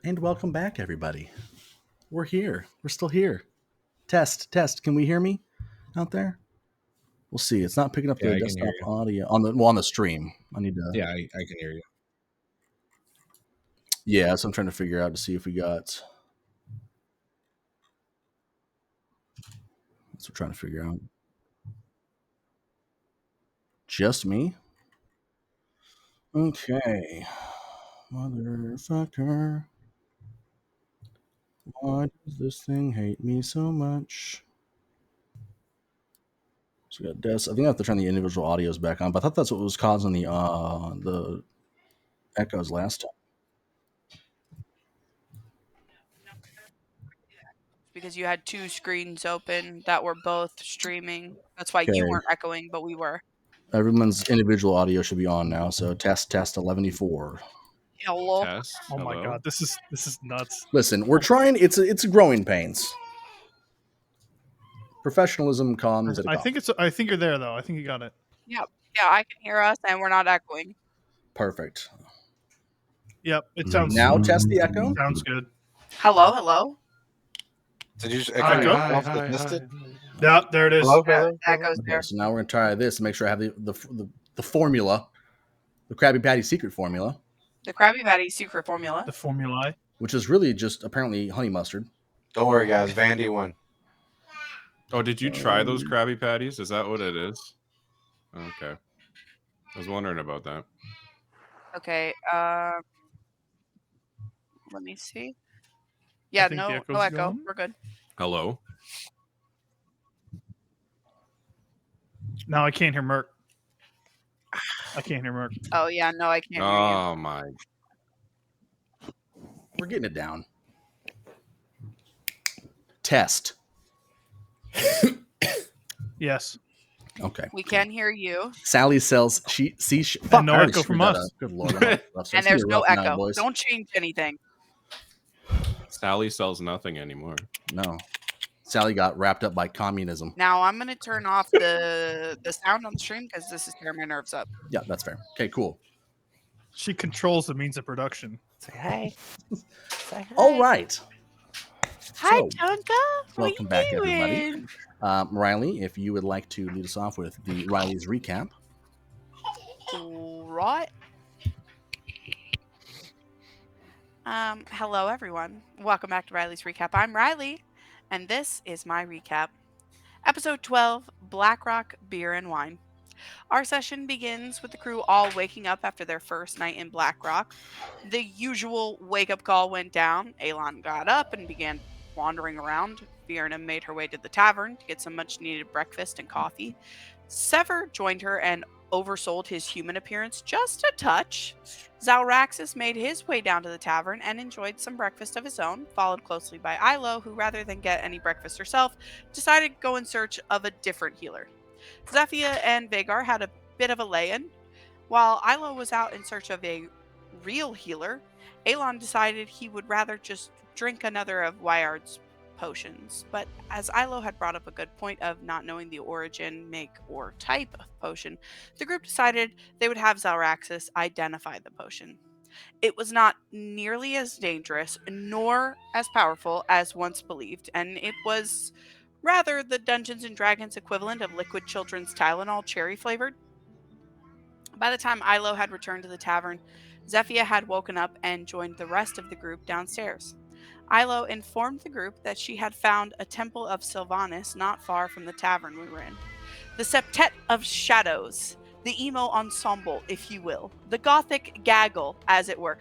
And welcome back, everybody. We're here. We're still here. Test, test. Can we hear me out there? We'll see. It's not picking up Yeah, the I can hear desktop you. audio on the stream. I need to. Yeah, I can hear you. Yeah, so I'm trying to figure out to see if we got. That's what we're trying to figure out. Just me. Okay. Motherfucker. Why does this thing hate me so much? So we got Des. I think I have to turn the individual audios back on, but I thought that's what was causing the echoes last time. Because you had two screens open that were both streaming. That's why you Okay. weren't echoing, but we were. Everyone's individual audio should be on now. So test 11-4. Hello. Test. Oh my Hello? god, this is nuts. Listen, we're trying. It's growing pains. Professionalism comes at a I cost. think it's. I think you're there though. I think you got it. Yeah, I can hear us, and we're not echoing. Perfect. Yep, it sounds Now test the echo. sounds good. Hello. Did you just Hi, echo go. yourself? I missed it. Yeah, there it is. Hello, Yeah, hello. echoes Okay, there. so now we're gonna try this and make sure I have the formula, the Krabby Patty secret formula, The Krabby Patty secret formula. The formulae. which is really just apparently honey mustard. Don't worry, guys. Vandy won. Oh, did you try those Krabby Patties? Is that what it is? Okay. I was wondering about that. Okay. Let me see. Yeah, think the no echo's echo. gone. We're good. Hello? Now I can't hear Merc. I can't hear Merc. Oh yeah, no, I can't hear you. Oh, my. We're getting it down. Test. Yes. Okay. We can hear you, Sally sells fuck, And no I already echo from screwed that us. up. Good lord. I'm off the rough. and It's there's gonna be a no rough night, echo. boys. Don't change anything. Sally sells nothing anymore. No. Sally got wrapped up by communism. Now I'm gonna turn off the sound on the stream because this is tearing my nerves up. Yeah, that's fair. Okay, cool. She controls the means of production. Say hi. Say hi. All right. Hi, So, Tonka. welcome back, everybody. Riley, if you would like to lead us off with the Riley's recap. Right. Hello, everyone. Welcome back to Riley's Recap. I'm Riley, and this is my recap. Episode 12, Blackrock Beer and Wine. Our session begins with the crew all waking up after their first night in Blackrock. The usual wake-up call went down. Ailon got up and began wandering around. Fiona made her way to the tavern to get some much-needed breakfast and coffee. Sever joined her and oversold his human appearance just a touch. Zalraxis made his way down to the tavern and enjoyed some breakfast of his own, followed closely by Ailon, who rather than get any breakfast herself, decided to go in search of a different healer. Zephyia and Vagar had a bit of a lay-in. While Ailon was out in search of a real healer, Ailon decided he would rather just drink another of Wyard's potions. But as Ailon had brought up a good point of not knowing the origin, make, or type of potion, the group decided they would have Zalraxis identify the potion. It was not nearly as dangerous nor as powerful as once believed, and it was rather the Dungeons and Dragons equivalent of liquid children's Tylenol cherry flavored. By the time Ailon had returned to the tavern, Zephyia had woken up and joined the rest of the group downstairs. Ailon informed the group that she had found a temple of Sylvanas not far from the tavern we were in. The Septet of Shadows, the emo ensemble, if you will, the gothic gaggle, as it were.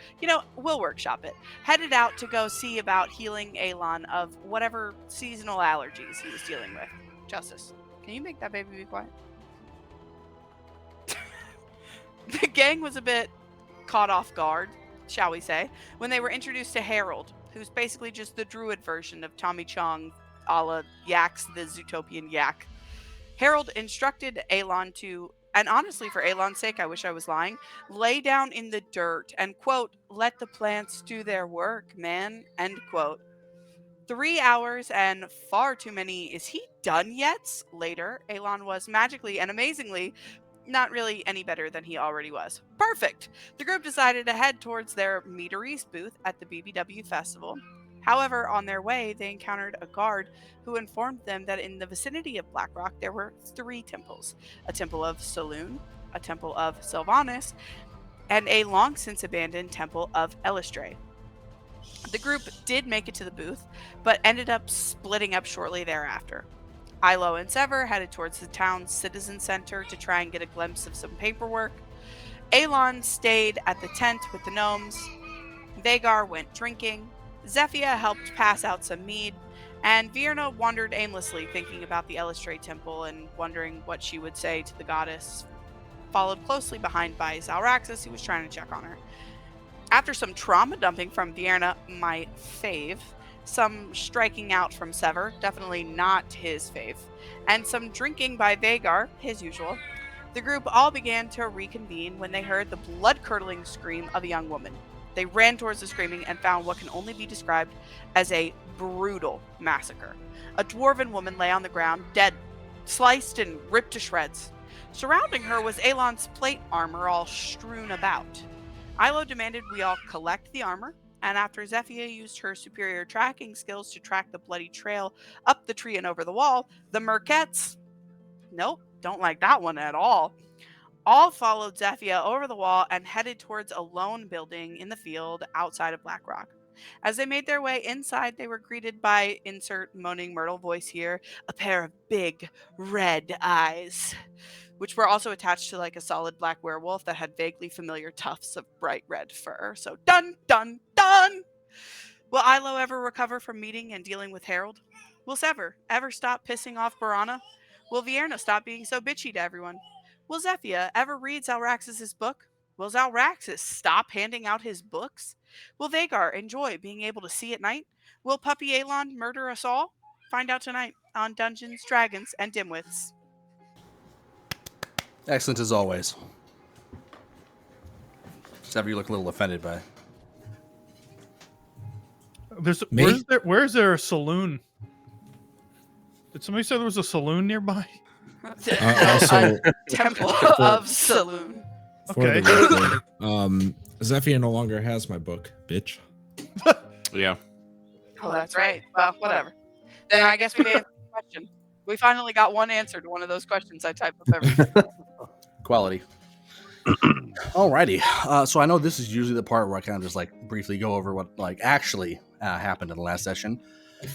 We'll workshop it. Headed out to go see about healing Ailon of whatever seasonal allergies he was dealing with. Justice, can you make that baby be quiet? The gang was a bit caught off guard, shall we say, when they were introduced to Harold, who's basically just the druid version of Tommy Chong, a la Yax the Zootopian Yak. Harold instructed Ailon to, and honestly for Ailon's sake, I wish I was lying, lay down in the dirt and, quote, let the plants do their work, man, end quote. 3 hours and far too many is he done yet? Later, Ailon was magically and amazingly not really any better than he already was. Perfect! The group decided to head towards their Meaderies booth at the BBW festival. However, on their way, they encountered a guard who informed them that in the vicinity of Blackrock there were 3 temples: a temple of Saloon, a temple of Sylvanus, and a long since abandoned temple of Elistray. The group did make it to the booth, but ended up splitting up shortly thereafter. Ailon and Sever headed towards the town's citizen center to try and get a glimpse of some paperwork. Ailon stayed at the tent with the gnomes. Vagar went drinking. Zephia helped pass out some mead, and Vierna wandered aimlessly thinking about the Elistray temple and wondering what she would say to the goddess, followed closely behind by Zalraxis, who was trying to check on her. After some trauma dumping from Vierna, my fave, some striking out from Sever, definitely not his fave, and some drinking by Vagar, his usual, the group all began to reconvene when they heard the blood-curdling scream of a young woman. They ran towards the screaming and found what can only be described as a brutal massacre. A dwarven woman lay on the ground, dead, sliced and ripped to shreds. Surrounding her was Ailon's plate armor all strewn about. Ailon demanded we all collect the armor, and after Zephia used her superior tracking skills to track the bloody trail up the tree and over the wall, the Merquettes, nope, don't like that one at all followed Zephia over the wall and headed towards a lone building in the field outside of Blackrock. As they made their way inside, they were greeted by, insert moaning Myrtle voice here, a pair of big red eyes, which were also attached to like a solid black werewolf that had vaguely familiar tufts of bright red fur. So dun dun dun! Will Ailon ever recover from meeting and dealing with Harold? Will Sever ever stop pissing off Barana? Will Vierna stop being so bitchy to everyone? Will Zephia ever read Zalraxis' book? Will Zalraxis stop handing out his books? Will Vagar enjoy being able to see at night? Will Puppy Ailon murder us all? Find out tonight on Dungeons, Dragons, and Dimwits. Excellent as always. Sever, you look a little offended by. Where's there a saloon? Did somebody say there was a saloon nearby? Also, Temple of Saloon. Okay. Zephia no longer has my book, bitch. Yeah. Oh, that's right. Well, whatever. Then I guess we answered the question. We finally got one answer to one of those questions I typed up everything. Quality. Alrighty. So I know this is usually the part where I kind of just like briefly go over what like actually happened in the last session,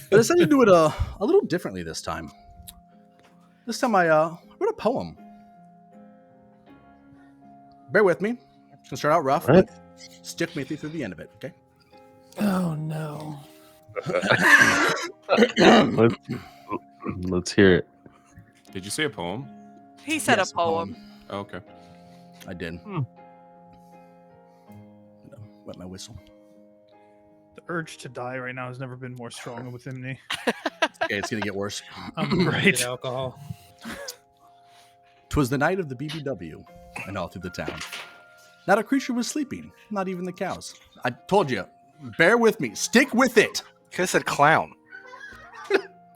but I decided to do it a little differently this time. This time I wrote a poem. Bear with me. It's gonna start out rough. What? Stick with me through the end of it, okay? Oh no. Let's hear it. Did you say a poem? He said Yes, a poem. Oh, okay. I did. Wet my whistle. The urge to die right now has never been more strong within me. Okay, it's gonna get worse. I'm great. Alcohol. 'Twas the night of the BBW, and all through the town. Not a creature was sleeping, not even the cows. I told you, bear with me, stick with it, Could have said clown.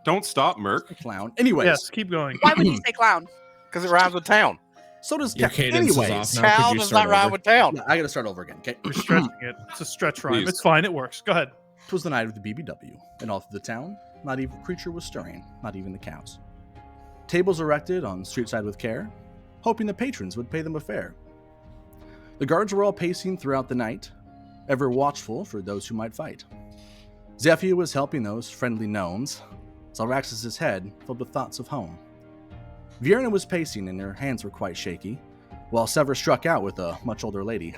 Don't stop, Merc. clown. Anyways, Yes, keep going. Why would you say clown? Because it rhymes with town. so does Your cat. cadence is Anyways, off now. Could Town you does start not rhyme over? with town. yeah, I gotta start over again. Okay. You're stretching it. It's a stretch rhyme. Please. It's fine. It works. Go ahead. 'Twas the night of the BBW, and all through the town, not even a creature was stirring, not even the cows. Tables erected on street side with care, hoping the patrons would pay them a fare. The guards were all pacing throughout the night, ever watchful for those who might fight. Zephia was helping those friendly gnomes. Zalraxis' head filled with thoughts of home. Vierna was pacing and her hands were quite shaky, while Sever struck out with a much older lady.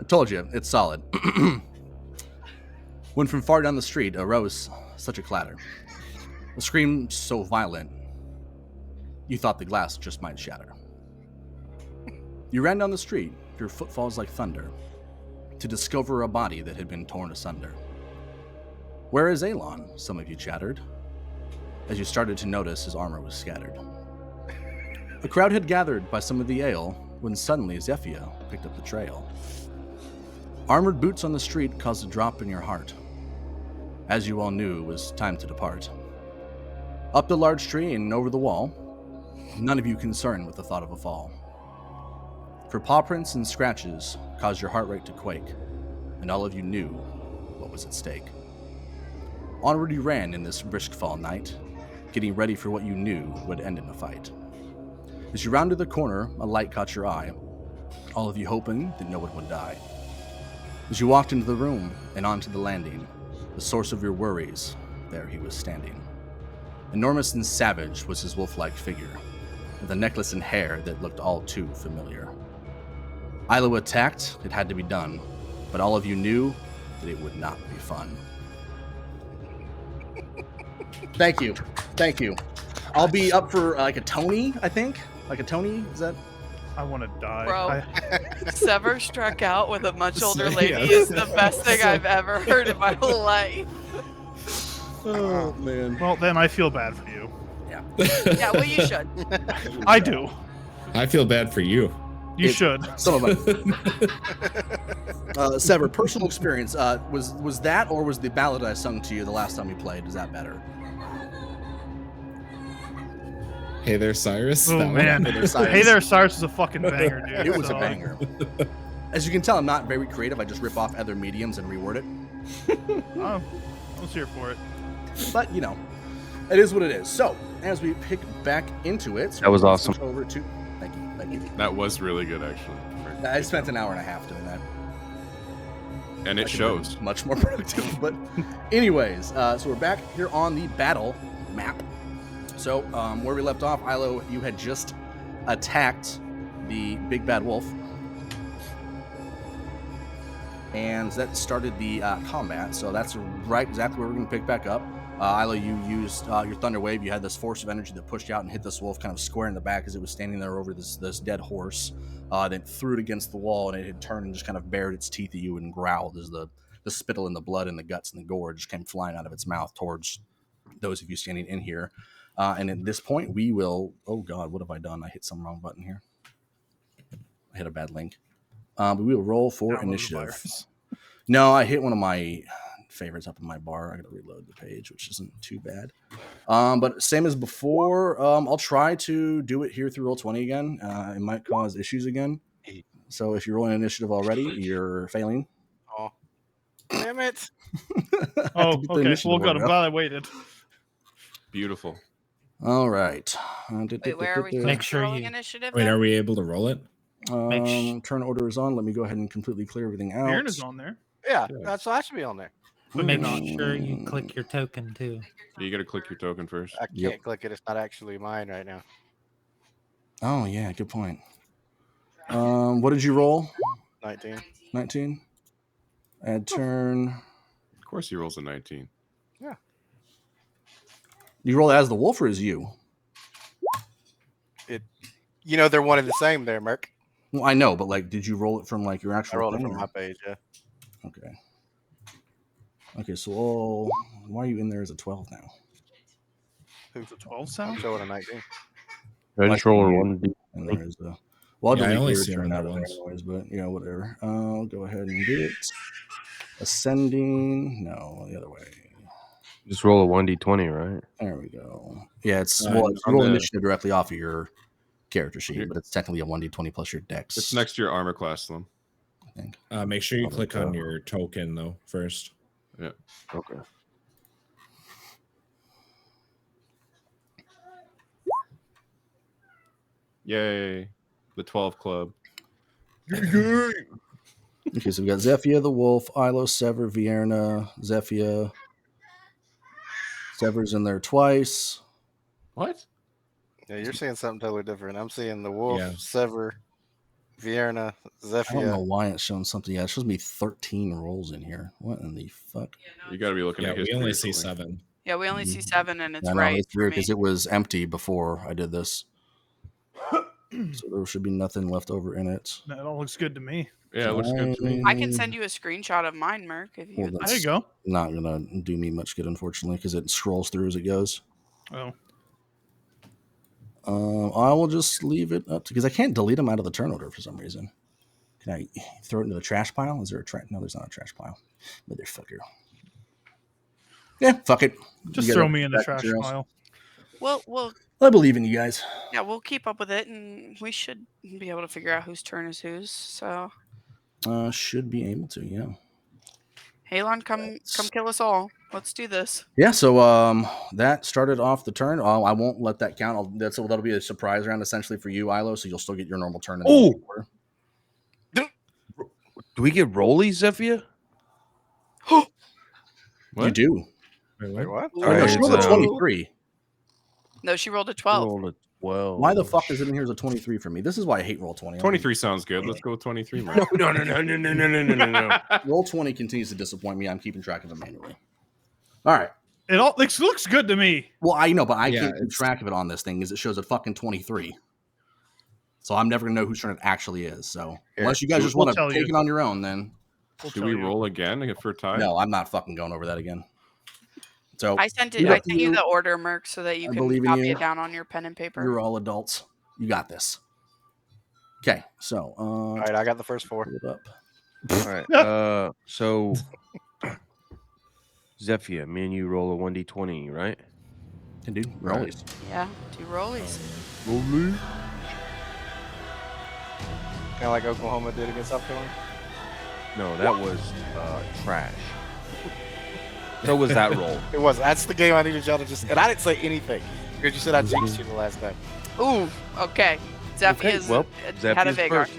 I told you, it's solid. When from far down the street arose such a clatter, a scream so violent, you thought the glass just might shatter. You ran down the street, your footfalls like thunder, to discover a body that had been torn asunder. Where is Ailon? Some of you chattered, as you started to notice his armor was scattered. A crowd had gathered by some of the ale, when suddenly Zephia picked up the trail. Armored boots on the street caused a drop in your heart. As you all knew, it was time to depart. Up the large tree and over the wall, none of you concerned with the thought of a fall. For paw prints and scratches caused your heart rate to quake, and all of you knew what was at stake. Onward you ran in this brisk fall night, getting ready for what you knew would end in a fight. As you rounded the corner, a light caught your eye, all of you hoping that no one would die. As you walked into the room and onto the landing, the source of your worries, there he was standing. Enormous and savage was his wolf-like figure, with a necklace and hair that looked all too familiar. Ailon attacked, it had to be done, but all of you knew that it would not be fun. Thank you. I'll be up for like a Tony, I think. Like a Tony, is that? I want to die. Bro, Sever struck out with a much older lady is the best thing I've ever heard in my life. Oh, man. Well, then I feel bad for you. Yeah, well, you should. I do. I feel bad for you. You should. Some of it. Sever, personal experience. Was that or was the ballad I sung to you the last time we played? Is that better? Hey there, Cyrus. Oh, man. Hey there, Cyrus is a fucking banger, dude. It was a banger. As you can tell, I'm not very creative. I just rip off other mediums and reword it. Oh, I was here for it. But, you know, it is what it is. So, as we pick back into it... That was awesome. Over to... Thank you. That was really good, actually. I spent an hour and a half doing that. And it shows. Much more productive. But anyways, so we're back here on the battle map. So, where we left off, Ailon, you had just attacked the big bad wolf. And that started the combat. So that's right exactly where we're going to pick back up. Ailon, you used your Thunder Wave. You had this force of energy that pushed you out and hit this wolf kind of square in the back as it was standing there over this dead horse. Then threw it against the wall, and it had turned and just kind of bared its teeth at you and growled as the spittle and the blood and the guts and the gore just came flying out of its mouth towards those of you standing in here. And at this point, we will... Oh, God, what have I done? I hit some wrong button here. I hit a bad link. But we will roll for initiative. No, I hit one of my favorites up in my bar. I got to reload the page, which isn't too bad. But same as before, I'll try to do it here through Roll20 again. It might cause issues again. So if you're rolling initiative already, you're failing. Oh, damn it. Oh, okay. Well, good. I'm glad I waited. Beautiful. All right. Wait, where are we Make sure rolling you- initiative? Wait, now? are we able to roll it? Turn order is on. Let me go ahead and completely clear everything out. Aaron is on there. Yeah, that's that should be on there. But Make not. sure you click your token too. You got to click your token first. I can't click it. It's not actually mine right now. Oh, yeah. Good point. What did you roll? 19. 19? Add turn. Of course he rolls a 19. You roll it as the wolf or as you? You know they're one and the same there, Merc. Well, I know, but like, did you roll it from like your actual I rolled it thing, from or- my page, yeah. Okay. Okay, so why are you in there as a 12 now? Who's a 12 I'm sound? showing a 19. I just rolled one. And there's a... Well, I'll Yeah, I delete only your see them turn in out there of there once. anyways, but yeah, whatever. I'll go ahead and do it. Ascending. No, the other way. Just roll a 1d20, right? There we go. Yeah, it's on you roll the- initiative directly off of your character sheet, Here. but it's technically a 1d20 plus your dex. It's next to your armor class, Slim. I think. Make sure you click on your token though first. Yeah. Okay. Yay. The 12 club. Okay, so we got Zephia the wolf, Ailon, Sever, Vierna, Zephia. Sever's in there twice. What? Yeah, you're seeing something totally different. I'm seeing the Wolf, Yeah. Sever, Vierna, I don't know Zephia. why it's showing something. Yeah, it shows me 13 rolls in here. What in the fuck? You got to be looking Yeah, at we history only or see something. 7. Yeah, we only see 7, and it's I know, right. it's for weird me. because it was empty before I did this. So there should be nothing left over in it. That all looks good to me. Yeah, it looks good to me. I can send you a screenshot of mine, Merc, if you Well, would like. There you go. Not gonna do me much good, unfortunately, because it scrolls through as it goes. Oh, I will just leave it up because I can't delete them out of the turn order for some reason. Can I throw it into the trash pile? Is there a trash? No, there's not a trash pile. Motherfucker. Yeah, fuck it. Just You throw guys me in the back trash materials. pile. We'll I believe in you guys. yeah, we'll keep up with it, and we should be able to figure out whose turn is whose. So, Should be able to, yeah. Ailon, come kill us all. Let's do this. Yeah, so that started off the turn. I won't let that count. That'll be a surprise round essentially for you, Ilo, so you'll still get your normal turn. In Oh! the order. Do we get rollies, Zephyr? You What? do. Wait, what? Oh, no, she rolled a 23. No, she rolled a 12. Roll a 12. Why the fuck is it in here as a 23 for me? This is why I hate roll 20. 23 sounds good. Let's go with 23, man. No. Roll 20 continues to disappoint me. I'm keeping track of it manually. All right. It looks good to me. Well, I know, but I Yeah, can't keep track of it on this thing because it shows a fucking 23. So I'm never going to know whose turn it actually is. So unless you guys just we'll want to tell take you. it on your own, then Should we roll again for a tie? no, I'm not fucking going over that again. So I sent you you the order, Merc, so that you I can believe in copy you. it down on your pen and paper. You're all adults. You got this. Okay, so All right, I got the first 4. pull it up. All right. So, Zephyr, me and you roll a 1d20, right? Can do rollies. Yeah, 2 rollies. Rollies. Kind of like Oklahoma did against South Carolina. No, that was trash. So was that roll. It was. That's the game I needed y'all to just. And I didn't say anything because you said I jinxed you the last time. Ooh, okay. Zephy Okay, is well, had a Zephy's Vagar. first.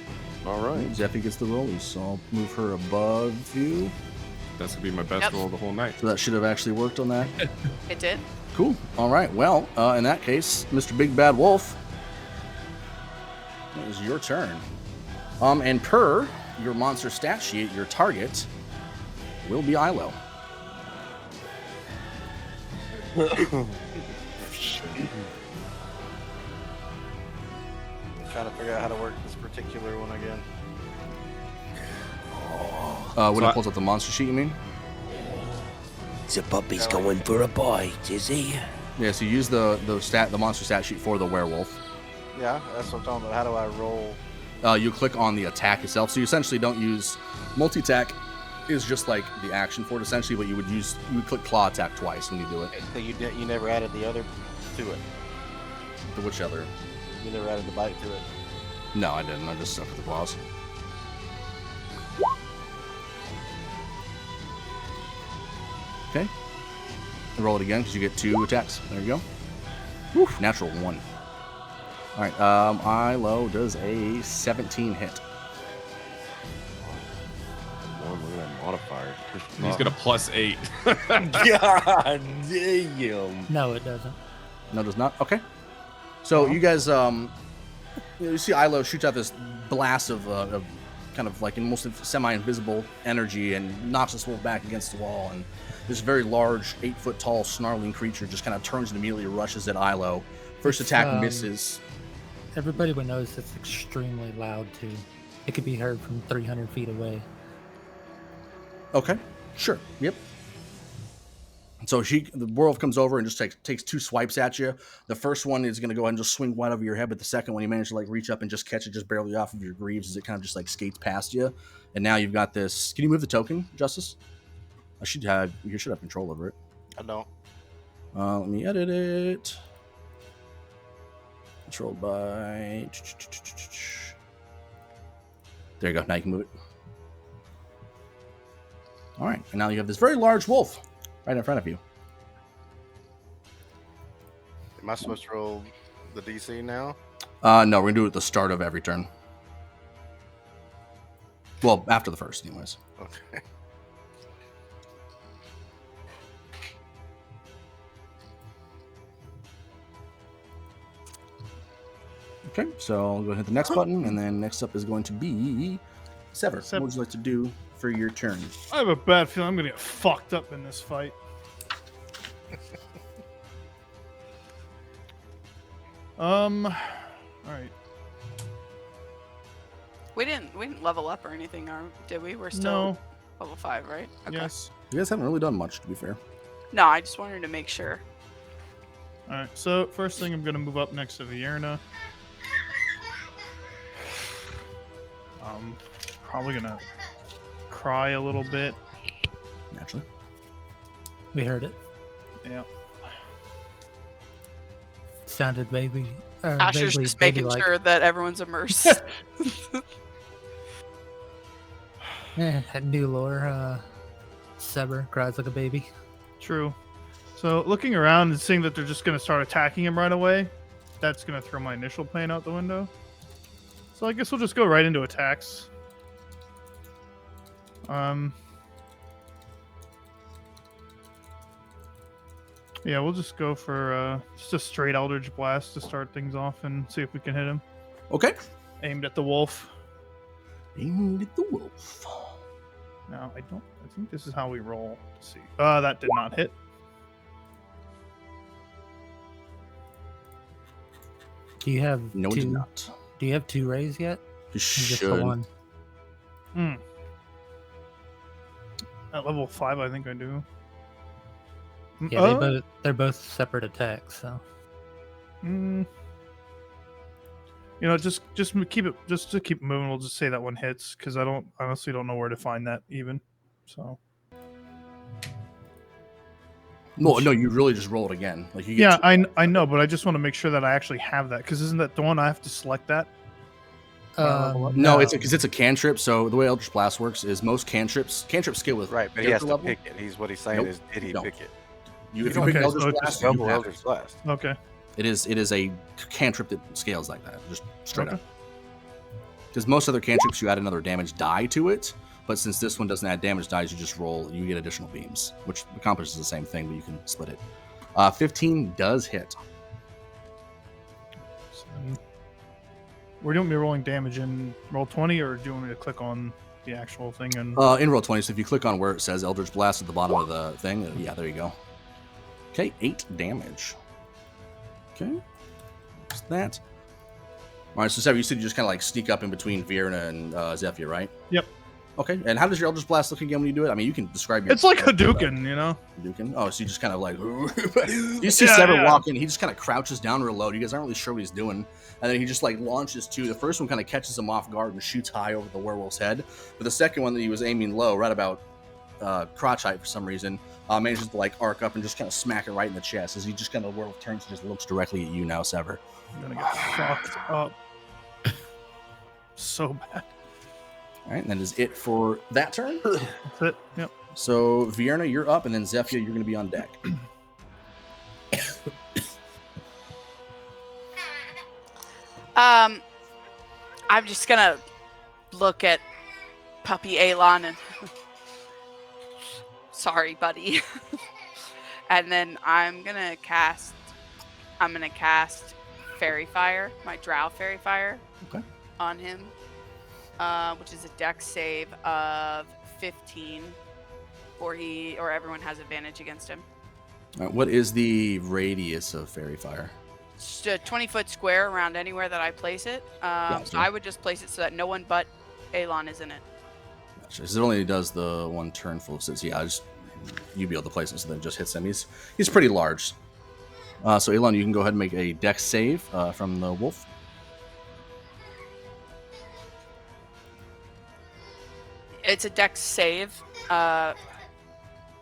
All right. Zeffy gets the rollies, so I'll move her above you. That's going to be my best Yep. roll the whole night. So that should have actually worked on that. It did. Cool. All right. Well, in that case, Mr. Big Bad Wolf, it is your turn. And per your monster stat sheet, your target will be Ilo. Trying to figure out how to work this particular one again. When it pulls up the monster sheet, you mean? The puppy's going for a bite, is he? Yeah. So you use the monster stat sheet for the werewolf. Yeah, that's what I'm talking about. How do I roll? You click on the attack itself. So you essentially don't use multi-attack. Is just like the action for it essentially, but you would click claw attack twice when you do it. So you never added the other to it. The which other? You never added the bite to it. No, I didn't. I just stuck with the claws. Okay. Roll it again because you get 2 attacks. There you go. Woo, natural 1. All right. Ilo does a 17 hit. Look at that modifier. He's got a +8. God damn. No, it doesn't. No, it does not. Okay. So you guys, you see Ilo shoots out this blast of kind of like almost semi-invisible energy and knocks this wolf back against the wall. And this very large, 8-foot-tall, snarling creature just kind of turns and immediately rushes at Ilo. First attack misses. Everybody would notice it's extremely loud too. It could be heard from 300 feet away. Okay, sure. Yep. So the werewolf comes over and just takes 2 swipes at you. The first one is going to go ahead and just swing wide over your head, but the second one you manage to like reach up and just catch it just barely off of your greaves as it kind of just like skates past you. And now you've got this. Can you move the token, Justice? You should have control over it. I don't. Let me edit it. Controlled by. There you go. Now you can move it. All right, and now you have this very large wolf right in front of you. Am I supposed to roll the DC now? No, we're gonna do it at the start of every turn. Well, after the first, anyways. Okay. Okay, so I'll go ahead and hit the next button, and then next up is going to be Sever. What would you like to do for your turn? I have a bad feeling I'm gonna get fucked up in this fight. All right. We didn't level up or anything, did we? We're still No. level 5, right? Okay. Yes. You guys haven't really done much, to be fair. No, I just wanted to make sure. All right. So first thing, I'm gonna move up next to Vierna. Probably gonna cry a little bit. Naturally. We heard it. Yeah. Sounded vaguely. Asher's vaguely just making baby-like. sure that everyone's immersed. New lore. Sever cries like a baby. True. So looking around and seeing that they're just gonna start attacking him right away, that's gonna throw my initial plan out the window. So I guess we'll just go right into attacks. Yeah, we'll just go for just a straight Eldritch Blast to start things off and see if we can hit him. Okay. Aimed at the wolf. Aimed at the wolf. No, I think this is how we roll. Let's see. That did not hit. Do you have No, it two? did not. Do you have 2 rays yet? You Or just should. the one? At level 5, I think I do. Yeah, they're both separate attacks. So You know, just keep it. Just to keep moving, we'll just say that one hits because I honestly don't know where to find that even. So No, you really just roll it again. Like you. yeah, I know, but I just want to make sure that I actually have that because isn't that the one I have to select that? No, it's because it's a cantrip. So the way Eldritch Blast works is most cantrips scale with Right, but he has to level. pick it. What he's saying Nope, is, did he don't. pick it? If you Okay, pick Eldritch so it's Blast, just you Double have Eldritch Blast. Okay. it is a cantrip that scales like that, just straight Okay. up. Because most other cantrips, you add another damage die to it, but since this one doesn't add damage dies, you just roll. You get additional beams, which accomplishes the same thing, but you can split it. 15 does hit. So, where do you want me rolling damage in roll 20, or do you want me to click on the actual thing? And In roll 20, so if you click on where it says Eldritch Blast at the bottom of the thing, yeah, there you go. Okay, 8 damage. Okay, what's that? All right, so Sev, you said you just kind of like sneak up in between Vierna and Zephyr, right? Yep. Okay, and how does your Eldritch Blast look again when you do it? I mean, you can describe your... it's like Hadouken, you know. Hadouken? Oh, so you just kind of like... you see Sever walk in, he just kind of crouches down real low. You guys aren't really sure what he's doing. And then he just like launches two. The first one kind of catches him off guard and shoots high over the werewolf's head. But the second one that he was aiming low, right about crotch height for some reason, manages to like arc up and just kind of smack it right in the chest as he just kind of werewolf turns and just looks directly at you now, Sever. I'm gonna get fucked up so bad. All right, and that is it for that turn. That's it. Yep. So Vierna, you're up, and then Zephyr, you're going to be on deck. I'm just gonna look at puppy Ailon and sorry, buddy. And then I'm gonna cast Fairy Fire, my Drow Fairy Fire, Okay. on him, which is a Dex save of 15, or everyone has advantage against him. All right, what is the radius of Fairy Fire? Just a 20-foot square around anywhere that I place it. Gotcha. So I would just place it so that no one but Ailon is in it. Gotcha. 'Cause it only does the one turn full. So yeah, you'd be able to place him so that it just hits him. He's pretty large. So Ailon, you can go ahead and make a Dex save from the wolf. It's a Dex save.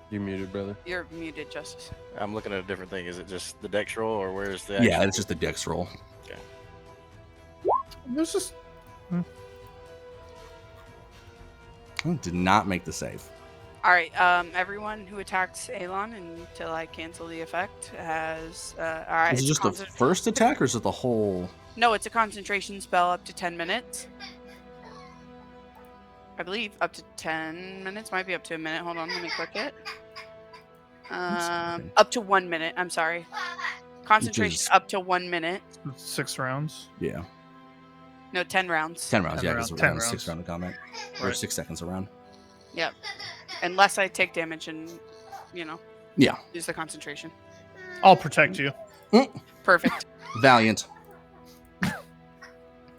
You muted, brother. You're muted, Justice. I'm looking at a different thing. Is it just the dex roll, or where's the? Yeah, actual- it's just a Dex roll. Okay. This is Oh, did not make the save. All right. Everyone who attacks Ailon until I cancel the effect has. All right. Is it it's just the first attack, or is it the whole? No, it's a concentration spell up to 10 minutes. I believe up to 10 minutes. Might be up to a minute. Hold on, let me click it. Up to 1 minute. I'm sorry. Concentration is- up to 1 minute. 6 rounds. Yeah, No, 10 rounds. 10 rounds. 10 Yeah, rounds, because 10 around rounds. 6 round of combat, or Right. 6 seconds around. Yep. Unless I take damage and, Yeah, use the concentration. I'll protect you. Perfect. valiant.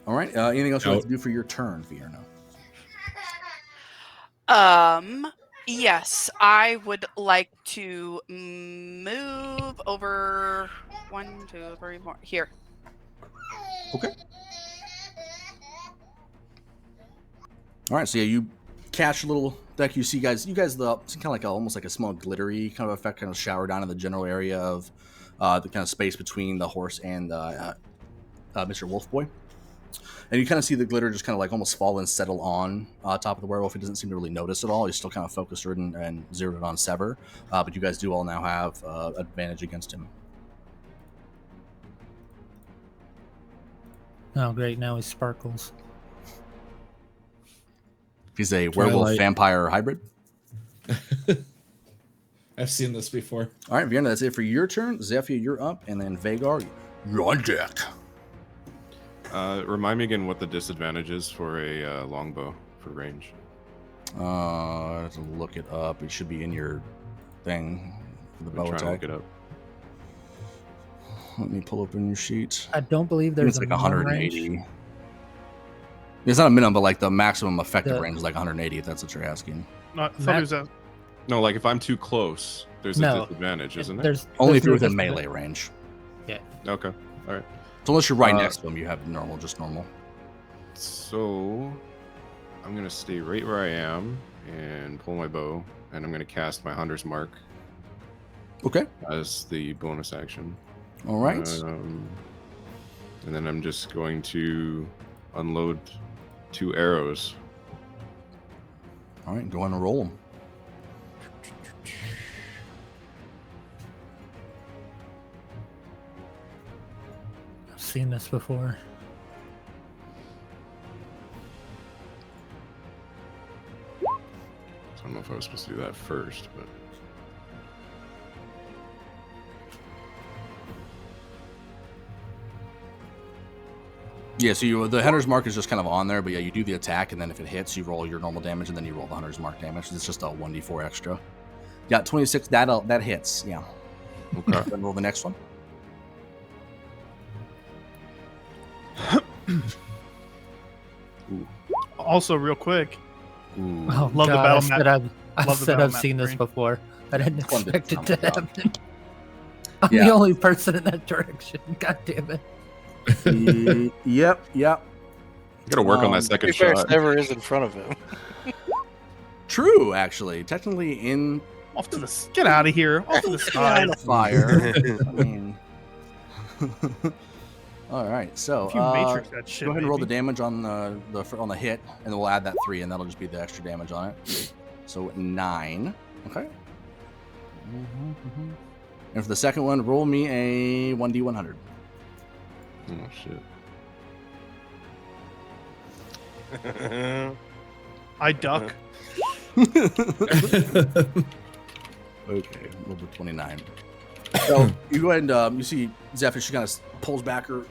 All right. Anything else you No. like to do for your turn, Vierna? Yes, I would like to move over 1, 2, 3, 4 here. Okay. All right, so yeah, you catch a little deck. You guys, it's kind of like almost like a small glittery kind of effect, kind of shower down in the general area of the kind of space between the horse and Mr. Wolfboy. And you kind of see the glitter just kind of like almost fall and settle on top of the werewolf. He doesn't seem to really notice at all. He's still kind of focused and zeroed on Sever. But you guys do all now have advantage against him. Oh, great. Now he sparkles. He's a werewolf vampire hybrid. I've seen this before. All right, Vienna, that's it for your turn. Zephyr, you're up. And then Vagar, you're on deck. Remind me again what the disadvantage is for a longbow for range. I have to look it up. It should be in your thing for the bow Trying to attack. look it up. Let me pull open your sheet. I don't believe It's there's like a minimum 180. range. It's not a minimum, but like the maximum effective range is like 180. If that's what you're asking. No, I thought it was a No, like if I'm too close, there's a disadvantage, isn't there? Only if you're no within disadvantage. melee range. Yeah. Okay. All right. So unless you're right next to him, you have normal, just normal. So I'm gonna stay right where I am and pull my bow, and I'm gonna cast my Hunter's Mark. Okay. As the bonus action. All right. And then I'm just going to unload 2 arrows. All right, go on and roll them. I've seen this before. I don't know if I was supposed to do that first, but Yeah, so the Hunter's Mark is just kind of on there, but yeah, you do the attack, and then if it hits, you roll your normal damage, and then you roll the Hunter's Mark damage. It's just a 1d4 extra. Yeah, 26, that hits, yeah. okay. Then roll the next one. also real quick. Ooh. Oh, Love the God, battle I said map. I've Love the said battle I've map seen this screen. before. I didn't This one expect it didn't to sound happen. I'm Yeah. the only person in that direction. God damn it. Yep. You gotta work on that To be second fair, shot. Sever is in front of him. True, actually. Technically in Off to the get out of here. Off to the side. fire. I mean... All right, so If you matrix that shit, go ahead and roll the baby. damage on the hit, and then we'll add that 3, and that'll just be the extra damage on it. So 9. Okay. And for the second one, roll me a 1d100. Oh shit. I duck. Okay, roll the 29. So you go ahead and you see Zephyr. She kind of pulls back her,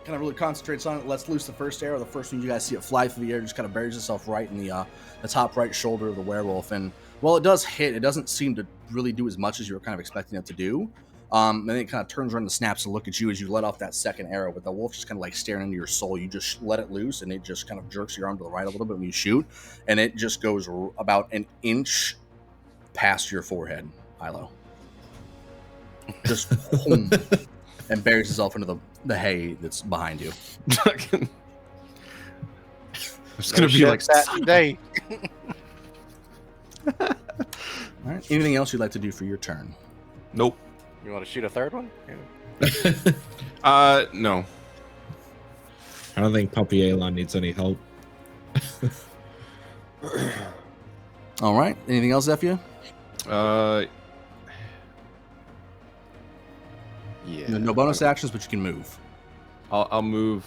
kind of really concentrates on it. Lets loose the first arrow. The first one you guys see it fly through the air, just kind of buries itself right in the top right shoulder of the werewolf. And while it does hit, it doesn't seem to really do as much as you were kind of expecting it to do. And then it kind of turns around and snaps to look at you as you let off that second arrow. But the wolf just kind of like staring into your soul. You just let it loose, and it just kind of jerks your arm to the right a little bit when you shoot, and it just goes about an inch past your forehead, Ailon. Just boom, and buries itself into the hay that's behind you. It's gonna be like that today. All right. Anything else you'd like to do for your turn? nope. You want to shoot a third one? No. I don't think Puppy Ailon needs any help. All right. Anything else, Zephyr? Yeah. No bonus actions, but you can move. I'll move.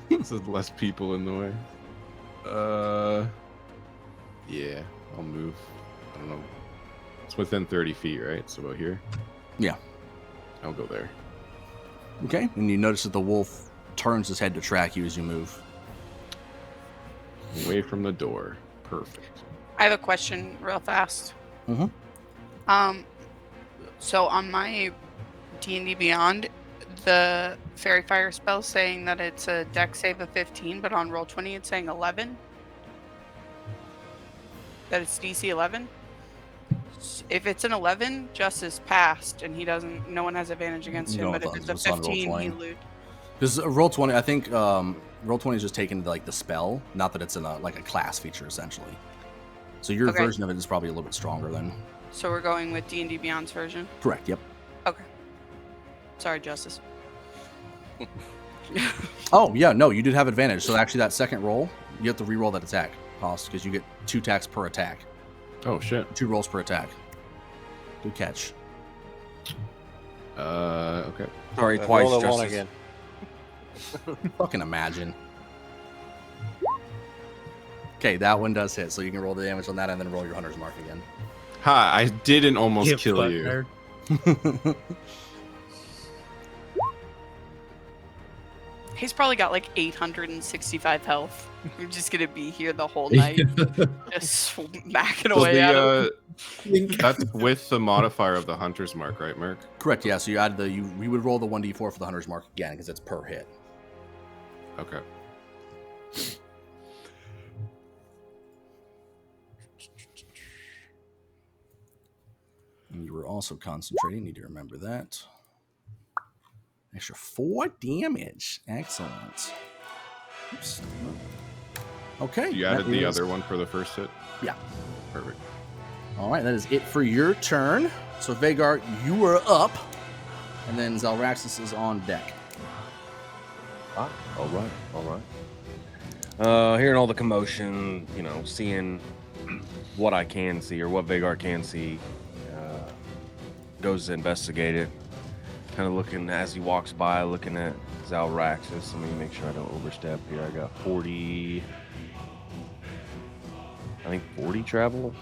This is less people in the way. Yeah, I'll move. I don't know. It's within 30 feet, right? So about here. Yeah. I'll go there. Okay. And you notice that the wolf turns his head to track you as you move. Away from the door. Perfect. I have a question real fast. Mhm. So on my D&D Beyond, the Fairy Fire spell saying that it's a dex save of 15, but on Roll20 it's saying 11. That it's DC 11. If it's an 11, Justice passed, and he doesn't. No one has advantage against him. No, But if it's it's a on 15, he Roll20. Because roll 20, I think roll 20 is just taken like the spell, not that it's in a class feature essentially. So your version of it is probably a little bit stronger than. So we're going with D&D Beyond's version. Correct. Yep. Okay. Sorry, Justice. Oh yeah, no, you did have advantage. So actually, that second roll, you have to re-roll that attack cost because you get 2 attacks per attack. Oh shit. 2 rolls per attack. Good catch. Okay. Sorry, twice. Roll the one Justice. again. Fucking imagine. Okay, that one does hit, so you can roll the damage on that and then roll your hunter's mark again. Ha! I didn't almost Give kill fuck, you. nerd. He's probably got like 865 health. We're just gonna be here the whole night, just smacking So away at him. that's with the modifier of the hunter's mark, right, Merc? Correct. Yeah. So you add we would roll the 1d4 for the hunter's mark again because it's per hit. Okay. And you were also concentrating. Need to remember that. Extra 4 damage. Excellent. Oops. Okay. You added that the is- other one for the first hit? Yeah. Perfect. All right, that is it for your turn. So Vagar, you are up, and then Zalraxis is on deck. Ah, all right. Hearing all the commotion, seeing what I can see or what Vagar can see, goes to investigate it. Kind of looking as he walks by, looking at Zalraxis. Let me make sure I don't overstep here. I got 40 travel.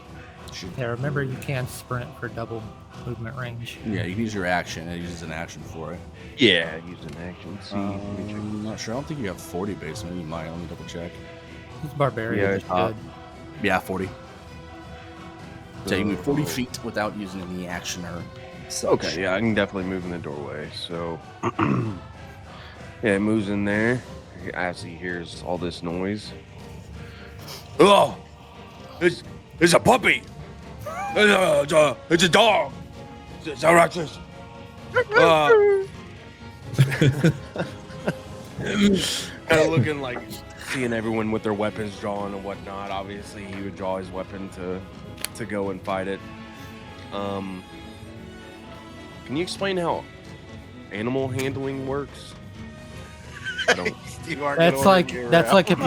Yeah, remember you can sprint for double movement range. Yeah, you can use your action. It uses an action for it. Yeah, use an action. See, let me check. I'm not sure. I don't think you have 40 base. Maybe you might. Let me double check. He's barbarian. Yeah, Which is uh, good. Yeah, 40. So you can move 40 feet without using any action or. Okay, yeah, I can definitely move in the doorway. So, yeah, it moves in there as he hears all this noise. Oh, it's a puppy. It's a dog. It's Zalraxis. Kind of looking like seeing everyone with their weapons drawn and whatnot. Obviously, he would draw his weapon to go and fight it. Can you explain how animal handling works? I don't. You are That's gonna like order that's around. like if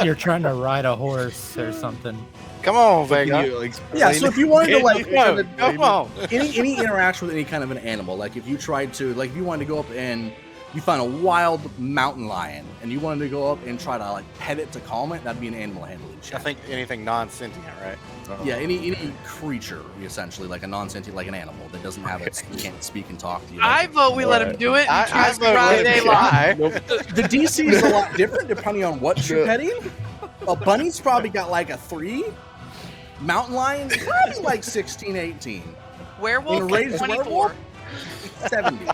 you're trying to ride a horse or something. Come on, Can Vega. you explain Yeah, so if you wanted to like No, come on. any interaction with any kind of an animal, like if you tried to, like if you wanted to go up and you found a wild mountain lion and you wanted to go up and try to like pet it to calm it, that'd be an animal handling I check. think anything non-sentient, right? Yeah, any creature essentially, like a non-sentient, like an animal that doesn't have its can't speak and talk to you. I vote we let him do it. I I vote ride let him Ailon. The DC is a lot different depending on what you're petting. A bunny's probably got like a 3. Mountain lion probably like 16, 18. Werewolf And a raised 24. werewolf? 70.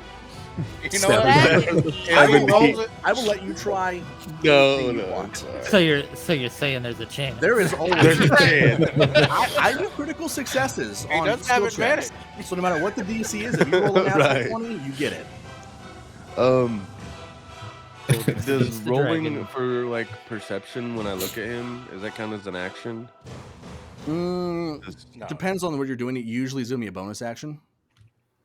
You know what? I will let you try. No, anything you no. want. So you're saying there's a chance. There is always There's a chance. I do critical successes He on does skill have checks. So no matter what the DC is, if you roll a natural Right. 20, you get it. Does the rolling dragon. for like perception when I look at him, is that kind of as an action? Mm, Does- No. Depends on what you're doing. It usually is gonna be a bonus action.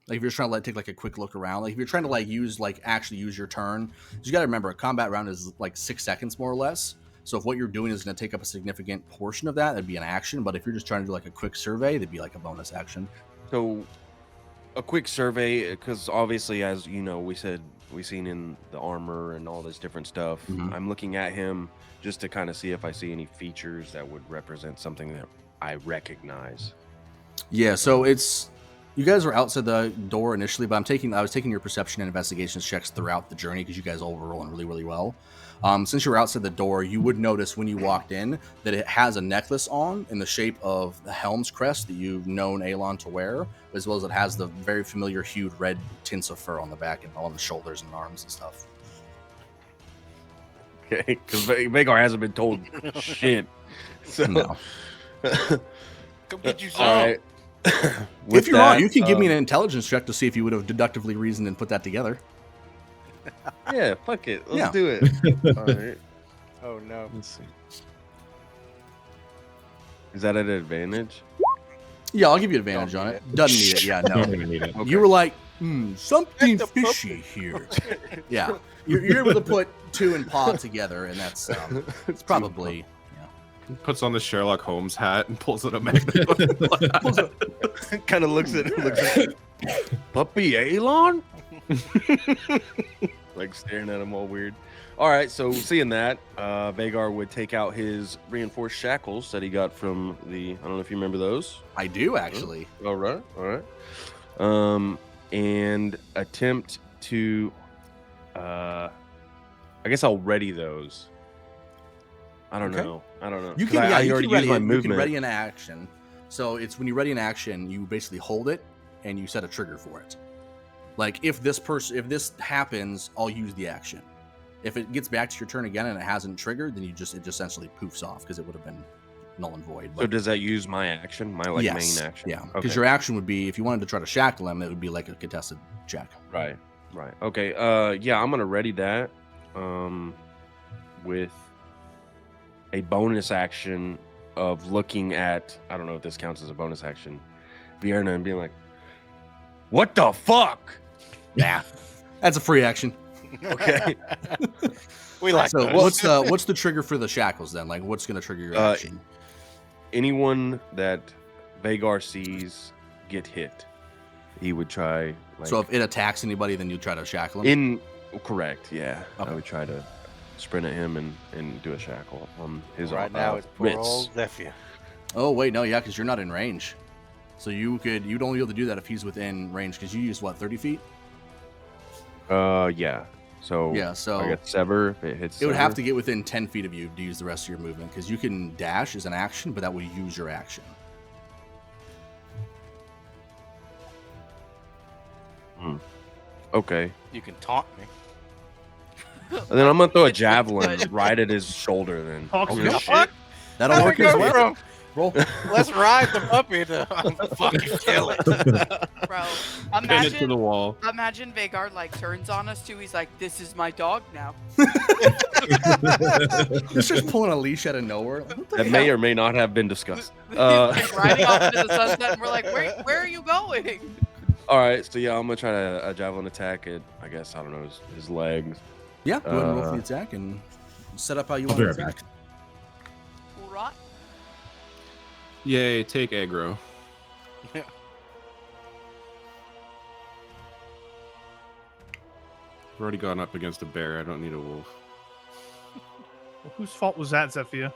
Like if you're trying to like take like a quick look around, like if you're trying to like actually use your turn, you got to remember a combat round is like 6 seconds more or less. So if what you're doing is going to take up a significant portion of that, that'd be an action. But if you're just trying to do like a quick survey, that'd be like a bonus action. So, a quick survey, because obviously, as you know, we seen in the armor and all this different stuff. Mhm. I'm looking at him just to kind of see if I see any features that would represent something that I recognize. Yeah. So it's you guys were outside the door initially, but I was taking your perception and investigations checks throughout the journey because you guys all were rolling really, really well. Since you were outside the door, you would notice when you walked in that it has a necklace on in the shape of the helm's crest that you've known Ailon to wear, as well as it has the very familiar hued red tints of fur on the back and on the shoulders and arms and stuff. Okay, because Vagar hasn't been told shit. So, No. Come get you some. all right. If you want, you can give me an intelligence check to see if you would have deductively reasoned and put that together. Yeah, fuck it. Let's Yeah. do it. All right. Oh no. Let's see. Is that an advantage? Yeah, I'll give you advantage Don't on need it. Doesn't need it. Yeah, no. Don't even need it. Okay. You were like, something the fishy here. Yeah, you're able to put 2 and paw together, and that's it's probably Puts on the Sherlock Holmes hat and pulls out a magnet. kind of looks at it. Puppy Ailon? Like staring at him all weird. All right, so seeing that, Vagar would take out his reinforced shackles that he got from the. I don't know if you remember those. I do actually. All right. And attempt to. I guess I'll ready those. I don't Okay. know. You 'Cause can, I you already can ready used my it. You movement. can ready an action. So it's when you ready an action, you basically hold it and you set a trigger for it. Like if this happens, I'll use the action. If it gets back to your turn again and it hasn't triggered, then it just essentially poofs off because it would have been null and void. So does that use my action? My main action? Yeah, because Okay. your action would be if you wanted to try to shackle him, it would be like a contested check. Right. Okay. Yeah, I'm gonna ready that. With a bonus action of looking at. I don't know if this counts as a bonus action. Vierna and being like, "What the fuck?" Yeah, that's a free action. Okay. We like So those. what's the trigger for the shackles then? Like what's going to trigger your action? Anyone that Vagar sees get hit, he would try. Like, So if it attacks anybody, then you try to shackle him. correct, yeah. Okay. I would try to sprint at him and do a shackle on his Right now, it's poor wrists. old Zephyr. Oh wait, no, yeah, because you're not in range. So you'd only be able to do that if he's within range. Because you use what, 30 feet? Yeah. So Yeah, so I got sever. If it hits, it would have sever. to get within 10 feet of you to use the rest of your movement. Because you can dash as an action, but that will use your action. Okay. You can taunt me. And then I'm gonna throw a It's javelin good. right at his shoulder. Then. Talk Oh, to me. shit. That'll How'd work we as go well. from Roll. let's ride the puppy to fucking kill it? Bro, Pin it to the wall. imagine Vagar like turns on us too. He's like, "This is my dog now." It's just pulling a leash out of nowhere. Like, what the That may or may not have been discussed. Like, riding off into the sunset, and we're like, "Where are you going?" All right, so yeah, I'm gonna try to a javelin attack at. I guess I don't know his legs. Yeah, go ahead and roll for the attack and set up how you I'll want be to right attack. back. Right. Yay, take aggro. I've already gone up against a bear. I don't need a wolf. Well, whose fault was that, Zephyr?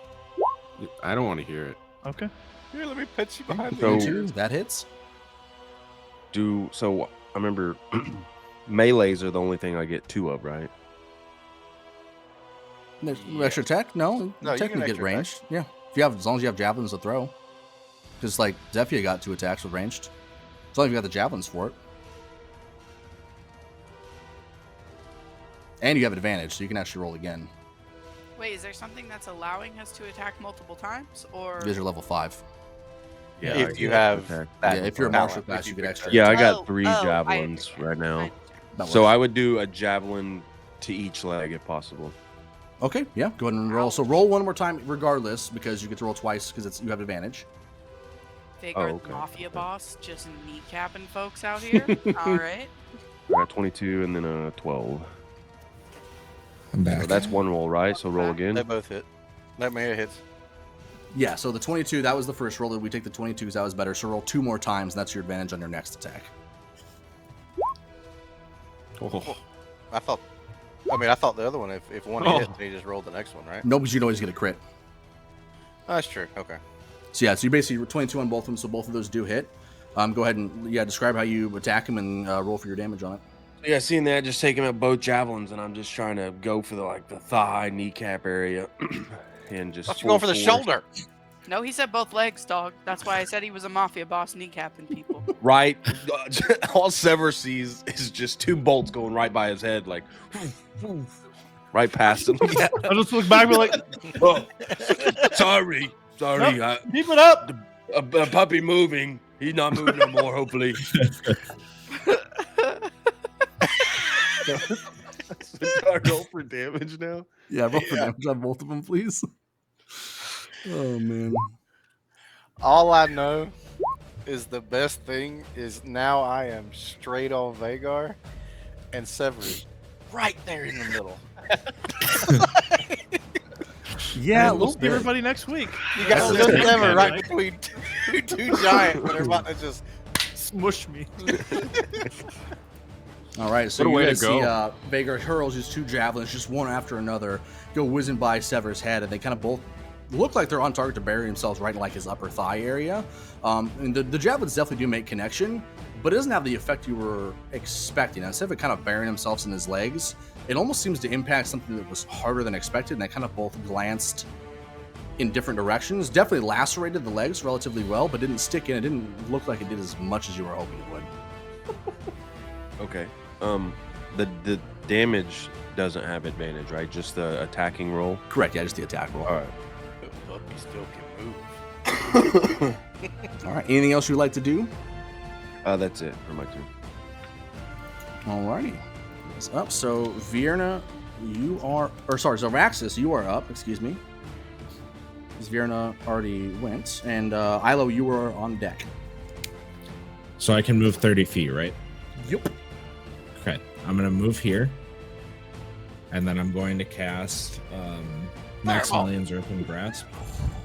I don't want to hear it. Okay. Here, let me put you behind So- the Two, that hits. So I remember melees are the only thing I get 2 of, right? There's extra attack? No, No, you technically get get extra ranged. Yeah, if you have, as long as you have javelins to throw. Because like Zephyr got 2 attacks with ranged. As long as you got the javelins for it. And you have advantage, so you can actually roll again. Wait, is there something that's allowing us to attack multiple times, or? Because you're level 5. Yeah. If I you get have attack. that Yeah, if you're a talent, martial class, if you get pick extra. that. Yeah, I Oh, got 3 I javelins understand. right now. That So works. I would do a javelin to each leg if possible. Okay, yeah, go ahead and roll. So roll one more time regardless, because you get to roll twice because you have advantage. Vagar, Oh, the okay. mafia boss, just kneecapping folks out here. All right. I got 22 and then a 12. I'm back. So that's one roll, right? So roll again. They both hit. That man hits. Yeah, so the 22, that was the first roll. We take the 22 because that was better. So roll 2 more times, and that's your advantage on your next attack. Oh, I thought the other one, if one Oh. hit, then he just rolled the next one, right? No, because you'd always get a crit. Oh, that's true. Okay. So yeah, so you basically 22 on both of them, so both of those do hit. Go ahead and describe how you attack them and roll for your damage on it. Yeah, seeing that, just taking out both javelins, and I'm just trying to go for the thigh, kneecap area, and just. Thought you going for the full force. shoulder. No, he said both legs, dog. That's why I said he was a mafia boss kneecapping people. Right. All Sever sees is just 2 bolts going right by his head, like right past him. Yeah. I just look back and be like, Oh, sorry. I, keep it up. a puppy moving. He's not moving no more. Hopefully. Do I roll for damage now? Yeah, roll for damage on both of them, please. Oh man. All I know is the best thing is now I am straight on Vagar and Severus right there in the middle. Yeah, we'll see everybody next week. You got That's Sever okay. right between two giants that are about to just Smush me. All right, so What a you way to guys see go. Vagar hurls his 2 javelins, just one after another, go whizzing by Sever's head, and they kind of both look like they're on target to bury themselves right in like his upper thigh area. And the javelins definitely do make connection, but it doesn't have the effect you were expecting. Instead of it kind of burying themselves in his legs, it almost seems to impact something that was harder than expected, and they kind of both glanced in different directions. Definitely lacerated the legs relatively well, but didn't stick in. It didn't look like it did as much as you were hoping it would. Okay. The damage doesn't have advantage, right? Just the attacking roll. Correct, yeah, just the attack roll. All right. the puppy still can move. All right, anything else you'd like to do? That's it for my turn. Alrighty. It's up. So Vierna, you are, or sorry, so Raxus, you are up. Excuse me. Because Vierna already went, and Ailon, you were on deck. So I can move 30 feet, right? Yup. Okay. I'm going to move here. And then I'm going to cast Maximilian's Earthen Grasp.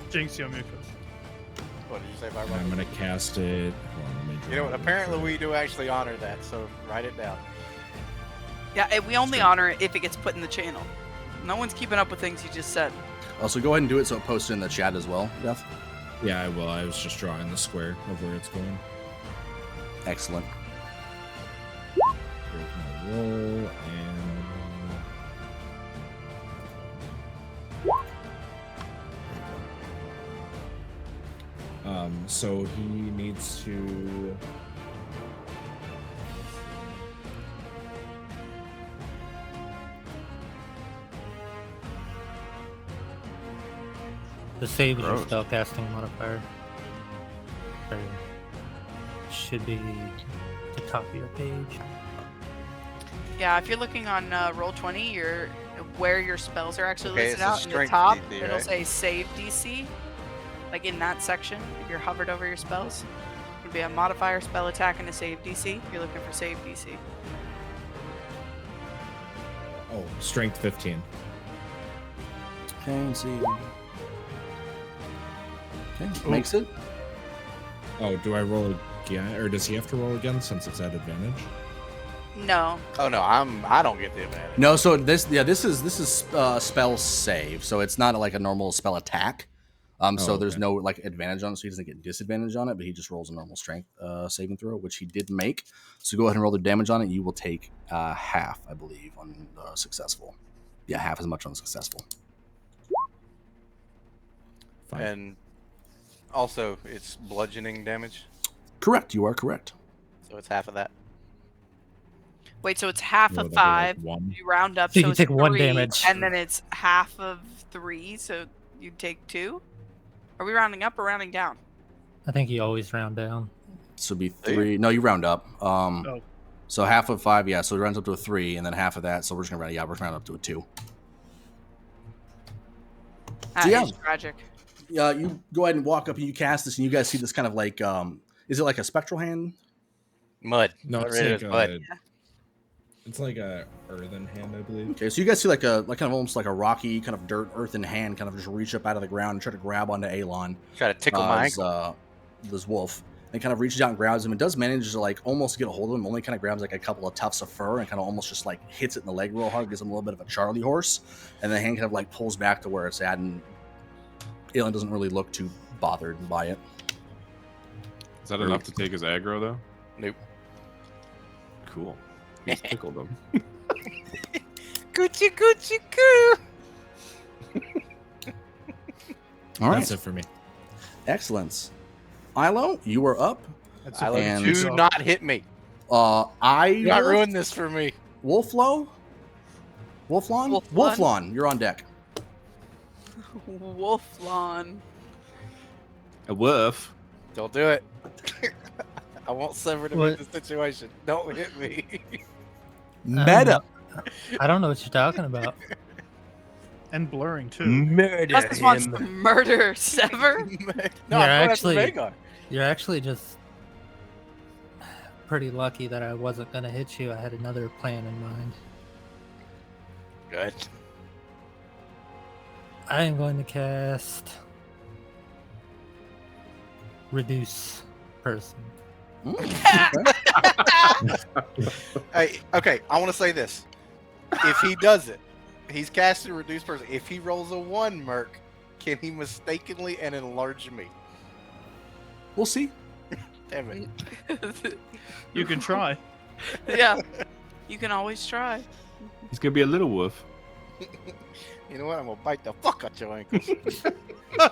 Jinx Yomiko. What did you say, And Fireball? I'm going to cast it. Hold on, let me You know what? draw it Apparently, real we quick. do actually honor that, so write it down. Yeah, we only honor it if it gets put in the channel. No one's keeping up with things you just said. Also, go ahead and do it so it posts in the chat as well, Death. Yeah, I will. I was just drawing the square of where it's going. Excellent. Here's my roll, and so he needs to. The save is your Gross. spellcasting modifier. Or should be the top of your page. Yeah, if you're looking on Roll20, you're where your spells are actually Okay, listed it's a out in the strength top. DC, It'll right? say save DC. Like in that section, if you're hovered over your spells, it would be a modifier, spell attack, and a save DC. If you're looking for save DC. Oh, strength 15. Okay, let's see. Okay, makes it. Oh, do I roll again, or does he have to roll again since it's at advantage? No. Oh no, I don't get the advantage. No, so this is spell save, so it's not like a normal spell attack. So there's okay. no like advantage on it, so he doesn't get disadvantage on it, but he just rolls a normal strength saving throw, which he did make. So go ahead and roll the damage on it. You will take half, I believe, on successful. Yeah, half as much on successful. Fine. And also, it's bludgeoning damage, Correct. You are correct. so it's half of that. Wait, so it's half Well, of that'd be 5. like 1. You round up, So you so can it's take 1 3, damage. and then it's half of 3, so you'd take 2. Are we rounding up or rounding down? I think you always round down. So it'd be 3. No, you round up. Oh. So half of 5, yeah. So it rounds up to a 3, and then half of that. So we're just gonna round. Yeah, we're gonna round up to a 2. That yeah. is tragic. You go ahead and walk up, and you cast this, and you guys see this kind of like, is it like a spectral hand? Mud. No, It it's really like is mud. it's like a earthen hand, I believe. Okay, so you guys see like kind of almost like a rocky kind of dirt earthen hand kind of just reach up out of the ground and try to grab onto Ailon. Try to tickle my ankle. This wolf, and kind of reaches out and grabs him and does manage to like almost get a hold of him. Only kind of grabs like a couple of tufts of fur and kind of almost just like hits it in the leg real hard, gives him a little bit of a Charlie horse, and the hand kind of like pulls back to where it's at, and Ailon doesn't really look too bothered by it. Is that enough to take his aggro though? Nope. Cool. He's tickled him. Gucci, Gucci, goo. All right, That's it for me. excellent. Ailon, you are up. That's I it. love And- you. Do not hit me. I Do not ruin this for me. Wolflon, Wolflon, you're on deck. Wolflon. A woof. Don't do it. I want Sever to What? beat the situation. Don't hit me. Meta. I don't know what you're talking about. And blurring too. Murder Justice wants him. to murder Sever. No, You're I'm going after actually- Vagar. You're actually just pretty lucky that I wasn't gonna hit you. I had another plan in mind. Good. I am going to cast Reduce Person. Hey, okay, I want to say this. If he does it, he's casting Reduced Person. If he rolls a 1, Merc, can he mistakenly and enlarge me? We'll see. Damn it. You can try. Yeah. You can always try. He's gonna be a little wolf. You know what? I'm going to bite the fuck out your ankles.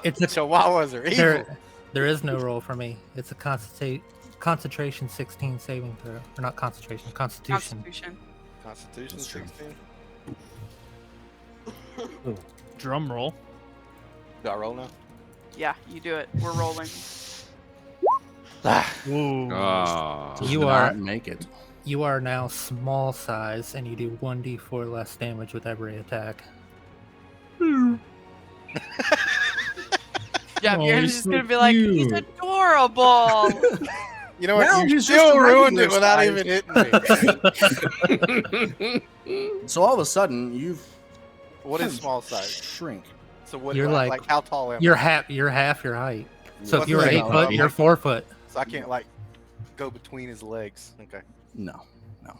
It's a Chihuahuas are evil. there is no roll for me. It's a concentration 16 saving throw. Or not concentration, constitution. Constitution. Constitution That's true. 16. Drum roll. Do I roll now? Yeah, you do it. We're rolling. Ooh. Ah. You Did are not make it. you are now small size and you do 1d4 less damage with every attack. Yeah, Oh, you're he's just so gonna be like, he's cute. adorable. You know what? Now You he's still just a ruined it regular without size. even hitting me. So all of a sudden, you've What is small size? shrink. So what? You're like how tall am You're I? half your height. So if What's you were the 8 height? foot, you're 4 foot. So I can't like go between his legs. Okay. No,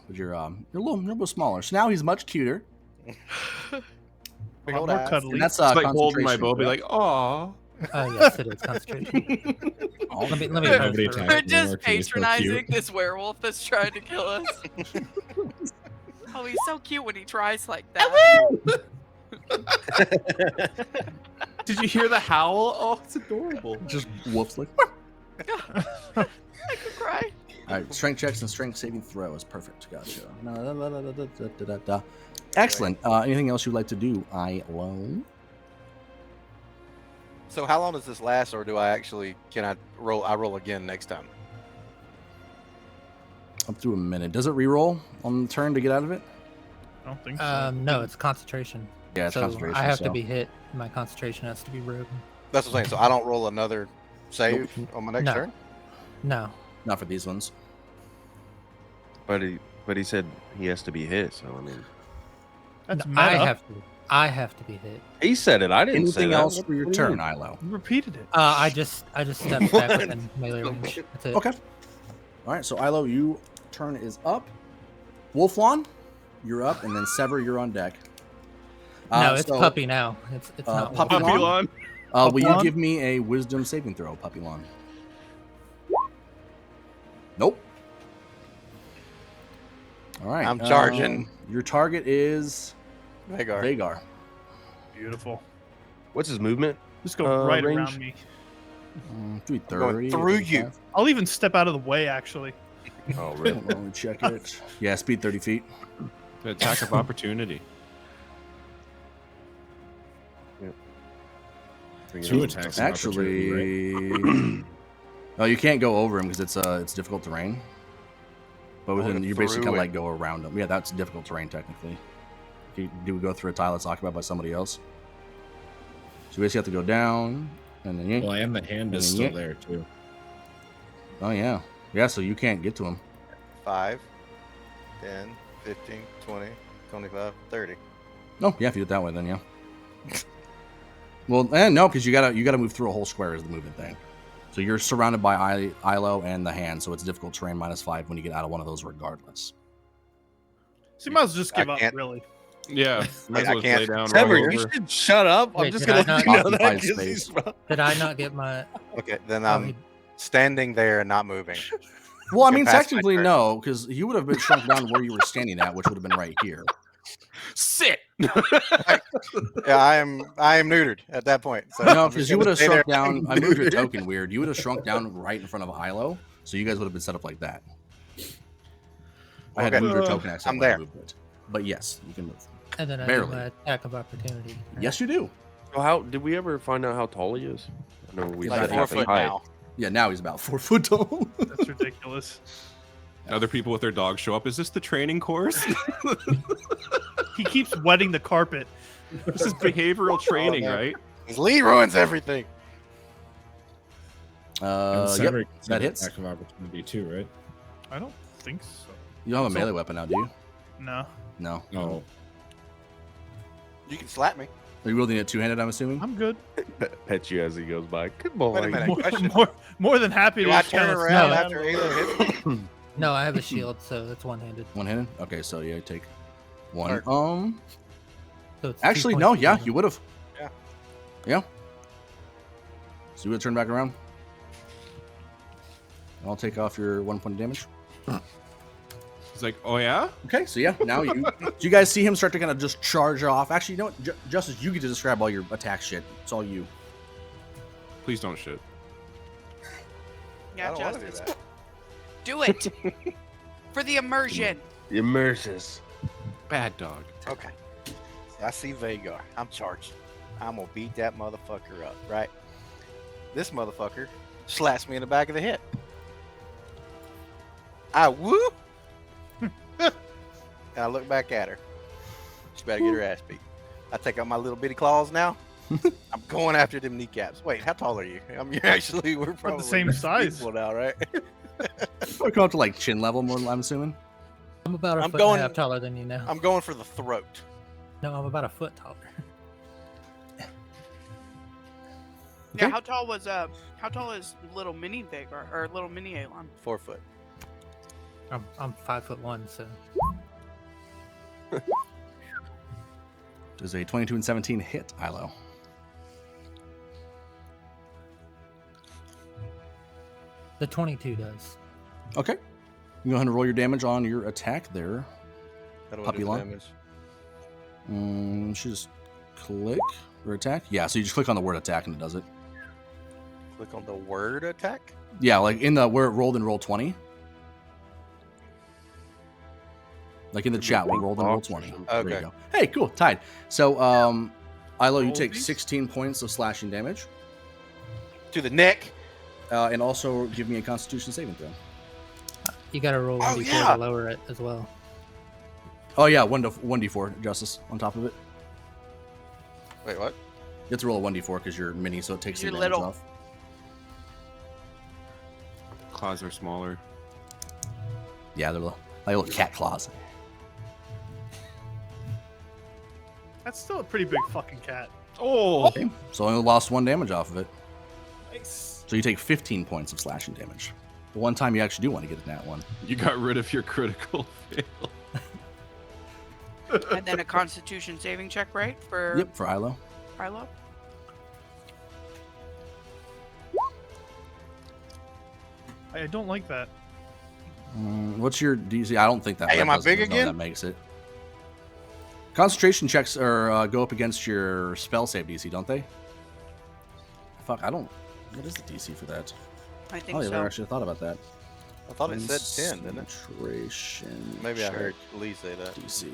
but you're a little smaller. So now he's much cuter. Big Lot old more ass. cuddly. And that's It's like holding my concentration, bow, be correct? like, aw. Yes, it is concentration. Oh, Let me Nobody transfer it. attacked We're me just more 'cause he's so cute. patronizing this werewolf that's trying to kill us. Oh, he's so cute when he tries like that. Did you hear the howl? Oh, it's adorable. just wolf's like. I could cry. All right, strength checks and strength saving throws. Perfect. Gotcha. Excellent. Anything else you'd like to do, Ailon? So how long does this last, or do I actually can I roll? I roll again next time. Up to a minute. Does it reroll on the turn to get out of it? I don't think so. No, it's concentration. Yeah, it's So concentration. I have so. to be hit. My concentration has to be broken. That's what I'm saying. So I don't roll another save on my next No. turn. No. Not for these ones. But he said he has to be hit. So I mean, That's No, meta. I have to be hit. he said it. I didn't say Anything that. else What- for your what do you turn, mean? Ilo? You repeated it. I just stepped back within melee range. That's it. Okay. All right, so Ilo, you turn is up. Wolflon, you're up, and then Sever, you're on deck. No, it's so, puppy now. It's not Puppy Wolf. Lon? Puppylon. Will you Puppylon? give me a wisdom saving throw, Puppylon? Nope. All right. I'm charging. Your target is Vagar. Vagar. Beautiful. What's his movement? Just go right range? around me. 330. through you. 35. I'll even step out of the way, actually. Oh, really? Let me check it. Yeah, speed 30 feet. The attack of opportunity. Two attacks. of opportunity, right? Actually, no, you can't go over him because it's difficult terrain. But within, you basically through kind of it. like go around him. Yeah, that's difficult terrain technically. Do we go through a tile that's occupied by somebody else? So you basically have to go down, and then you. Well, and the hand is still there too. Oh yeah, yeah. So you can't get to him. 5, 10, 15, 20, 25, 30. No, yeah. If you do it that way, then yeah. Well, no, because you gotta move through a whole square is the moving thing. So you're surrounded by Ilo and the hand, so it's difficult terrain -5 when you get out of one of those, regardless. So you might as well just I give up, can't- really. Yeah, might as I well can't- lay down. Sever, roll you over. should shut up. I'm Wait, just did gonna I let you know that. Occupied 'cause space. he's- Did I not get my? Okay, then Oh, I'm standing there and not moving. Well, I Get mean, past my technically turn. no, because you would have been shrunk down to where you were standing at, which would have been right here. Sit. Yeah, I am neutered at that point. So No, I'm because just you would gonna have stay shrunk there. down. I moved your token weird. You would have shrunk down right in front of Ilo, so you guys would have been set up like that. I had to Okay. move your token. I'm there. Moved it. But yes, you can move. And then I Barely. get my attack of opportunity. right? Yes, you do. So how did we ever find out how tall he is? I know we Like said 4 half foot his height. now. Yeah, now he's about 4 foot tall. That's ridiculous. Other people with their dogs show up. Is this the training course? He keeps wetting the carpet. This is behavioral training, man. right? His Lee ruins everything. And Yep, Cedric that hits. attack of opportunity too, right? I don't think so. You don't have a melee weapon now, do you? No. No. No. You can slap me. Are you wielding it two-handed, I'm assuming? I'm good. Pet you as he goes by. Good boy. Wait a minute. More, Question. more than happy Do to I just kind turn of around snap. after Ailon hits me? No, I have a shield, so it's one-handed. One-handed? Okay, so yeah, take one. Or- So it's 2 Actually, points no, of yeah, damage. you would have. Yeah. Yeah. So you would turn back around. I'll take off your 1 point of damage. He's like, oh yeah? Okay, so yeah, now you do you guys see him start to kind of just charge off? Actually, you know what, Justice, you get to describe all your attack shit. It's all you. Please don't shit. I Yeah, don't want to do Justice. that. Do it for the immersion. Immerses. Bad dog. Okay. So I see Vagar. I'm charged. I'm gonna beat that motherfucker up, right? This motherfucker slaps me in the back of the head. I whoop. And I look back at her. She better get her ass beat. I take out my little bitty claws now. I'm going after them kneecaps. Wait, how tall are you? We're probably same size. equal now, right? We'll go up to like chin level more, I'm assuming. I'm about a I'm foot going- and a half taller than you now. I'm going for the throat. No, I'm about a foot taller. Yeah, Okay. how tall is little mini Vagar or little mini Ailon? 4 foot. I'm 5'1", so Does a 22 and 17 hit, Ailon? the 22 does. Okay. You go ahead and roll your damage on your attack there. That'll Puppy do the lawn? damage. Just click or attack. Yeah, so you just click on the word attack and it does it. Click on the word attack. Yeah, like in the where it rolled in roll 20. Like in the Could be chat, we big rolled in roll box or 20. something. There you Okay. go. Hey, cool, tied. So, Ailon, you Roll take these? 16 points of slashing damage, To the neck. and also give me a Constitution saving throw. You got to roll Oh, 1d4 yeah. to lower it as well. Oh yeah, 1d4 Justice on top of it. Wait, what? You have to roll a 1d4 because you're mini, so it takes You're the damage little. off. Claws are smaller. Yeah, they're like little cat claws. That's still a pretty big fucking cat. Oh! Okay, so only lost 1 damage off of it. Nice. So you take 15 points of slashing damage. The one time you actually do want to get in that one. You got rid of your critical fail. And then a Constitution saving check, right? For Yep, for Ailon. Ailon? I don't like that. What's your DC? I don't think that. Hey, that am I doesn't- big no, again? That makes it. Concentration checks are go up against your spell save DC, don't they? Fuck, I don't. What is the DC for that? I I think never so. actually thought about that. I thought it said 10, didn't it? Concentration. Maybe I check heard Lee say that. DC.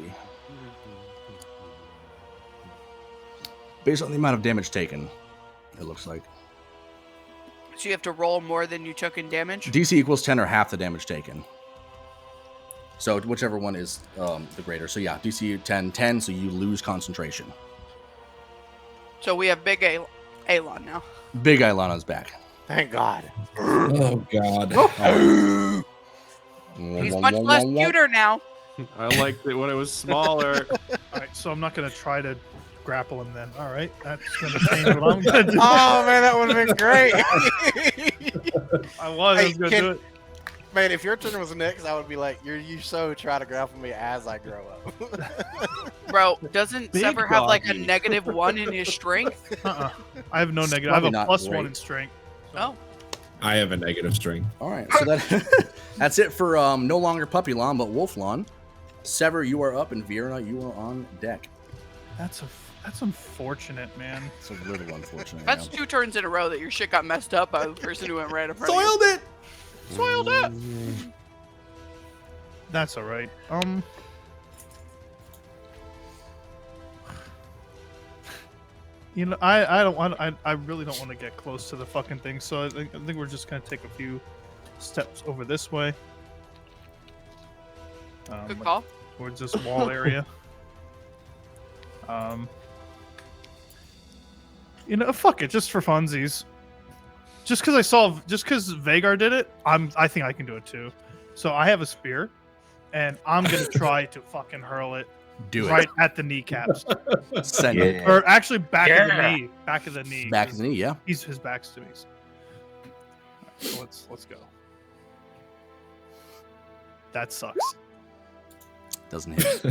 Based on the amount of damage taken, it looks like So you have to roll more than you took in damage. DC equals 10 or half the damage taken. So whichever one is the greater. So yeah, DC 10, so you lose concentration. So we have big Ailon now. Big Ailana's back. Thank God. Oh god. He's much less cuter now. I liked it when it was smaller. All right, so I'm not gonna try to grapple him then. All right, that's gonna change what I'm gonna do. Oh man, that would have been great. I was Hey, gonna can- do it. Man, if your turn was next, I would be like, you so try to grapple me as I grow up. Bro, doesn't Big Sever have like a doggy. -1 in his strength? I have no negative. I have probably a not +1 great. in strength. Oh, I have a negative strength. All right, so that that's it for no longer Puppy Lawn, but Wolf Lawn. Sever, you are up, and Vierna, you are on deck. That's unfortunate, man. It's a little unfortunate. that's yeah. 2 turns in a row that your shit got messed up by the person who went right in front of you. Soiled it. Soiled it. That's all right. You know, I don't want. I really don't want to get close to the fucking thing. So I think we're just gonna take a few steps over this way. Good like, call. towards this wall area. Fuck it, just for funsies. Just because Vagar did it, I think I can do it too. So I have a spear, and I'm gonna try to fucking hurl it Do right at the kneecaps, it. Send it. Yeah. or actually back of the knee, back of the knee. Back of the knee, yeah. His back's to me. So let's go. That sucks. Doesn't hit.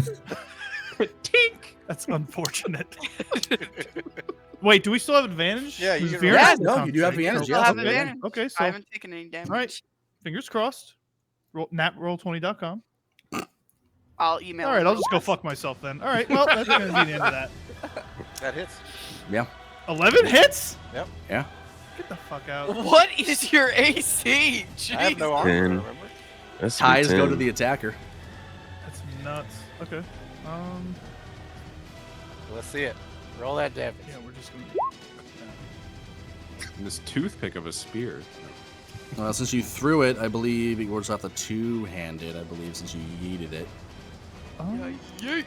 Tink. That's unfortunate. Wait, do we still have advantage? Yeah, you Does get Veer Yeah, have no, to you do have compensate? advantage. Still Yeah, have okay. advantage. Okay, I so haven't taken any damage. all right. Fingers crossed. Natroll20.com. I'll email. All right, him I'll real just go fast. fuck myself then. All right, well, that's gonna be the end of that. That hits. Yeah. 11 hits? Yeah. Get the fuck out. What is your AC? Jeez. I have no armor, 10. remember? That's Ties go 10. to the attacker. That's nuts. Okay. Let's see it. Roll that damage. Yeah, we're just gonna. And this toothpick of a spear. Since you threw it, I believe it works off the two-handed, I believe, since you yeeted it. Yeet.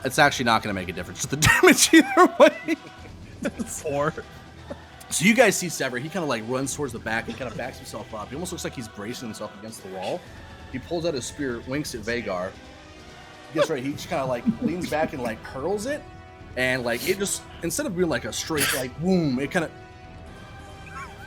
It's actually not going to make a difference to the damage either way. 4. So you guys see Sever. He kind of like runs towards the back and kind of backs himself up. He almost looks like he's bracing himself against the wall. He pulls out his spear, winks at Vagar. Gets right. He just kind of like leans back and like hurls it, and like it just instead of being like a straight like boom, it kind of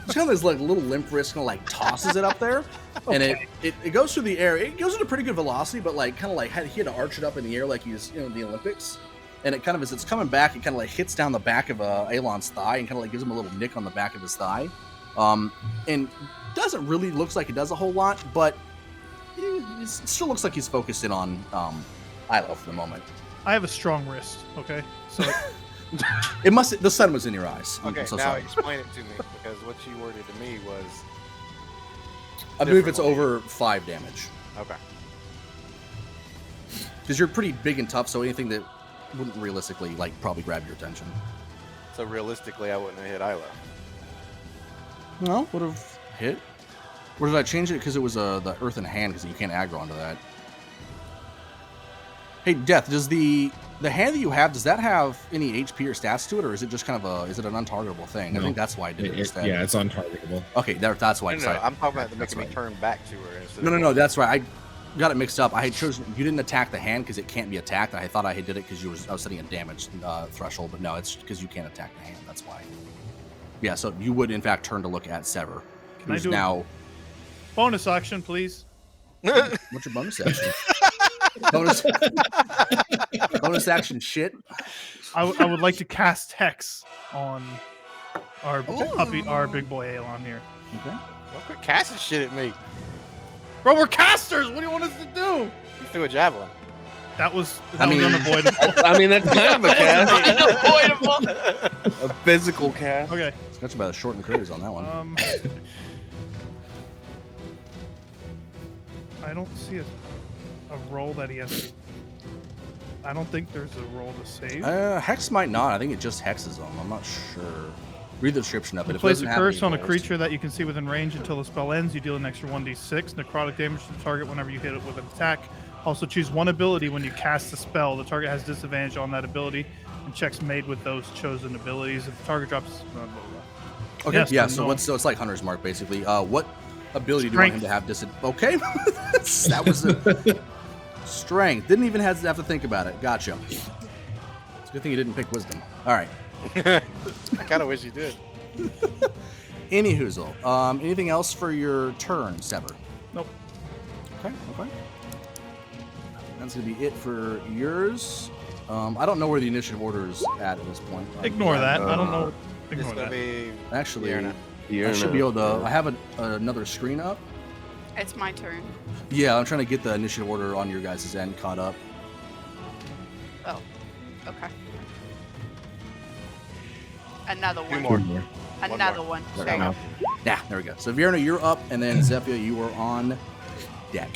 it's kind of this like little limp wrist kind of like tosses it up there, and it goes through the air. It goes at a pretty good velocity, but like kind of like he had to arch it up in the air like he's in the Olympics. And it kind of as it's coming back, it kind of like hits down the back of Ailon's thigh and kind of like gives him a little nick on the back of his thigh. And doesn't really looks like it does a whole lot, but it still looks like he's focused in on Ailon for the moment. I have a strong wrist, okay? So It must the sun was in your eyes. Okay, I'm so now sorry. explain it to me, because what you worded to me was I believe it's differently. over 5 damage. okay. Because you're pretty big and tough, so anything that wouldn't realistically like probably grab your attention. So realistically, I wouldn't have hit Ailon. No, would have hit. Or did I change it because it was the earthen hand because you can't aggro onto that? Hey, Death, does the hand that you have, does that have any HP or stats to it, or is it just kind of is it an untargetable thing? I No. think that's why I did it instead. Yeah, it's untargetable. Okay, that's why I No, decided. I'm talking about the That's making me right. turn back to her. Instead No, of that's right. I got it mixed up. I had chosen you didn't attack the hand because it can't be attacked. I thought I did it because I was setting a damage threshold, but no, it's because you can't attack the hand. That's why. Yeah, so you would in fact turn to look at Sever, Can I who's do a- now. bonus action, please. What's your bonus action? bonus action shit. I would like to cast Hex on our big boy Ailon here. Okay. Don't quit casting shit at me. Bro, we're casters. What do you want us to do? You threw a javelin. That was I mean- unavoidable. I mean, that's kind of a cast. Unavoidable. A physical cast. Okay. That's about a short and curves on that one. I don't see a roll that he has to. I don't think there's a roll to save. Hex might not. I think it just hexes them. I'm not sure. Read the description of it. If it Place doesn't a have curse any on a rolls- creature that you can see within range until the spell ends. You deal an extra 1d6 necrotic damage to the target whenever you hit it with an attack. Also, choose one ability when you cast the spell. The target has disadvantage on that ability, and checks made with those chosen abilities. If the target drops, blah, blah, blah. Okay, Yes, yeah. I'm So going. what's so it's like Hunter's Mark basically. What ability do you want him to have? Okay, that was a strength. Didn't even have to think about it. Gotcha. It's a good thing you didn't pick wisdom. All right. I kind of wish you did. Any hoozle. Anything else for your turn, Sever? Nope. Okay. That's gonna be it for yours. I don't know where the initiative order is at this point. Ignore that. I don't know. It's Ignore gonna that. be Actually, Fiona. I should be able to. I have another screen up. It's my turn. Yeah, I'm trying to get the initiative order on your guys' end caught up. Oh, okay. Another Two one. more. More. Another one. There There we you go. go. Yeah, there we go. So Vierna, you're up, and then Zephyr, you are on deck.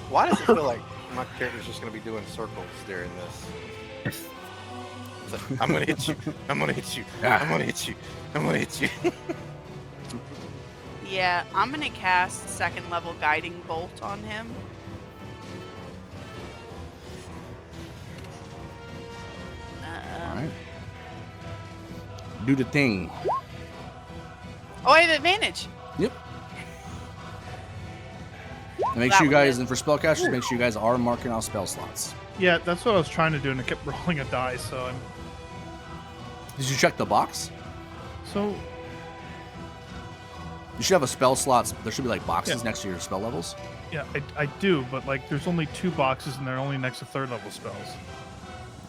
Why does it feel like my character's just gonna be doing circles during this? It's like, I'm gonna hit you. I'm gonna hit you. I'm gonna hit you. I'm gonna hit you. Yeah, I'm gonna cast second level guiding bolt on him. All right. Do the thing. Oh, I have advantage. Yep. And make That sure you one guys, did. and for spellcasters, make sure you guys are marking off spell slots. Yeah, that's what I was trying to do, and it kept rolling a die. So I'm Did you check the box? so You should have a spell slots. There should be like boxes Yeah. next to your spell levels. yeah, I do, but like there's only 2 boxes, and they're only next to 3rd level spells.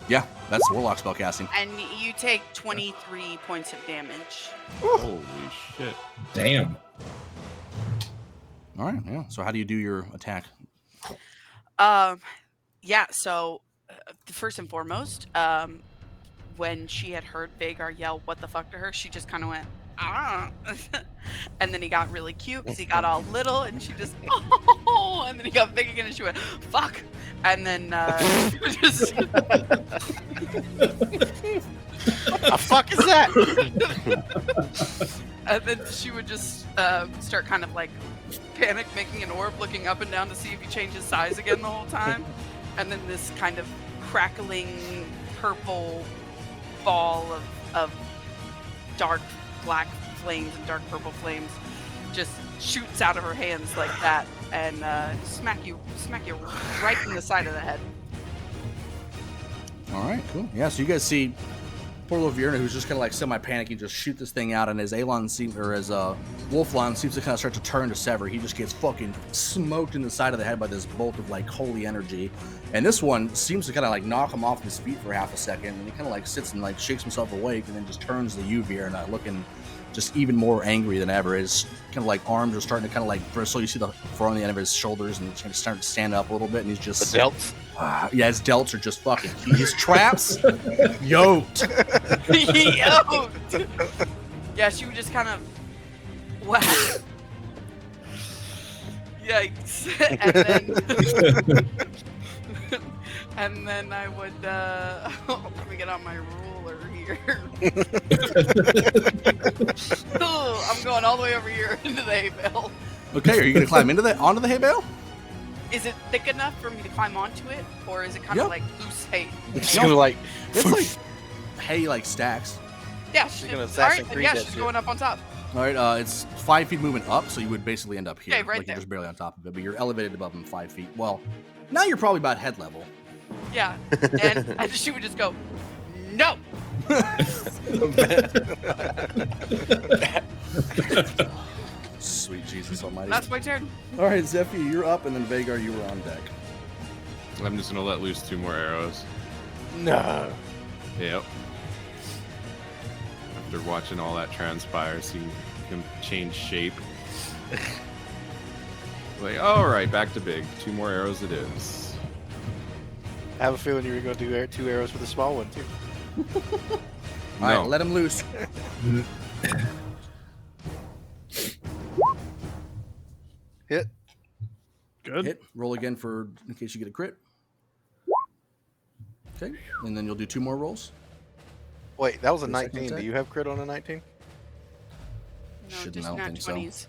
Yeah, that's warlock spell casting. And you take 23 points of damage. Holy shit. Damn. All right, yeah. So how do you do your attack? Yeah, so first and foremost, when she had heard Vagar yell, "What the fuck" to her, she just kind of went, "Ah," and then he got really cute because he got all little, and she just, "Oh," and then he got big again, and she went, "Fuck," and then she was just, What the fuck is that? and then she would just start kind of like panic, making an orb, looking up and down to see if he changed his size again the whole time, and then this kind of crackling purple ball of dark black flames and dark purple flames just shoots out of her hands like that, and smack you right in the side of the head. All right, cool. Yeah, so you guys see poor little Vierna, who's just kind of like semi-panicking, just shoot this thing out, and as Ailon seems, or as Wolflon seems to kind of start to turn to sever, he just gets fucking smoked in the side of the head by this bolt of like holy energy. And this one seems to kind of like knock him off his feet for half a second, and he kind of like sits and like shakes himself awake, and then just turns to you, Vierna, looking just even more angry than ever. His kind of like arms are starting to kind of like bristle. You see the fur on the end of his shoulders, and he's starting to stand up a little bit, and he's just The delts. yeah, his delts are just fucking his traps yoked. Yoked. Yeah, she would just kind of whack. Yikes. And then I would let me get on my ruler here. Oh, I'm going all the way over here into the hay bale. Okay, are you gonna climb onto the hay bale? Is it thick enough for me to climb onto it, or is it kind Yeah. of like loose hay? She's gonna like. It's like hay like stacks. Yeah, She's gonna all right, Assassin's then Creed yeah, that she's shit. going up on top. All right, it's 5 feet movement up, so you would basically end up here. Okay, right like there. You're just barely on top of it, but you're elevated above him 5 feet. Well, now you're probably about head level. Yeah, and she would just go, no. Sweet Jesus Almighty. That's my turn. All right, Zephy, you're up, and then Vagar, you were on deck. I'm just gonna let loose 2 more arrows. No. Yep. After watching all that transpire, seeing him change shape. Like, all right, back to big. 2 more arrows it is. I have a feeling you were going to do 2 arrows with a small one too. All right, No. let him loose. Hit. Good. Hit. Roll again in case you get a crit. Okay, and then you'll do 2 more rolls. Wait, that was a Your second 19. Do attack? you have crit on a 19? No, Shouldn't, just I don't nat think so. 20s.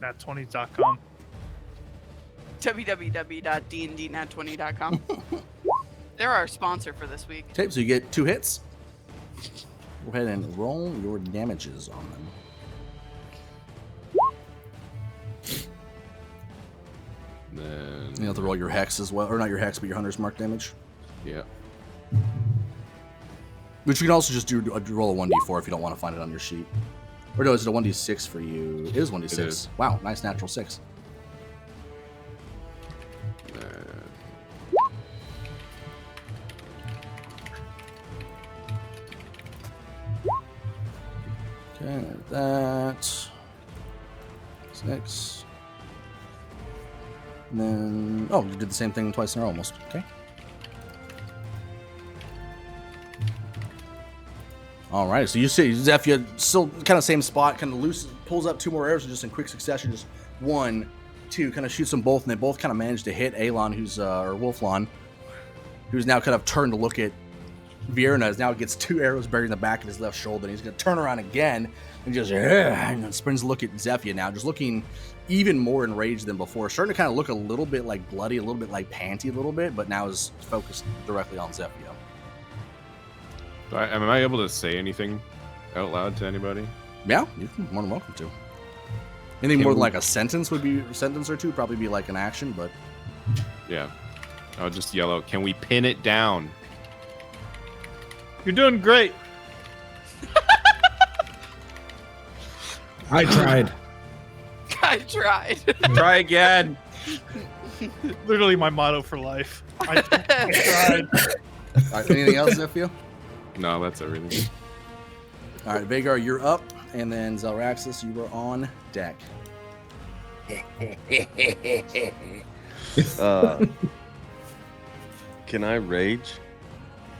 Nat20s.com. www.dndnat20.com. They're our sponsor for this week. Okay, so you get 2 hits. Go ahead and roll your damages on them. Then, You have to roll your hex as well, or not your hex, but your hunter's mark damage. yeah. Which you can also just do roll a 1d4 if you don't want to find it on your sheet. Or no, is it a 1d6 for you? It is 1d6. It is. Wow, nice natural 6. Okay, that 6. And then, oh, you did the same thing twice in a row almost. Okay. All right, so you see Zephyr still kind of same spot, kind of loose, pulls up 2 more arrows just in quick succession, just 1, 2, kind of shoots them both, and they both kind of manage to hit Ailon, who's or Wolflon, who's now kind of turned to look at Vierna now gets 2 arrows buried in the back of his left shoulder, and he's going to turn around again and just and then spins to look at Zephyr now, just looking even more enraged than before, starting to kind of look a little bit like bloody, a little bit like panty a little bit, but now is focused directly on Zephyr. Am I able to say anything out loud to anybody? Yeah, you're more than welcome to. Anything more than like a sentence would be a sentence or two, probably be like an action, but Yeah. I'll just yell out, can we pin it down? You're doing great. I tried. I tried. Try again. Literally my motto for life. I tried. all right, anything else, Zephyr? No, that's everything. All right, Vagar, you're up, and then Zelraxis, you are on deck. Can I rage?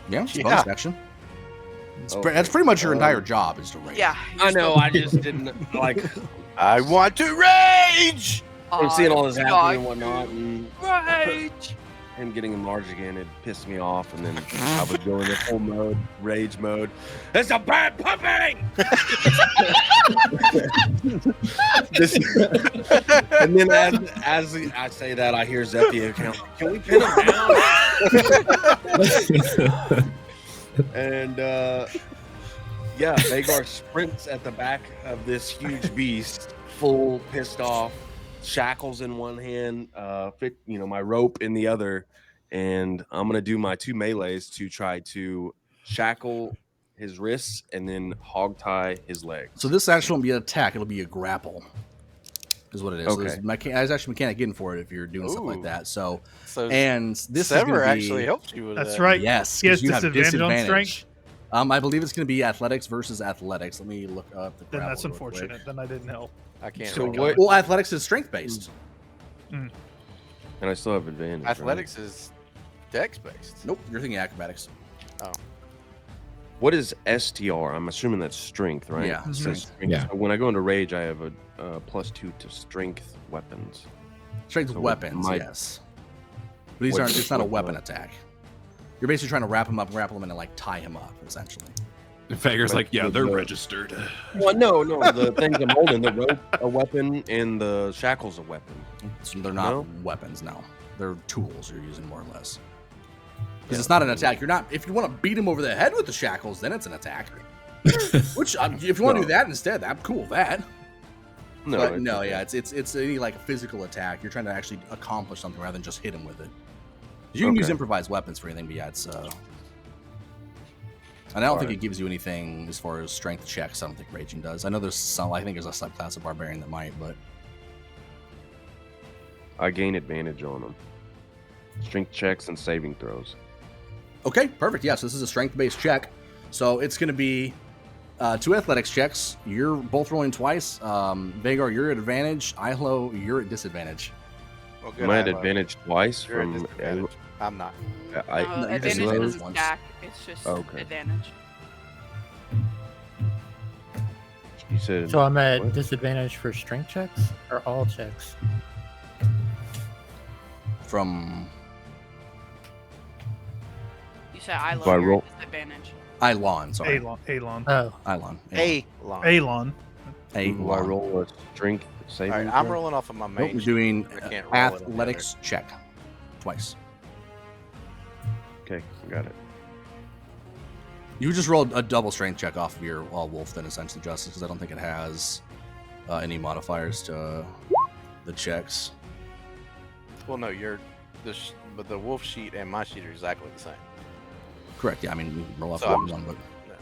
Yeah, it's a Yeah. bonus action. Okay. That's pretty much your entire job is to rage. Yeah. I know. I just didn't like. I want to rage. I'm seeing all this Oh, happening and whatnot, and Rage. him getting enlarged again. It pissed me off, and then I would go into full mode, rage mode. It's a bad puppy. And then as I say that, I hear Zephyr count. Can we pin him down? And yeah, Vagar sprints at the back of this huge beast, full pissed off, shackles in one hand, my rope in the other, and I'm gonna do my 2 melees to try to shackle his wrists and then hog tie his legs. So this actually won't be an attack; it'll be a grapple, is what it is. Okay. So there's actually mechanic in for it if you're doing stuff like Ooh. that. So So and this Sever is going to be actually helps you with That's that. right. yes, He has 'cause you have disadvantage on disadvantage. I believe it's going to be athletics versus athletics. Let me look up the Then grapple that's real quick. unfortunate. Then I didn't help. I can't. So recall. what- Well, athletics is strength based. And I still have advantage. right? Athletics is dex based. Nope, you're thinking acrobatics. What is STR? I'm assuming that's strength, right? Yeah, So strength. strength. Yeah. So when I go into rage, I have a +2 to strength weapons. Strength So weapons, my- yes. But these what- aren't. It's not a what- weapon attack. You're basically trying to wrap him up, grapple him, and then like tie him up, essentially. Vagar's like, yeah, they're the- registered. Well, no, the things I'm holding, the rope a weapon and the shackle's a weapon. So they're not No? weapons, no. They're tools you're using more or less. Because it's not an attack. You're not. If you want to beat him over the head with the shackles, then it's an attack. Which, if you want to do that instead, I'm cool with that. No, but it's no, okay. yeah, it's any like a physical attack. You're trying to actually accomplish something rather than just hit him with it. You can use Okay. improvised weapons for anything, but yeah, it's. And I don't think it gives you anything as far as strength checks. I don't think raging does. I know there's some. I think there's a subclass of barbarian that might, but I gain advantage on them. Strength checks and saving throws. okay, perfect. Yeah, so this is a strength-based check. So it's going to be 2 athletics checks. You're both rolling twice. Vagar, you're at advantage. Ilo, you're at disadvantage. Well, good, Am I at Ilo. advantage twice You're at from? disadvantage. I'm not. No, you just advantage rolled doesn't once. stack. It's just Okay. advantage. You said. So I'm at what? disadvantage for strength checks or all checks. From You said I Do I love your roll? disadvantage. Ailon, sorry. Alon. Oh, Ailon. Hey, long. Alon. Do I Ailon. roll a strength saving? All right, I'm throw? rolling off of my Nope, main. you're doing I can't roll it on the athletics check. Twice. Okay, got it. You just rolled a double strength check off of your wolf, then essentially, Justice, because I don't think it has any modifiers to the checks. Well, no, but the wolf sheet and my sheet are exactly the same. Correct. Yeah, I mean, you can roll off So one, I'm- but No.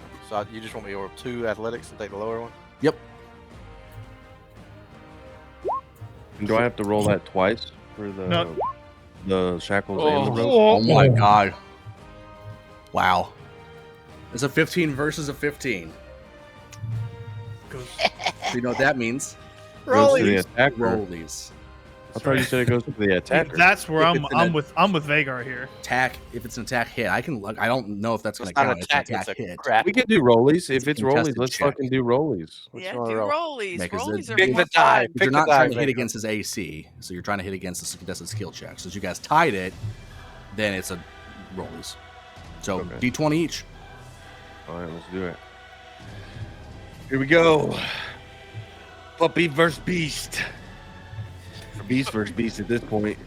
So you just want me to roll 2 athletics and take the lower one? yep. And do I have to roll that twice for No. the shackles and the rope? Oh my god. Wow. It's a 15 versus a 15. Goes, So you know what that means? Goes to the attacker. Rollies. I thought you said it goes to the attacker. that's where If I'm. it's an I'm with Vagar here. Attack. If it's an attack hit, I can look. I don't know if that's going It's to not count an as attack, an it's attack a hit. crap. We can do rollies. It's If a it's rollies, contested let's check. fucking do rollies. Yeah, one do roll? rollies. Because Rollies are Pick more the die. fun. But you're Pick not the die, trying to hit Vagar. against his AC, so you're trying to hit against the contested skill check. So if you guys tied it, then it's a rollies. So Okay. D20 each. All right, let's do it. Here we go. Puppy versus beast. Or beast versus beast at this point.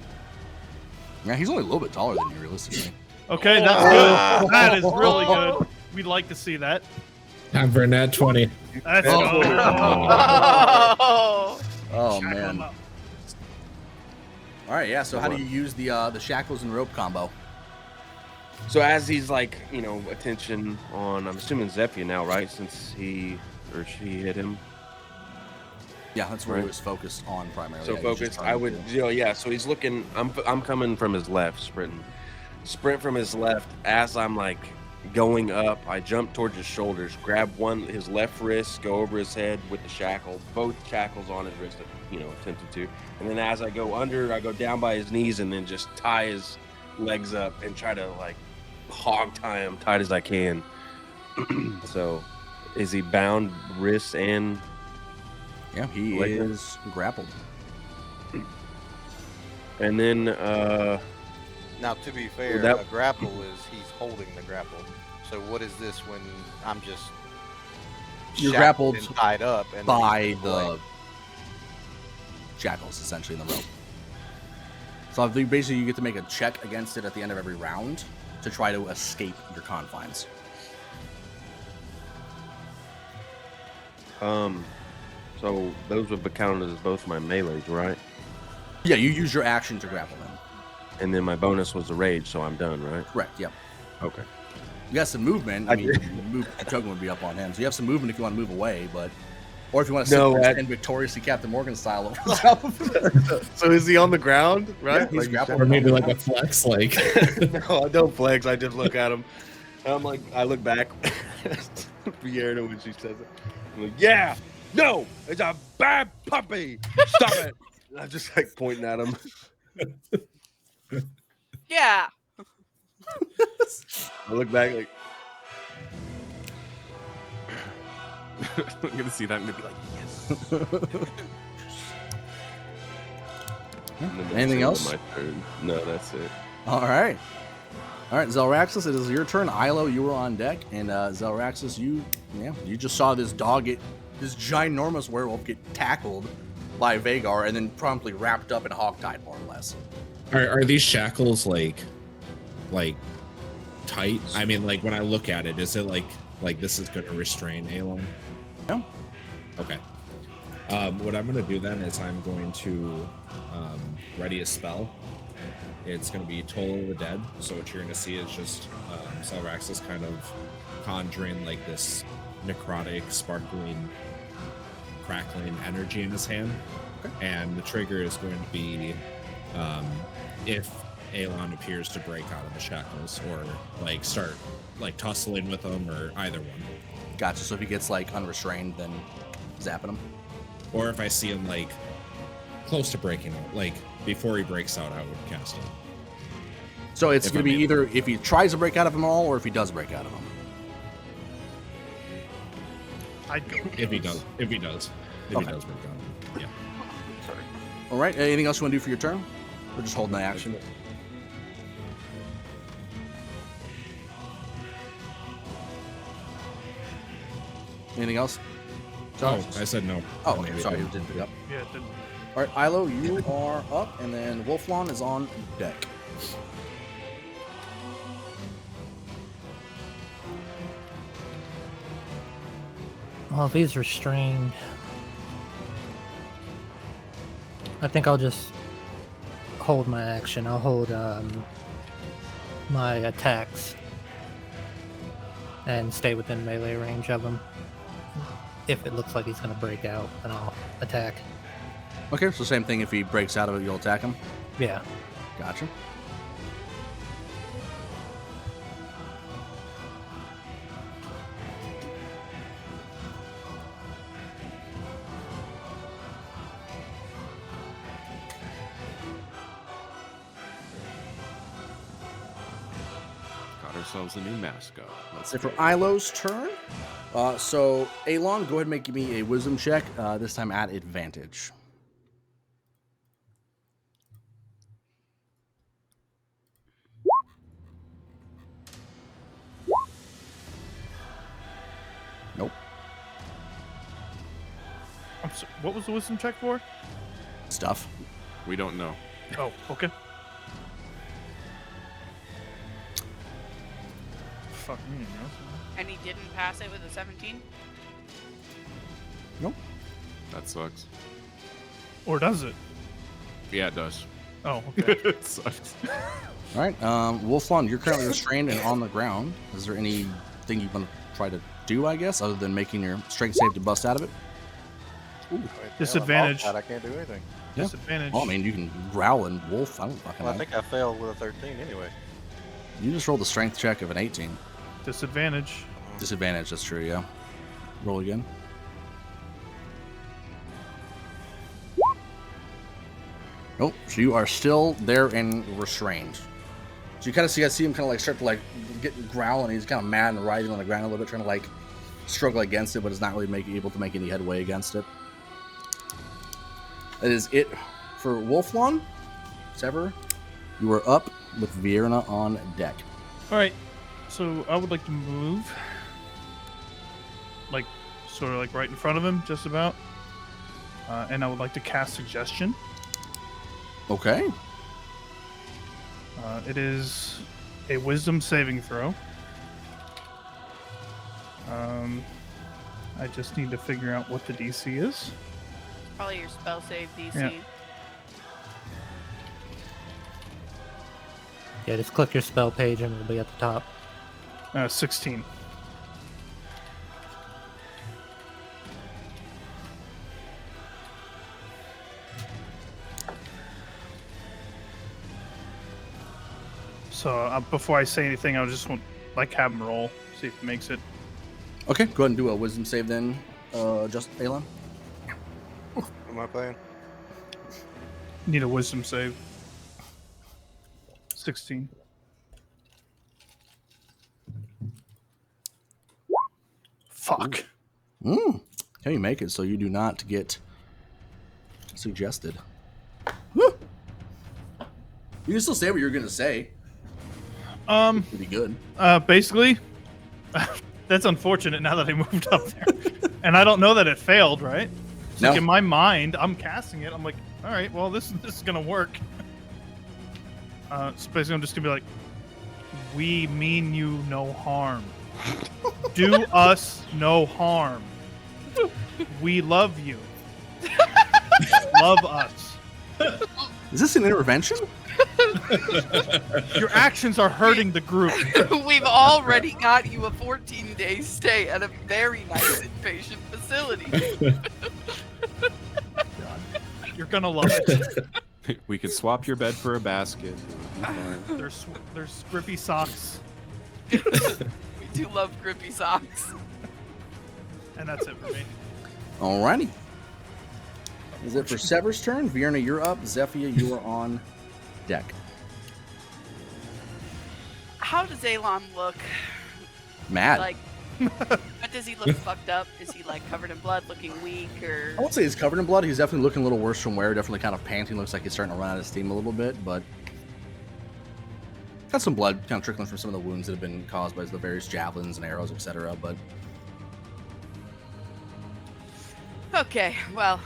Yeah, he's only a little bit taller than you, realistically. Okay, that's good. That is really good. We'd like to see that. Time for a nat 20. Let's Oh. go. Oh, Oh, Shackle him man. up. All right, yeah. So how do you use the shackles and rope combo? So as he's like, attention on, I'm assuming Zephyr now, right? Since he or she hit him. Yeah, that's where he Right. was focused on primarily. So Yeah, he was just focused, I would, targeting yeah. So he's looking. I'm coming from his left, sprinting. Sprint from his left. As I'm like going up, I jump towards his shoulders, grab his left wrist, go over his head with the shackle, both shackles on his wrist, attempted to. And then as I go under, I go down by his knees and then just tie his legs up and try to like hog tie him tight as I can. So, is he bound wrists and? Yeah, he Like- is grappled. And then Now, to be fair, that- a grapple is he's holding the grapple. So what is this when I'm just You're shackled grappled and tied up and by the shackles, essentially, in the rope. So basically, you get to make a check against it at the end of every round to try to escape your confines. So those would be counted as both my melees, right? Yeah, you use your action to grapple him. And then my bonus was the rage, so I'm done, right? Correct, yep. Okay. You got some movement. I mean, the token would be up on him. So you have some movement if you want to move away, but... Or if you want to sit there and victoriously Captain Morgan style over the top of it. So is he on the ground, right? Yeah, he's grappled. Or maybe like a flex, like. No, I don't flex. I just look at him. I'm like, I look back. Fiona when she says it. I'm like, yeah, no, it's a bad puppy. Stop it. And I'm just like pointing at him. yeah. I look back like, I'm gonna see that and be like, yes. and then that's Anything it on else? My turn. No, that's it. All right. All right, Zelraxis, it is your turn. Ilo, you were on deck. And Zelraxis, you just saw this this ginormous werewolf get tackled by Vagar and then promptly wrapped up in hogtied, more or less. Are these shackles like tight? I mean, like when I look at it, is it like this is going to restrain Ailon? No. Okay. What I'm going to do then is I'm going to ready a spell. It's going to be Toll of the Dead. So what you're going to see is just Zelraxis kind of conjuring like this necrotic, sparkling, crackling energy in his hand. Okay. And the trigger is going to be if Ailon appears to break out of the shackles or like start like tussling with them or either one. Gotcha. So if he gets like unrestrained, then zapping him. Or if I see him like close to breaking out, like before he breaks out, I would cast it. So it's If going to I'm be able. either if he tries to break out of them all or if he does break out of them. I'd go. If he does. If he does break out. Yeah. All right. Anything else you want to do for your turn? Or just holding the action? Anything else? Oh, I said no. Oh, okay. Sorry, you didn't pick up. Yeah, it didn't. All right, Ilo, you are up, and then Wolflon is on deck. Well, if he's restrained, I think I'll just hold my action. I'll hold my attacks and stay within melee range of him. If it looks like he's going to break out, then I'll attack. Okay, so same thing. If he breaks out of it, you'll attack him. Yeah. Gotcha. Got ourselves a new mascot. Let's So for go. Ilo's turn, so Ailon, go ahead and make me a wisdom check, this time at advantage. Nope. What was the wisdom check for? Stuff. We don't know. Oh, okay. Fuck me, you know? And he didn't pass it with a 17? Nope. That sucks. Or does it? Yeah, it does. Oh, okay. It sucks. All right. Wolflon, you're currently restrained and on the ground. Is there anything you want to try to do, I guess, other than making your strength save to bust out of it? Wait, Disadvantage. hell, I can't do anything. Yeah. Disadvantage. Well, I mean, you can growl and wolf. I don't fucking Well, I know. think I failed with a 13 anyway. You just rolled a strength check of an 18. Disadvantage. Disadvantage, that's true, yeah. Roll again. Nope, so you are still there and restrained. So you kind of see him kind of like start to like get growl, and he's kind of mad and writhing on the ground a little bit, trying to like struggle against it, but is not really able to make any headway against it. That is it for Wolflon. Sever, you are up with Vierna on deck. All right. So I would like to move, like, sort of like right in front of him, just about. And I would like to cast Suggestion. Okay. It is a Wisdom saving throw. I just need to figure out what the DC is. Probably your spell save DC. Yeah. Yeah, just click your spell page and it'll be at the top. 16. So before I say anything, I just want like have him roll, see if he makes it. Okay, go ahead and do a wisdom save then, just Ailon. Am I playing? Need a Wisdom save. 16. Fuck. Okay, you make it, so you do not get suggested. Woo! You can still say what you're gonna say. It'd be good. Basically, that's unfortunate now that I moved up there. And I don't know that it failed, right? So No. like in my mind, I'm casting it. I'm like, all right, well, this is gonna work. So basically, I'm just gonna be like, we mean you no harm. Do us no harm. We love you. Love us. Is this an intervention? Your actions are hurting the group. We've already got you a 14-day stay at a very nice inpatient facility. You're gonna love it. We could swap your bed for a basket. There's grippy socks, We do love grippy socks. and that's it for me. Alrighty. Is it for Sever's turn? Vierna, you're up. Zephia, you are on deck. How does Ailon look? Mad. Like, but does he look fucked up? Is he like covered in blood, looking weak, or? I won't say he's covered in blood. He's definitely looking a little worse from wear. Definitely kind of panting. Looks like he's starting to run out of steam a little bit, but got some blood kind of trickling from some of the wounds that have been caused by the various javelins and arrows, etc. But Okay, well,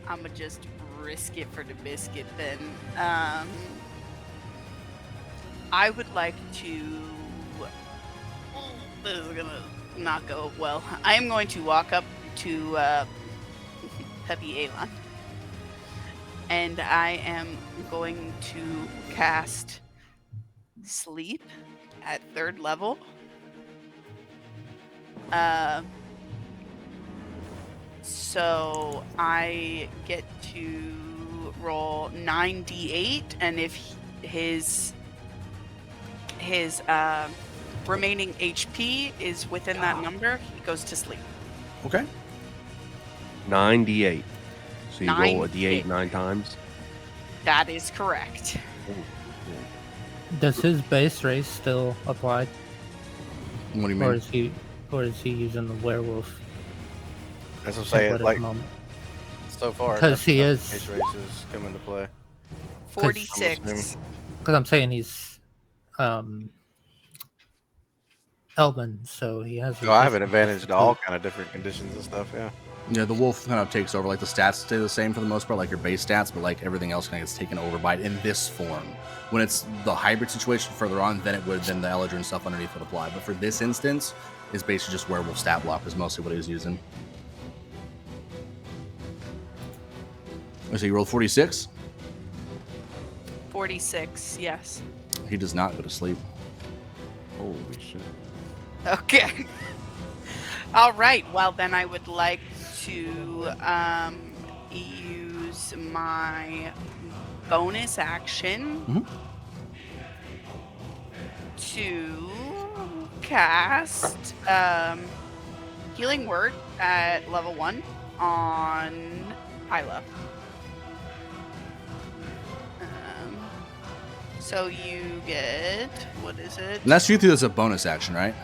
I'ma just risk it for the biscuit then. I would like to. This is gonna not go well. I am going to walk up to Peppy Ailon, and I am going to cast Sleep at 3rd level. So I get to roll 9d8, and if his remaining HP is within that number, he goes to sleep. okay. 9d8. So you roll a 9d8. d8 9 times. That is correct. Does his base race still apply, What do you or mean? is he using the werewolf? That's what I'm template saying. at Like the moment? so far, Because he is. Case races come into play. 46. Because I'm saying he's Elven, so he has. So I have an advantage to all kind of different conditions and stuff. Yeah. Yeah, the wolf kind of takes over. Like the stats stay the same for the most part, like your base stats, but like everything else kind of gets taken over by it in this form. When it's the hybrid situation further on, then the Eldritch and stuff underneath would apply. But for this instance, it's basically just werewolf stat block is mostly what he was using. So you rolled 46? 46, yes. He does not go to sleep. Holy shit. Okay. All right. Well, then I would like to use my bonus action to cast Healing Word at level 1 on Hyla. So you get, what is it? And that's you through as a bonus action, right?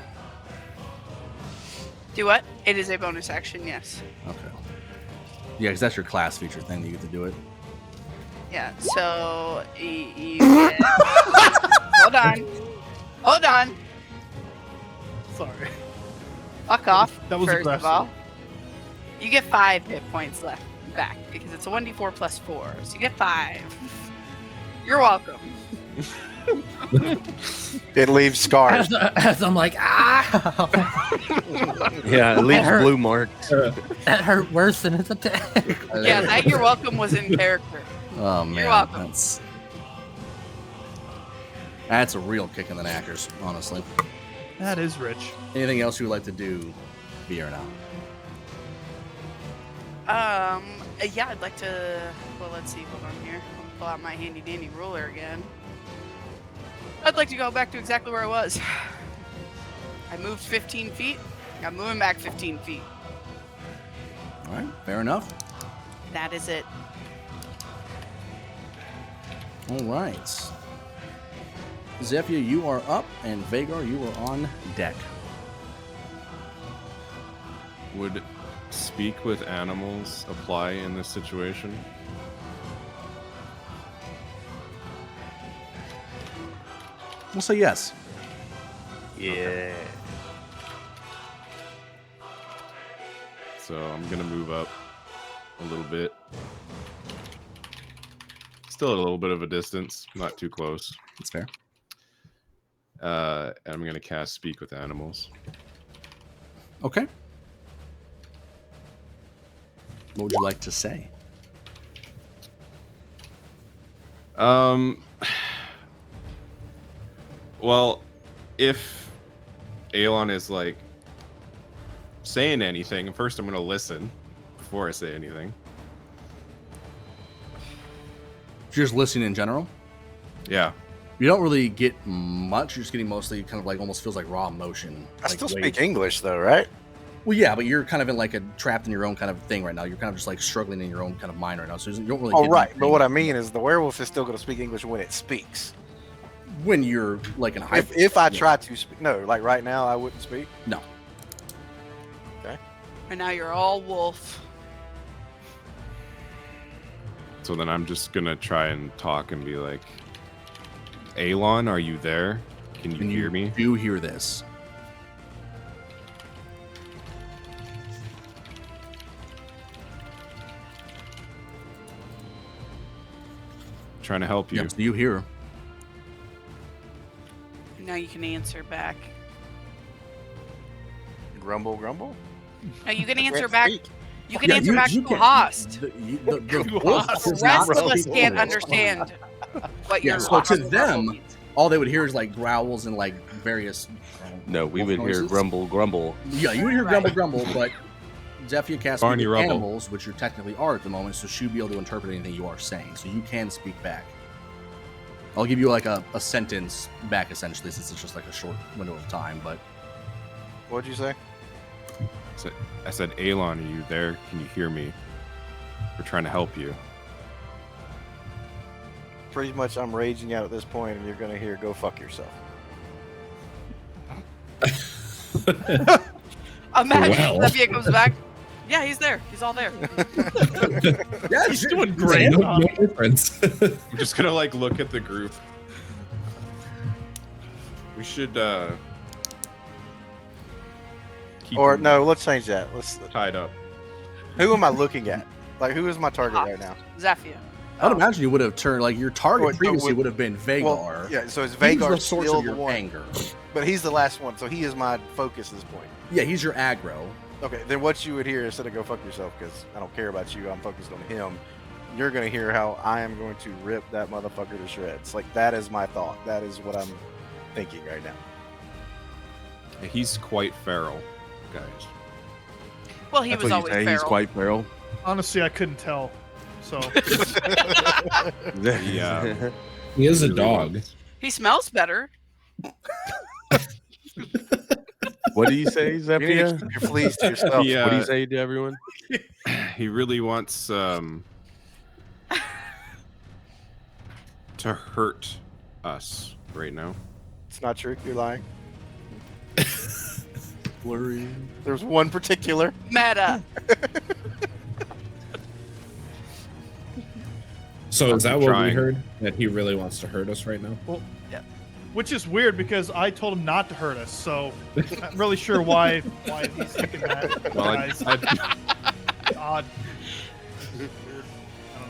Do what? It is a bonus action, yes. Okay. Yeah, because that's your class feature thing that you get to do it. Yeah, so you get... Hold on. Sorry. Fuck off, That was first aggressive. of all. You get 5 hit points left back, because it's a 1d4 plus 4, so you get 5. You're welcome. It leaves scars. As I'm like, ah! Yeah, it leaves hurt. blue marks. That hurt worse than his attack. Yeah, that you're welcome was in character. Oh man, You're welcome. That's a real kick in the knackers, honestly. That is rich. Anything else you would like to do, Beer now? Yeah, I'd like to. Well, let's see. Hold on here. I'll pull out my handy dandy ruler again. I'd like to go back to exactly where I was. I moved 15 feet. I'm moving back 15 feet. All right, fair enough. That is it. All right. Zephyr, you are up, and Vagar, you are on deck. Would speak with animals apply in this situation? We'll say yes. Yeah. So I'm gonna move up a little bit. Still at a little bit of a distance, not too close. That's fair. And I'm gonna cast Speak with Animals. Okay. What would you like to say? Well, if Ailon is like saying anything, first I'm gonna listen before I say anything. You're just listening in general? Yeah. You don't really get much. You're just getting mostly kind of like almost feels like raw emotion. I like still waves. speak English though, right? Well, yeah, but you're kind of in like a trapped in your own kind of thing right now. You're kind of just like struggling in your own kind of mind right now. So you don't really. Oh, get right. anything But what I mean is the werewolf is still going to speak English when it speaks. when you're like in a high. If I try to speak, no, like right now I wouldn't speak. No. Okay. And now you're all wolf. So then I'm just gonna try and talk and be like, Ailon, are you there? Can you hear me? Do hear this? Trying to help you. Yes, you hear. Now you can answer back. Grumble, grumble. Now you can I answer can't back. speak. You can answer back to Host. The The wolf does rest not of us speak can't English. understand what Yeah, you're so to grumble them, means. all they would hear is like growls and like various. No, we wolf would hear noises. grumble, grumble. Yeah, you would hear grumble, grumble, but Zephyr casts Barney speak with Rubble. animals, which you technically are at the moment, so she'd be able to interpret anything you are saying, so you can speak back. I'll give you like a sentence back essentially, since it's just like a short window of time. But What'd you say? So I said, Ailon, are you there? Can you hear me? We're trying to help you. Pretty much, I'm raging out at this point, and you're gonna hear "Go fuck yourself." Imagine Well. Zephyr comes back. Yeah, he's there. He's all there. yeah, He's doing great. No difference. I'm just gonna like look at the group. We should keep Or him no, let's change that. Let's. tied up. Who am I looking at? Like, who is my target right now? Zephyr. I'd imagine you would have turned like your target Wait, so previously would- would have been Vagar. Well, yeah. So is He's Vagar the source still of the your one? anger. But he's the last one, so he is my focus at this point. Yeah, he's your aggro. Okay, then what you would hear instead of go fuck yourself, because I don't care about you, I'm focused on him. You're gonna hear how I am going to rip that motherfucker to shreds. Like, that is my thought. That is what I'm thinking right now. He's quite feral, guys. Well, he That's was what you always say, feral. he's quite feral. Honestly, I couldn't tell. So Yeah. He is a dog. He smells better. What do you say, You need to Zephyr? keep your fleas to yourself. Yeah. What do you say to everyone? He really wants to hurt us right now. It's not true. You're lying. Blurry. There's one particular. Meta. So is that what we trying. heard? That he really wants to hurt us right now? which is weird because I told him not to hurt us. So I'm not really sure why he's thinking that. Well, Guys. Odd. Weird. I don't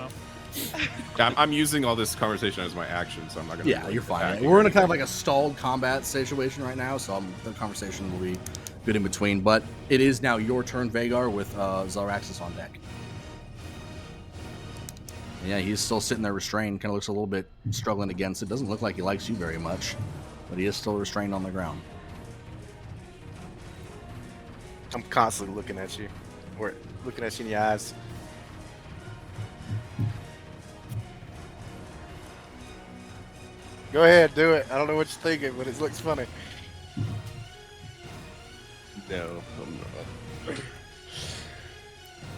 know. I'm using all this conversation as my action, so I'm not gonna. Yeah, like, you're fine. attacking We're or in a kind of anything. like a stalled combat situation right now, so the conversation will be good in between. But it is now your turn, Vagar, with Zalraxis on deck. Yeah, he's still sitting there restrained. Kind of looks a little bit struggling against it. Doesn't look like he likes you very much, but he is still restrained on the ground. I'm constantly looking at you, or looking at you in the eyes. Go ahead, do it. I don't know what you're thinking, but it looks funny. No, I'm not.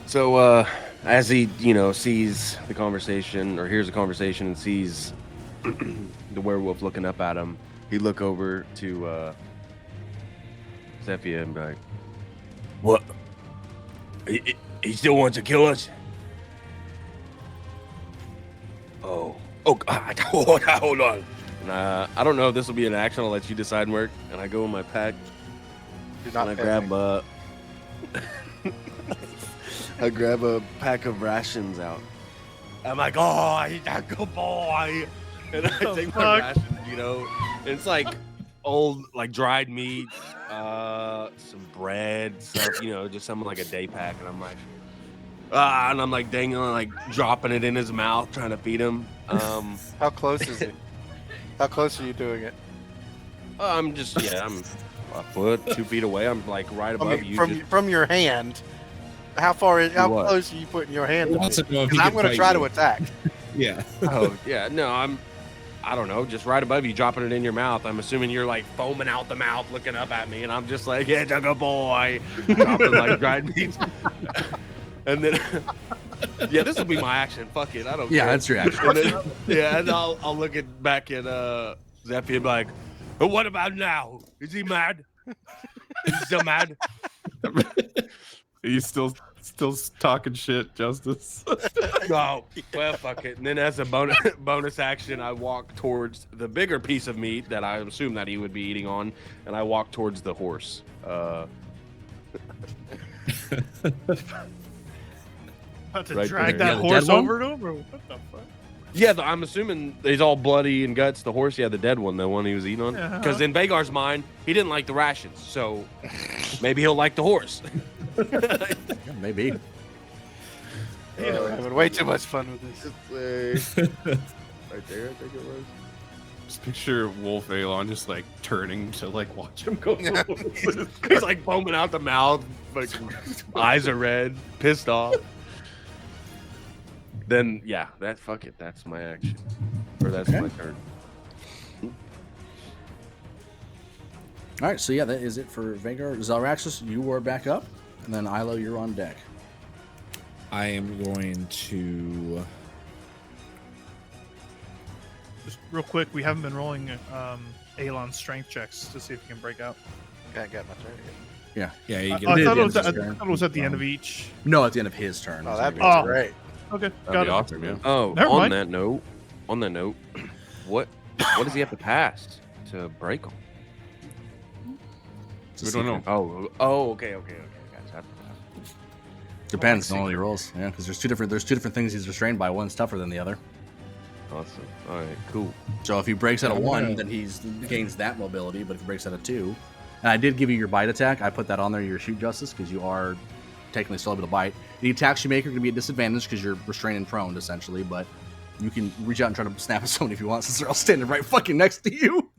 So, as he, sees the conversation or hears the conversation and sees the werewolf looking up at him, he look over to Zephyr and be like, "What? He still wants to kill us?" Oh God! Hold on. And I don't know if this will be an action. I'll let you decide, Merc. And I go in my pack. Do not And I pet grab me. I grab a pack of rations out. I'm like, oh, he's a good boy. And I take my rations, and it's like old, like dried meat, some bread, stuff, just something like a day pack. And I'm like, and I'm like dangling, like dropping it in his mouth, trying to feed him. How close is he? How close are you doing it? I'm a foot, 2 feet away. I'm like right above you. From your hand. How what? close are you putting your hand? He To wants me? to know if he 'Cause I'm can going to fight try you. to attack. Yeah. Oh yeah, no, I don't know, just right above you, dropping it in your mouth. I'm assuming you're like foaming out the mouth, looking up at me, and I'm just like, yeah, Jugga boy, dropping like dried meat. And then, yeah, this will be my action. Fuck it, I don't Yeah, care. that's your action. And then, yeah, and I'll look back at Zephyr and be like, but what about now? Is he mad? Is he still mad? He's still talking shit, Justice. No. Well, fuck it. And then as a bonus action, I walk towards the bigger piece of meat that I assume that he would be eating on, and I walk towards the horse. About to Right drag there. that Yeah, the horse dead one? over and over. What the fuck? Yeah, I'm assuming he's all bloody and guts. The horse, yeah, the dead one, the one he was eating on. Yeah. Because in Vagar's mind, he didn't like the rations, so maybe he'll like the horse. Yeah, maybe. We're having way too much fun with this. Right there, I think it was. Just picture Wolf Ailon just like turning to like watch him go. He's like foaming out the mouth, like eyes are red, pissed off. Then yeah, fuck it. That's my action, or that's Okay. my turn. All right, so yeah, that is it for Vagar. Zalraxis, you are back up, and then Ilo, you're on deck. I am going to. Just real quick, we haven't been rolling Ailon's strength checks to see if he can break out. I got my turn again. Yeah, you I get thought it it was is at, his turn. I thought it was at the end of each. No, at the end of his turn. Oh, that'd be Oh. great. Okay, That'd got be it. awesome, yeah. Oh, Never on mind. that note, what does he have to pass to break them? It's a We don't know. secret. Oh, okay. Gotcha. Depends Oh, on my all your rolls. Yeah, because there's two different things he's restrained by. One's tougher than the other. Awesome. All right, cool. So if he breaks out of I'm 1, gonna- then he gains that mobility. But if he breaks out of 2, and I did give you your bite attack, I put that on there, your shoot justice, because you are technically still able to bite. The attacks you make are going to be at disadvantage because you're restrained and prone, essentially. But you can reach out and try to snap a zone if you want, since they're all standing right fucking next to you.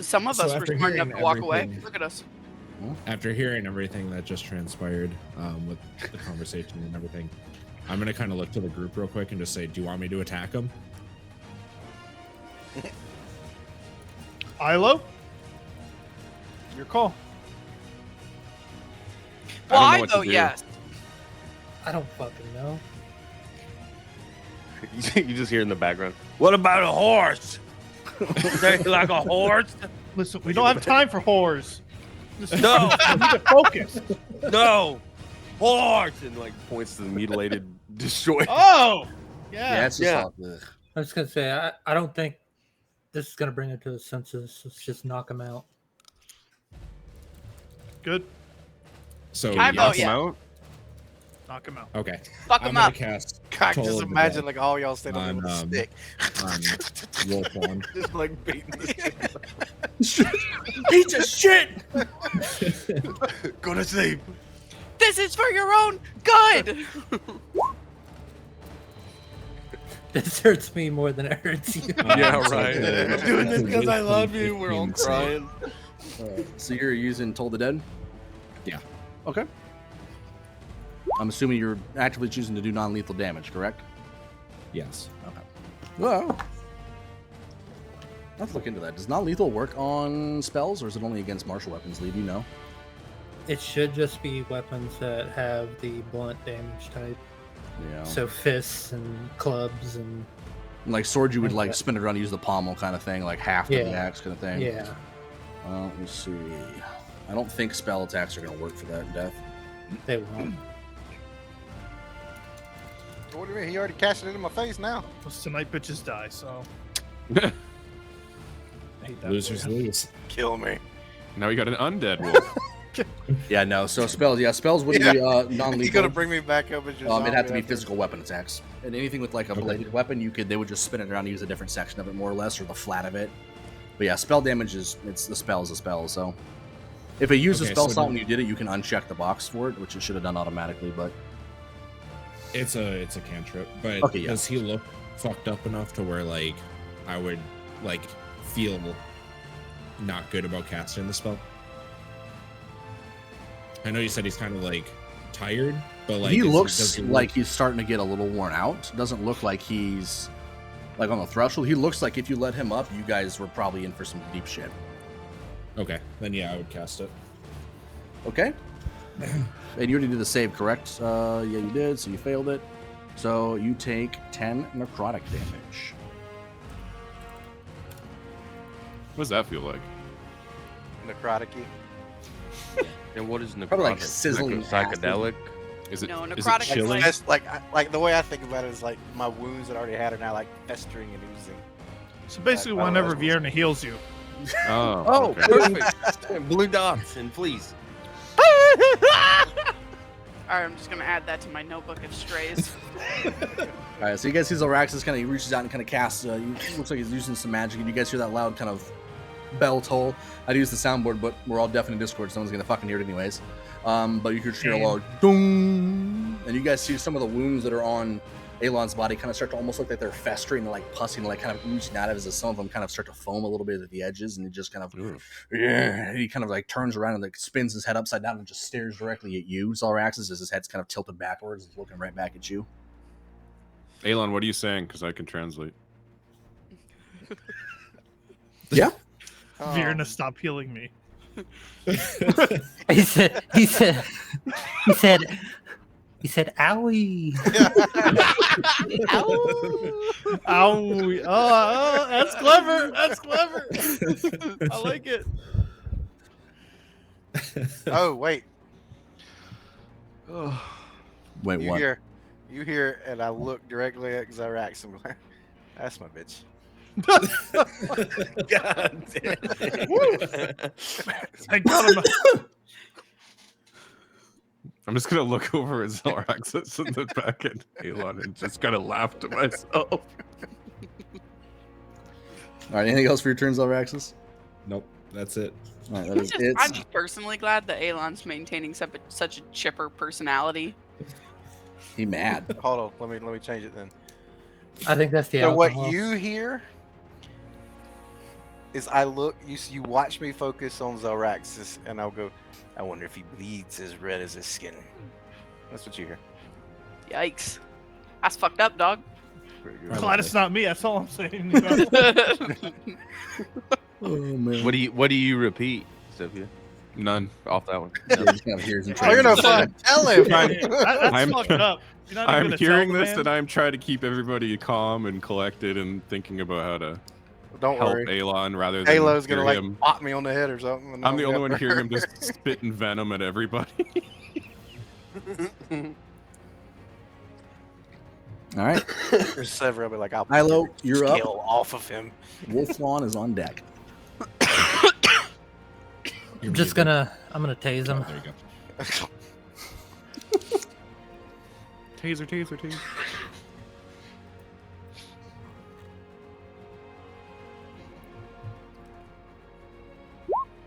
Some of So us were after smart enough hearing to walk away. everything- Look at us. After hearing everything that just transpired with the conversation and everything, I'm gonna kind of look to the group real quick and just say, "Do you want me to attack him?" Ilo, your call. I don't know Why what to though? do. Yes. I don't fucking know. You just hear in the background. What about a horse? They like a horse? Listen, we don't have time for whores. Just No. we need to focus. No, horse! And like points to the mutilated, destroyed. Oh, Yeah, it's just Yeah. all, ugh. I was gonna say I don't think this is gonna bring him to his senses. Let's just knock him out. good. So I yes. vote yeah. Out? Knock him out. Okay. Fuck I'm him gonna up. cast God, Toll just of the imagine Dead like all y'all standing on on, a stick, Wolf one. just like beating the shit. Piece of shit! Go to sleep. This is for your own good. This hurts me more than it hurts you. Yeah, So right. the- I'm doing this the because I wisdom love you. We're all 15 save. crying. So you're using Toll the Dead? Yeah. Okay. I'm assuming you're actively choosing to do non-lethal damage, correct? Yes. Okay. Well, let's look into that. Does non-lethal work on spells, or is it only against martial weapons, Lee? Do you know? It should just be weapons that have the blunt damage type. Yeah. So fists and clubs and Like sword, you would like like that. spin it around and use the pommel kind of thing, like half of the Yeah. axe kind of thing. yeah. Let me see. I don't think spell attacks are going to work for that in death. They won't. What do you mean? He already cashed it into my face now. Well, tonight bitches die, so I hate that. Losers for you. lose. Kill me. Now we got an undead wolf. Yeah, no. So spells, spells wouldn't be You non-lethal. gonna bring me back up as your It'd have to zombie be after- physical weapon attacks, and anything with like a bladed weapon, they would just spin it around and use a different section of it, more or less, or the flat of it. But yeah, spell damage is a spell. So if it used a Okay, spell so slot do- when you did it, you can uncheck the box for it, which it should have done automatically. But It's a cantrip, but Okay, yeah. does he look fucked up enough to where like I would like feel not good about casting the spell? I know you said he's kind of like tired, but like he does looks he like he's starting to get a little worn out. Doesn't look like he's like on the threshold. He looks like if you let him up, you guys were probably in for some deep shit. Okay, then yeah, I would cast it. Okay. And you already did the save, correct? Yeah, you did. So you failed it. So you take 10 necrotic damage. What does that feel like? Necrotic-y. And what is necrotic? Probably like sizzling psychedelic. Is it, No, is necrotic it is chilling? like- That's like the way I think about it is like my wounds that I already had are now like festering and oozing. So basically, Oh, whenever that's- Vierna heals you, Oh, okay. Perfect. Blue dots and please. Alright, I'm just gonna add that to my notebook of strays. All right, so you guys see Zoraxis kind of reaches out and kind of casts. Looks like he's using some magic, and you guys hear that loud kind of bell toll. I'd use the soundboard, but we're all deaf in Discord, so no one's gonna fucking hear it anyways. But you could hear a loud dong, and you guys see some of the wounds that are on Ailon's body kind of start to almost look like they're festering, like pussing, like kind of oozing out of it, as some of them kind of start to foam a little bit at the edges, and it just kind of, yeah. He kind of like turns around and like spins his head upside down and just stares directly at you, Zoraxis, as his head's kind of tilted backwards, and looking right back at you. Ailon, what are you saying? Because I can translate. Yeah. Oh, Vierna, stop healing me. He said, owie. Ow! Oh, that's clever. That's clever. I like it. Oh wait. Wait, You hear, and I look directly at Xerax. I'm like, that's my bitch. God damn it. Thank God I'm I'm just gonna look over at Zalraxis in the back at Ailon and just kind of laugh to myself. All right, anything else for your turn, Zalraxis? Nope, that's it. All right, that is it. I'm just personally glad that Ailon's maintaining such a chipper personality. He mad. Hold on, let me change it then. I think that's the So what alcohol. you hear is I look, you watch me focus on Zalraxis, and I'll go, I wonder if he bleeds as red as his skin. That's what you hear. Yikes. That's fucked up, dog. Pretty good. glad it's not me. That's all I'm saying. Oh man. What do you repeat, Sophia? None. Off that one. Yeah, just kind of hears and Oh, you're no fun. Tell him. That's I'm- fucked up. You're not even I'm gonna tell hearing the this man? and I'm trying to keep everybody calm and collected and thinking about how to Don't help worry. Ailon rather than Halo's gonna hear like him. pop me on the head or something. and I'm the I'll only get one hearing him hurt. just spitting venom at everybody. All right, There's several. I'll be like, I'll Ilo, you're up. scale off of him. Wolflawn is on deck. I'm just gonna tase him. There you go. Taser, taser, taser.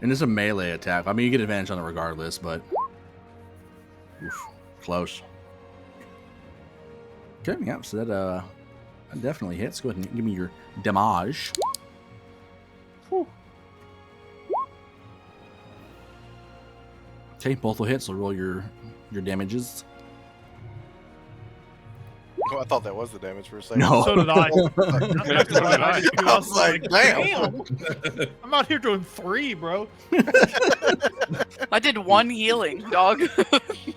And it's a melee attack. I mean, you get advantage on it regardless, but oof, close. Okay, yeah. So that definitely hits. Go ahead and give me your damage. Okay, both will hit. So roll your damages. Oh, I thought that was the damage for a second. No. So did I. I was like, damn. I'm out here doing 3, bro. I did 1 healing, dog.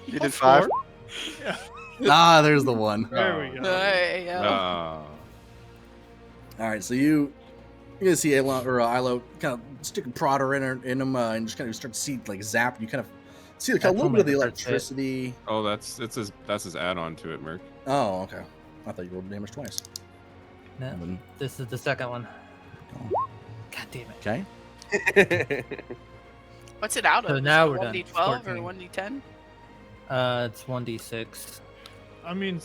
You did 5? Ah, there's the one. There we go. Hey, Ah. All right, so you see Ailon or Ilo kind of stick a prodder in him and just kind of start to see like zap. You kind of see like a That's little only bit of the the first hit. electricity. Oh, that's his add-on to it, Merc. Oh, okay. I thought you rolled damage twice. No, And then- this is the second one. Oh. God damn it. Okay. What's it out of? So Is now it we're done. 1d12 or 14. 1d10? It's 1d6. I mean,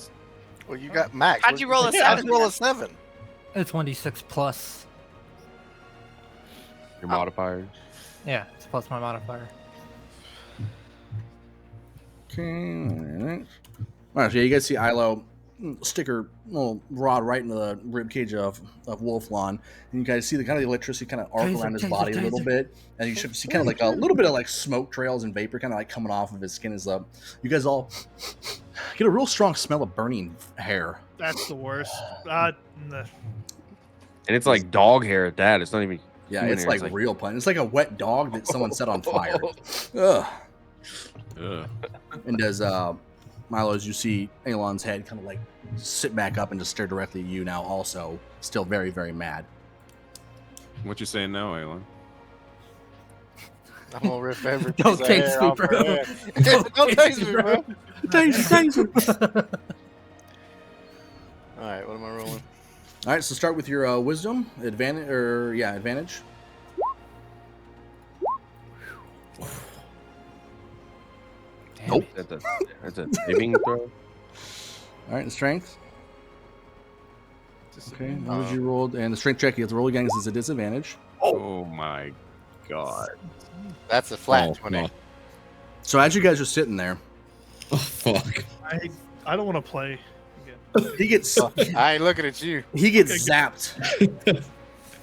Well, you got max. How'd you roll a Yeah, 7? roll a 7. It's 1d6 plus. Your modifiers. Yeah, it's plus my modifier. Okay. All right, so you guys see Ilo stick her little rod right into the rib cage of Wolflawn, and you guys see the kind of the electricity kind of arc Taser, around his taser, body a little taser. bit, and you should see kind of like a little bit of like smoke trails and vapor kind of like coming off of his skin. As you guys all get a real strong smell of burning hair. that's the worst. And it's like dog hair at that. It's not even. Yeah, human it's hair. like real plain. It's like a wet dog that someone set on fire. Ugh. Ugh. And as Milo, as you see Ailon's head kind of like sit back up and just stare directly at you now, also still very, very mad. What you saying now, Ailon? I'm gonna rip every Don't piece of hair taste me, off her bro. head. Don't taste me, bro. All right, what am I rolling? All right, so start with your wisdom advantage, advantage. Nope. That's a saving throw. All right, the strength. Okay, what did you rolled? And the strength check, you have to roll again because it's a disadvantage. Oh my god. That's a flat Oh, 20. no. So as you guys are sitting there, Oh, fuck. I don't want to play again. he gets I ain't looking at you. he gets zapped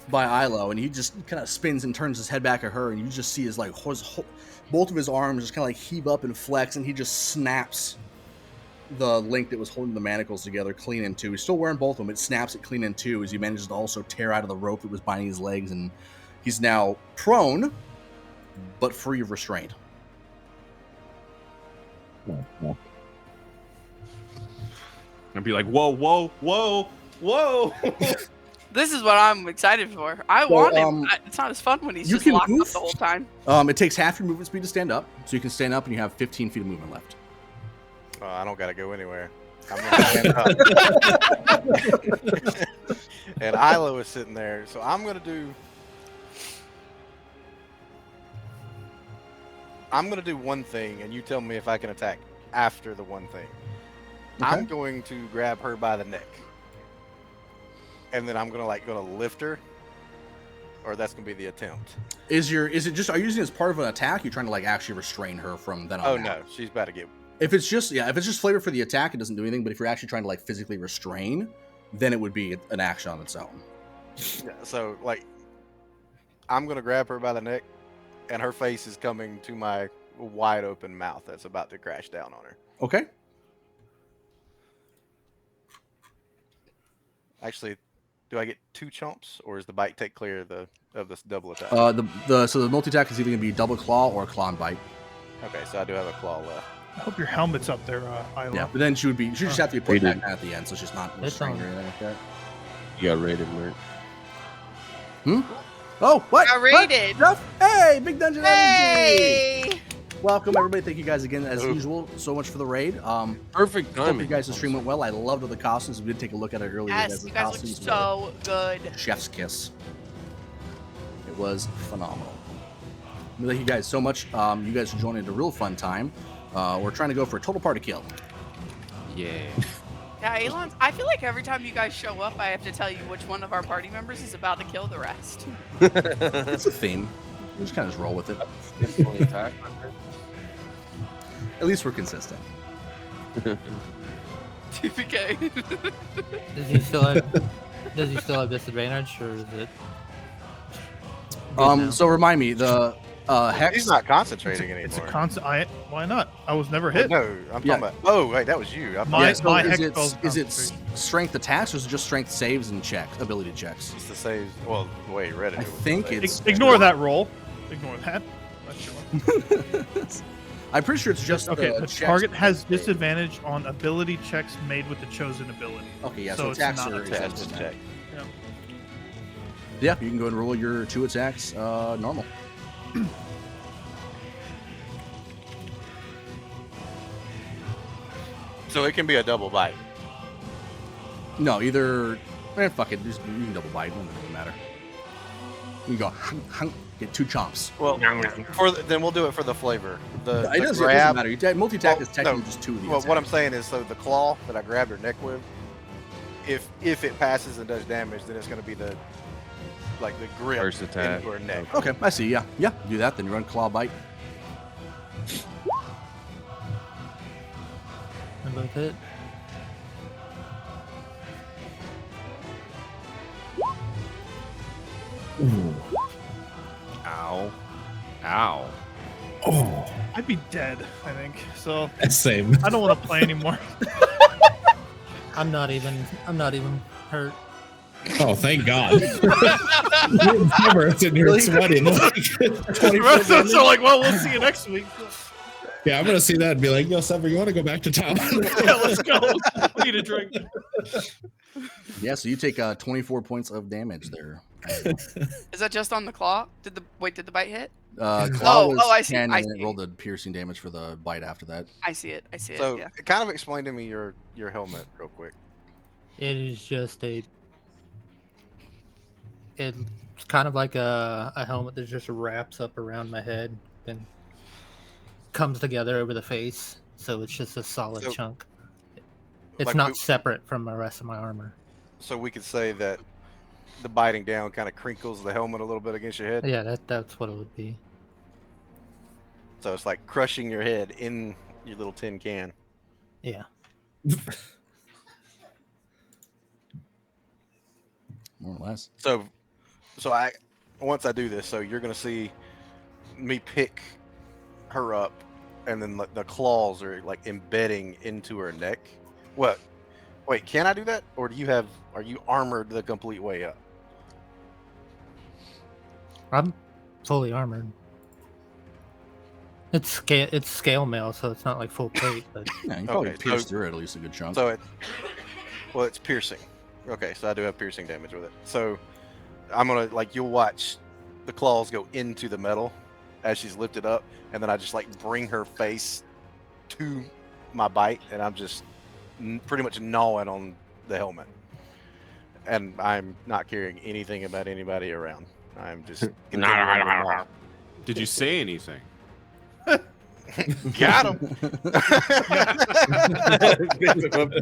by Ilo, and he just kind of spins and turns his head back at her, and you just see his like both of his arms just kind of like heave up and flex, and he just snaps the link that was holding the manacles together clean in two. He's still wearing both of them. It snaps it clean in two as he manages to also tear out of the rope that was binding his legs, and he's now prone, but free of restraint. I'd be like, whoa, whoa, whoa, whoa. This is what I'm excited for. I So, want him. It's not as fun when he's you just can locked move. up the whole time. It takes half your movement speed to stand up, so you can stand up and you have 15 feet of movement left. I don't gotta go anywhere. I'm gonna stand up. and Ailon is sitting there. So I'm gonna do one thing, and you tell me if I can attack after the one thing. Okay. I'm going to grab her by the neck, and then I'm gonna lift her, or that's gonna be the attempt. Are you using it as part of an attack? You're trying to actually restrain her from then on? Oh out? no, she's about to get. If it's just flavor for the attack, it doesn't do anything. But if you're actually trying to physically restrain, then it would be an action on its own. Yeah, so I'm gonna grab her by the neck, and her face is coming to my wide open mouth that's about to crash down on her. Okay. Actually, do I get 2 chomps, or is the bite take clear of this double attack? So the multi attack is either gonna be double claw or claw and bite. Okay, so I do have a claw left. I hope your helmet's up there, Ailon. Yeah, but then she just have to be put Rated. back at the end, so she's not It's restrained or on. anything like that. You got rated, Mert. Oh, what? Got What? rated. Jeff? Hey, Big Dungeon Energy! Hey! Welcome, everybody. Thank you guys again, as usual, so much for the raid. Perfect Hope timing. you guys' stream went well. I loved all the costumes. We did take a look at it earlier. Yes, you guys look costumes so good. were chef's kiss. It was phenomenal. Thank you guys so much. You guys are joining a real fun time. We're trying to go for a total party kill. Yeah. Yeah, Ailon, I feel like every time you guys show up, I have to tell you which one of our party members is about to kill the rest. It's a theme. We just kind of just roll with it. Definitely attack. At least we're consistent. TPK. Does he still have disadvantage, or is it? good now? So remind me, the hex. He's not concentrating It's anymore. a constant. Why not? I was never Well, hit. no, I'm Yeah. talking about. Oh, wait, that was you. I'm My- Yeah, so hex is spells it concentration. strength attacks or is it just strength saves and checks, ability checks? It's the same. Well, the way you read it. I it was think the same. it's- Ignore that roll. Ignore that. Not sure. I'm pretty sure it's just Okay, the checks. target has disadvantage on ability checks made with the chosen ability. Okay, yeah, so so it's attacks not are attached. Test exempt and from that. check. Yeah, you can go and roll your 2 attacks normal. So it can be a double bite. No, either. Fuck it, you can double bite. It doesn't really matter. You can go get 2 chomps. Well, then we'll do it for the flavor. The It doesn't grab. matter. Multi attack Well, is technically no. just 2 of the Well, attacks. what I'm saying is, so the claw that I grabbed her neck with, if it passes and does damage, then it's going to be the grip First attack. into her neck. Okay, I see. Yeah, do that. Then you run claw bite. And both hit. Ow. Ow. I'd be dead, I think. So Same. I don't want to play anymore. I'm not even hurt. Oh, thank God. You're never sitting here sweating. Like, 24 so, minutes. like, well, we'll see you next week. Yeah, I'm gonna see that and be like, yo, Sever, you want to go back to town? Yeah, let's go. We need a drink. Yeah, so you take 24 points of damage there. Is that just on the claw? Did the bite hit? Claw Oh, was I see, 10, I and then see. it rolled the piercing damage for the bite after that. I see it. So Yeah. kind of explain to me your helmet real quick. It is just it's kind of like a helmet that just wraps up around my head and comes together over the face, so it's just a solid So, chunk. It's like, not separate from the rest of my armor. So we could say that the biting down kind of crinkles the helmet a little bit against your head. Yeah, that's what it would be. So it's like crushing your head in your little tin can. Yeah. More or less. So once I do this, so you're gonna see me pick her up, and then the claws are like embedding into her neck. What? Wait, can I do that, or are you armored the complete way up? I'm fully armored. It's scale mail, so it's not like full plate, but Yeah, you probably Okay, pierced so- through it at least a good chunk. So it's piercing. Okay, so I do have piercing damage with it. So I'm gonna you'll watch the claws go into the metal as she's lifted up, and then I just bring her face to my bite, and I'm just pretty much gnawing on the helmet. And I'm not carrying anything about anybody around. I'm just continuing to walk. Did you say anything? Got him.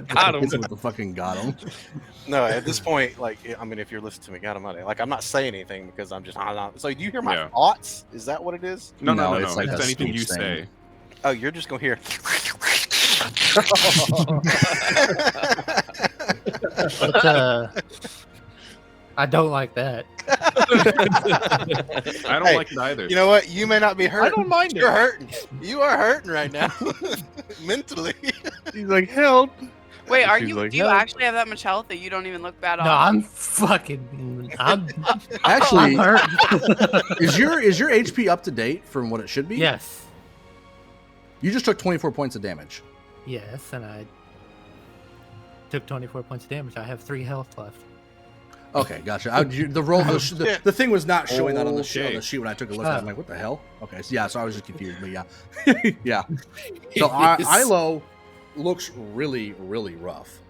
Got him. Hits him with the fucking got him. No, at this point, like, I mean, if you're listening to me, got him. Like, I'm not saying anything because I'm just. So, do you hear my Yeah. thoughts? Is that what it is? No, No, no. it's like It's a anything you speech thing. say. Oh, you're just gonna hear. It's, I don't like that. I don't Hey, like it either. You know what? You may not be hurting. I don't mind You're it. hurting. You are hurting right now, mentally. He's like, help. Wait, are She's you? like, Do you "No." actually have that much health that you don't even look bad No, off? I'm fucking. I'm Actually, hurt. is your HP up to date from what it should be? Yes. You just took 24 points of damage. Yes, and I took 24 points of damage. I have 3 health left. Okay, gotcha. The thing was not showing that on the sheet when I took a look at it. I'm like, what the hell? Okay, so I was just confused, but yeah. Yeah. So Ailon looks really, really rough.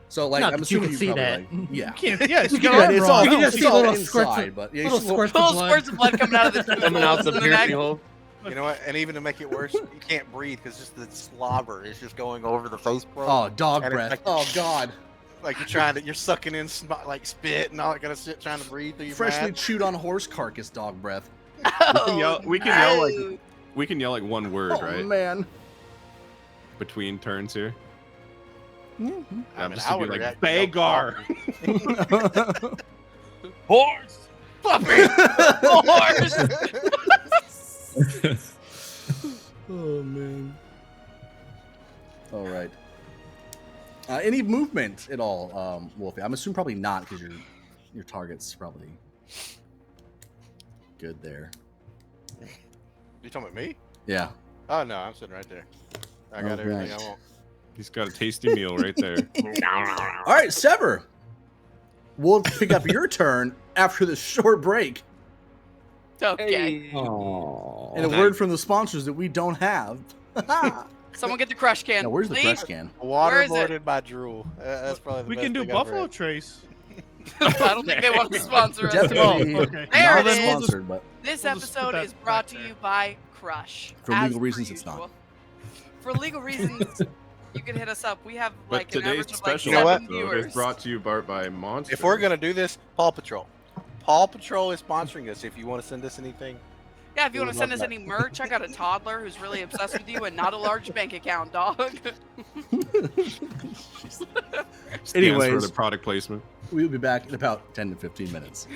So, like, Not I'm that you assuming can you see probably, that. like, yeah. Can't, yeah, it's You got can- armor It's on. all, You can just it's see all little squirts of- inside, but yeah, little you see squirts Little of blood. squirts of blood coming out of the Coming out the in the neck. piercing hole. You know what? And even to make it worse, you can't breathe because just the slobber is just going over the face, bro. Oh, dog And it's breath. like- Oh, God. Like you're sucking in like spit and all that kind of shit, trying to breathe through your Freshly mouth. chewed on horse carcass dog breath. We can yell like one word, Oh, right? man. Between turns here. Mm-hmm. I mean, just I to be would like, react- Bagar. Horse. Puppy. Oh, man. All right. Any movement at all, Wolfie? I'm assuming probably not because your target's probably good there. You talking about me? Yeah. Oh no, I'm sitting right there. I got everything Alright. I want. He's got a tasty meal right there. All right, Sever. We'll pick up your turn after this short break. Okay. Oh. And a word from the sponsors that we don't have. Someone get the crush can. Now, where's the please? crush can? Water is it? boarded by drool. That's probably the We best can do thing I've ever Buffalo had. Trace. I don't think they want to sponsor us. Definitely Oh, okay. There not it is. sponsored, but This We'll just put episode that is brought back to there. you by Crush. For as legal per reasons, it's not. usual. For legal reasons, you can hit us up. We have But like an today's average of like special You know what? 7 episode viewers. is brought to you by Monster. If we're gonna do this, Paw Patrol. Paw Patrol is sponsoring us. If you want to send us anything, Yeah, if you We want to would send us love any merch, I got a toddler who's really obsessed with you and not a large bank account, dog. Stands Anyways. for the product placement. we'll be back in about 10 to 15 minutes.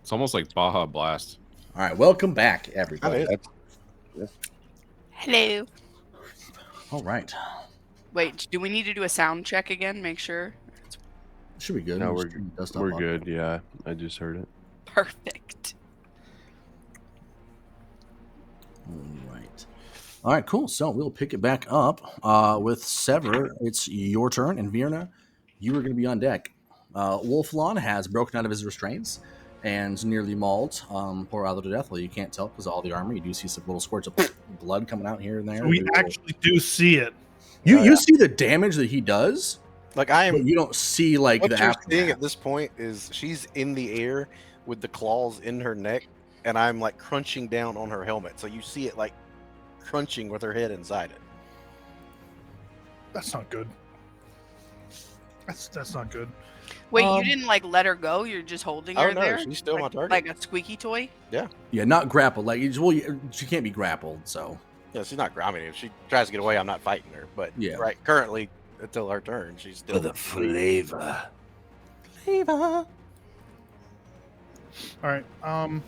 It's almost like Baja Blast. All right, welcome back, everybody. Hello. All right, Wait, do we need to do a sound check again? Make sure. should be good. No, We'll we're just turn the dust up we're on. good. Yeah, I just heard it. Perfect. All right, cool. So we'll pick it back up with Sever. It's your turn, and Virna, you are going to be on deck. Wolflon has broken out of his restraints and nearly mauled poor Ailon to death. Well, you can't tell because of all the armor. You do see some little squirts of blood coming out here and there. So we actually do see it. You see the damage that he does, Like I but am. you don't see like What the you're aftermath. seeing at this point is she's in the air with the claws in her neck, and I'm like crunching down on her helmet. So you see it like crunching with her head inside it. That's not good. That's not good. Wait, you didn't like let her go? You're just holding her Oh no, there? she's still my target. Like a squeaky toy? Yeah, not grappled. Like, she can't be grappled. So Yeah, she's not. I mean, if she tries to get away, I'm not fighting her. But Yeah. right, currently until her turn, she's For still. the flavor. All right.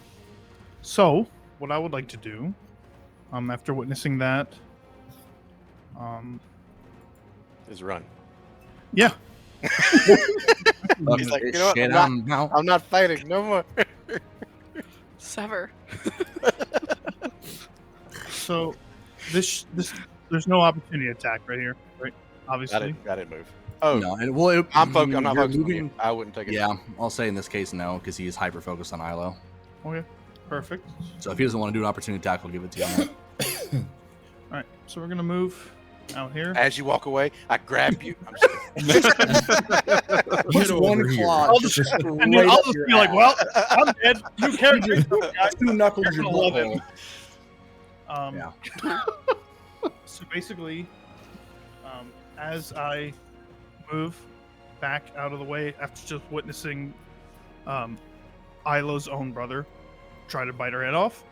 So what I would like to do, after witnessing that, Is run. yeah, He's like, you know what? I'm not fighting no more. Sever. So this there's no opportunity attack right here, right? Obviously. I didn't move. Oh, no, and well, I'm not you're focused on moving- you. I wouldn't take it. Yeah, I'll say in this case no, because he is hyper focused on Ailon. Okay. Perfect. So if he doesn't want to do an opportunity attack, I'll give it to him. All right. So we're gonna move out here. As you walk away, I grab you. I'm Push one over here. claw. I'll just, and then I'll just be like, "Well, I'm dead. You can't take those guys." two knuckles You're your gonna love it. butthole. Yeah. So basically, as I move back out of the way after just witnessing Ilo's own brother try to bite her head off,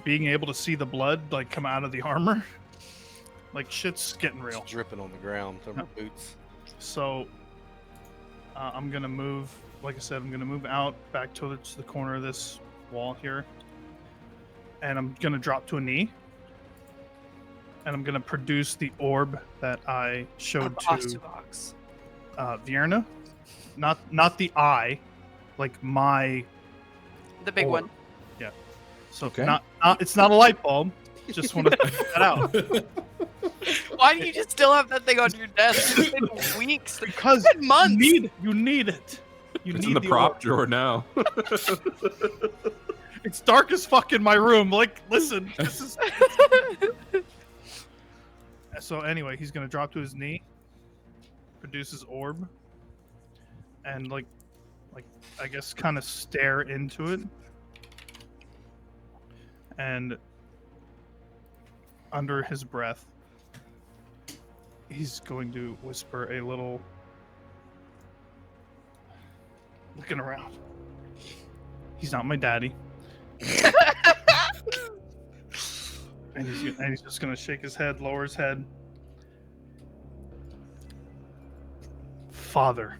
being able to see the blood like come out of the armor, like shit's getting real. dripping on the ground from her boots. So I'm gonna move. Like I said, I'm gonna move out back towards the corner of this wall here, and I'm gonna drop to a knee, and I'm gonna produce the orb that I showed to Vierna. Not the eye, like my The big orb. one. Yeah. So Okay. not it's not a light bulb. Just want to put that out Why do you just still have that thing on your desk? It's been weeks. because It's been months. you need it. You It's need in the prop orb. drawer now. It's dark as fuck in my room. Like, listen, this is. So anyway, he's gonna drop to his knee, produce his orb, and like I guess kind of stare into it, and under his breath, he's going to whisper a little, looking around. He's not my daddy. And he's just gonna shake his head, lower his head. Father,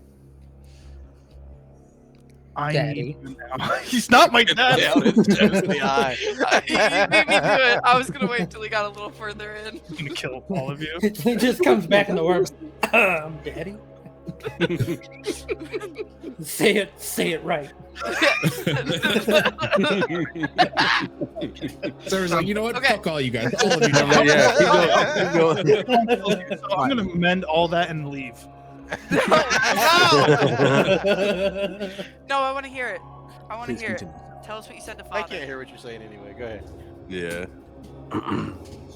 I Daddy. need you now. He's not my dad. It's just the eye. You made me do it. I was gonna wait till he got a little further in. He's gonna kill all of you. He just comes back in the worm. Daddy. Say it right. Sarah's like, you know what? Okay. Fuck all you guys. All of you. Yeah, keep going. So I'm gonna mend all that and leave. No, I want to hear it. I want to Please hear it. continue. Tell us what you said to I father. can't hear what you're saying anyway. Go ahead. Yeah.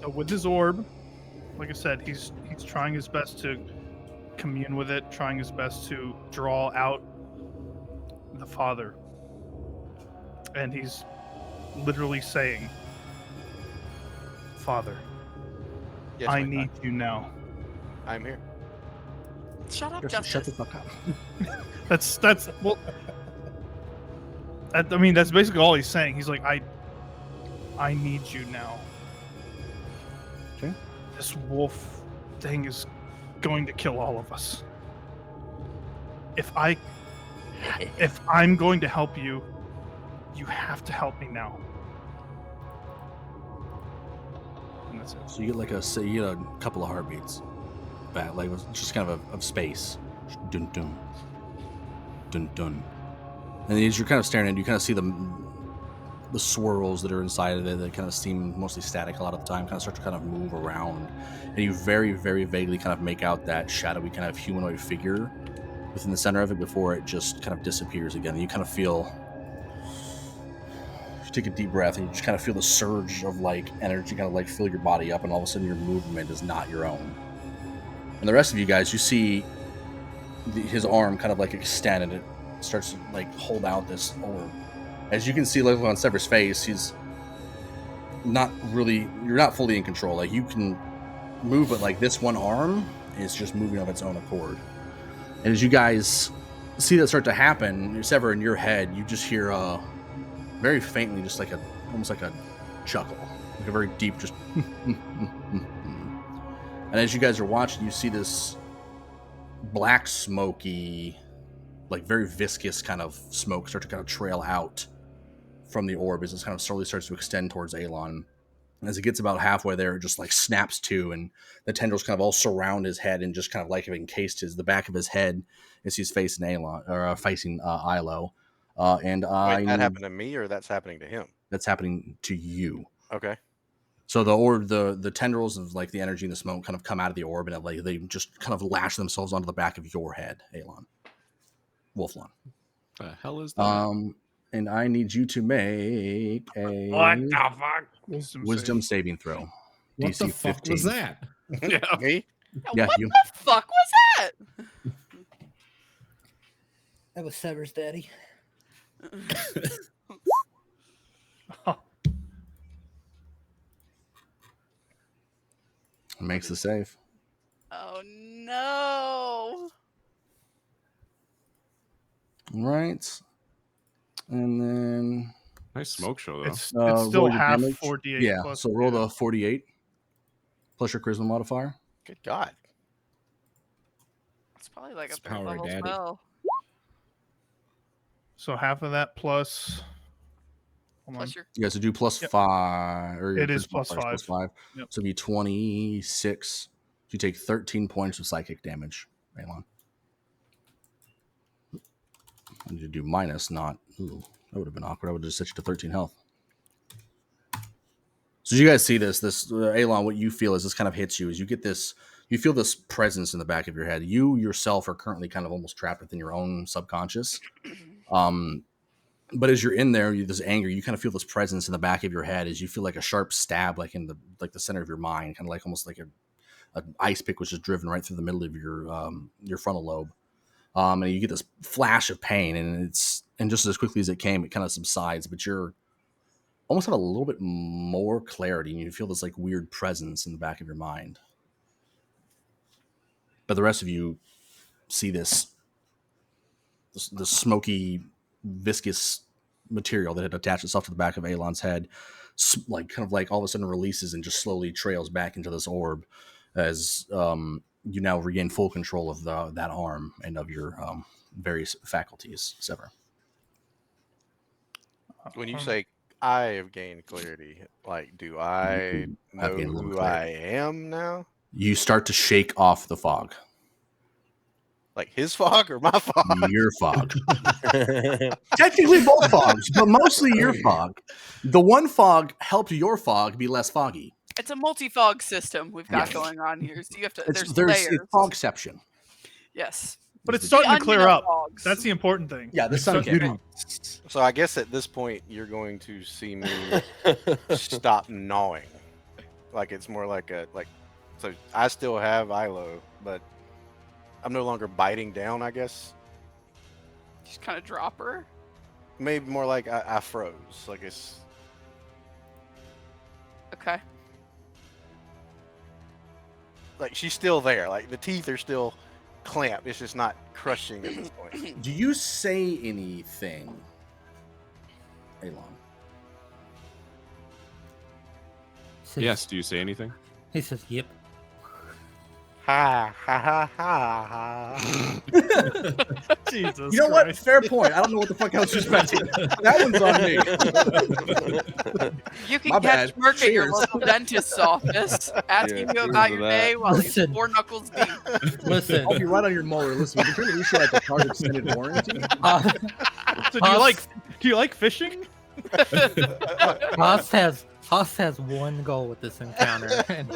So with his orb, like I said, he's trying his best to commune with it, trying his best to draw out the father. And he's literally saying, Father, Yes, I my need you now. God. I'm here. Shut up, Just Justice. shut the fuck up. That's well. I mean, that's basically all he's saying. He's like, I need you now. Okay. This wolf thing is going to kill all of us. If I If I'm going to help you, you have to help me now. And that's it. So you get a couple of heartbeats back, like just kind of space. Dun dun. Dun dun. And as you're kind of staring at it, you kind of see the swirls that are inside of it that kind of seem mostly static a lot of the time, kind of start to kind of move around. And you very, very vaguely kind of make out that shadowy kind of humanoid figure within the center of it before it just kind of disappears again. And you kind of feel, you take a deep breath and you just kind of feel the surge of like energy kind of like fill your body up, and all of a sudden your movement is not your own. And the rest of you guys, you see his arm kind of like extend, and it starts to like hold out this orb. As you can see, like on Sever's face, he's not really, you're not fully in control. Like you can move, but like this one arm is just moving of its own accord. And as you guys see that start to happen, Sever, in your head, you just hear very faintly, just like almost like a chuckle, like a very deep, just. And as you guys are watching, you see this black, smoky, like very viscous kind of smoke start to kind of trail out from the orb as it kind of slowly starts to extend towards Ailon. And as it gets about halfway there, it just like snaps to, and the tendrils kind of all surround his head and just kind of like have encased the back of his head as he's facing Ailon, or facing Ailon. And Wait, that happened to me, or that's happening to him? That's happening to you. Okay. So the orb, the tendrils of like the energy and the smoke kind of come out of the orb, and like they just kind of lash themselves onto the back of your head, Ailon. Wolflon. The hell is that? And I need you to make a What the fuck? wisdom saving throw. What DC the fuck 15. was that? Yeah. Me? Yeah, what you. the fuck was that? That was Sever's daddy. Makes the save. Oh no. Right. And then Nice smoke show though. It's roll still your half damage. 48. Yeah, plus, so roll the 48 plus your charisma modifier. Good God. It's probably like It's a third power level daddy. spell. So half of that plus. Hold on. Plus your You guys to do plus Yep. 5. Or your It is charisma plus modifier is 5. Yep. So it'd be 26. You take 13 points of psychic damage, Ailon. I need to do minus, not. Ooh, that would have been awkward. I would have just set you to 13 health. So you guys see this Ailon, what you feel as this kind of hits you is you get this, you feel this presence in the back of your head. You yourself are currently kind of almost trapped within your own subconscious. But as you're in there, this anger, you kind of feel this presence in the back of your head as you feel like a sharp stab, like in the center of your mind, kind of like almost like an ice pick was just driven right through the middle of your frontal lobe. And you get this flash of pain, and just as quickly as it came, it kind of subsides, but you're almost have a little bit more clarity, and you feel this like weird presence in the back of your mind. But the rest of you see this smoky, viscous material that had attached itself to the back of Ailon's head, like kind of like all of a sudden releases and just slowly trails back into this orb as you now regain full control of that arm and of your various faculties, Sever. When you say I have gained clarity, like, do I know gained a little who I clarity. am now? You start to shake off the fog. Like his fog or my fog? Your fog. Technically both fogs, but mostly your fog. The one fog helped your fog be less foggy. It's a multi-fog system we've got Yes. going on here. So you have to. There's layers. it's fogception. Yes. But it's starting to clear onion of up. fogs. That's the important thing. Yeah, the It's sun starting came to- up. So I guess at this point you're going to see me stop gnawing. Like it's more like so I still have Ailon, but I'm no longer biting down, I guess. Just kind of drop her. Maybe more like I froze. Like it's Okay. like she's still there. Like the teeth are still clamped. It's just not crushing at this point. Do you say anything, Ailon? Says- Yes. Do you say anything? He says, "Yep." Ha ha ha ha ha. Jesus You know what? Christ. Fair point. I don't know what the fuck I was expecting. That one's on me. You can My catch bad. Merc at your Cheers. local dentist's office asking you cheers about to your that. day while he's Listen. 4 knuckles deep. Listen, I'll be right on your molar. Listen, we're trying to issue like a card extended warranty. So do you like fishing? Haas has one goal with this encounter, and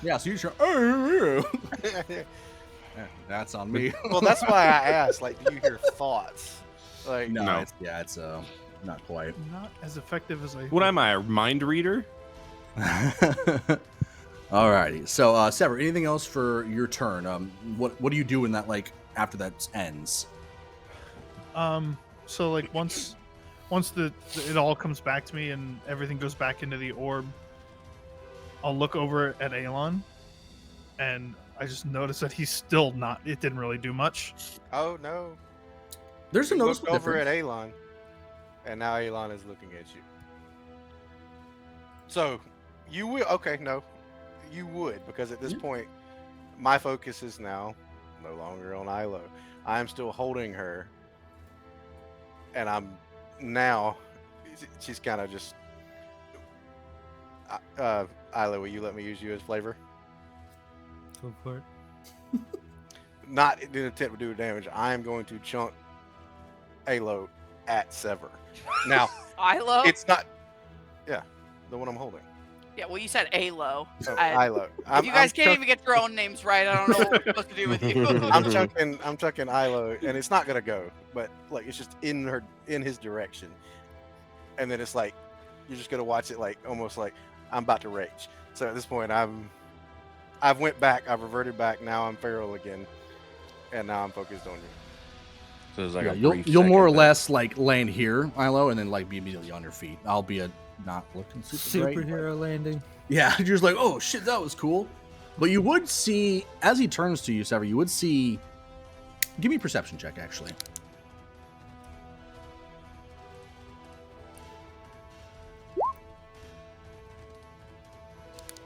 Yeah, so you're sure. That's on me. Well, that's why I asked. Like, do you hear thoughts? Like, No, No. it's not quite. Not as effective as I. What am I, a mind reader? Alrighty. So, Sever, anything else for your turn? What do you do in that, like, after that ends? So like once it all comes back to me and everything goes back into the orb, I'll look over at Ailon, and I just notice that he's still not. It didn't really do much. oh no. There's a You noticeable looked over difference. at Ailon, and now Ailon is looking at you. So, you will. Okay, no, you would, because at this point, my focus is now no longer on Ilo. I am still holding her, and I'm now. She's kind of just. Ilo, will you let me use you as flavor? go for it. Not in an attempt to do damage. I am going to chunk Alo at Sever. Now, Ilo? it's not. Yeah, the one I'm holding. Yeah, well, you said Alo. Oh, I- Ilo. If you guys can't even get your own names right, I don't know what we're supposed to do with you. I'm chucking Ilo, and it's not gonna go, but like it's just in his direction, and then it's like you're just gonna watch it like almost like I'm about to rage. So at this point, I've went back, I've reverted back. Now I'm feral again, and now I'm focused on you. So there's like Yeah, a you'll brief more or second less like land here, Ilo, and then like be immediately on your feet. Albeit not looking super great, but- Superhero landing. Yeah, you're just like, oh shit, that was cool. But you would see, as he turns to you, Sever, you would see. Give me a perception check, actually.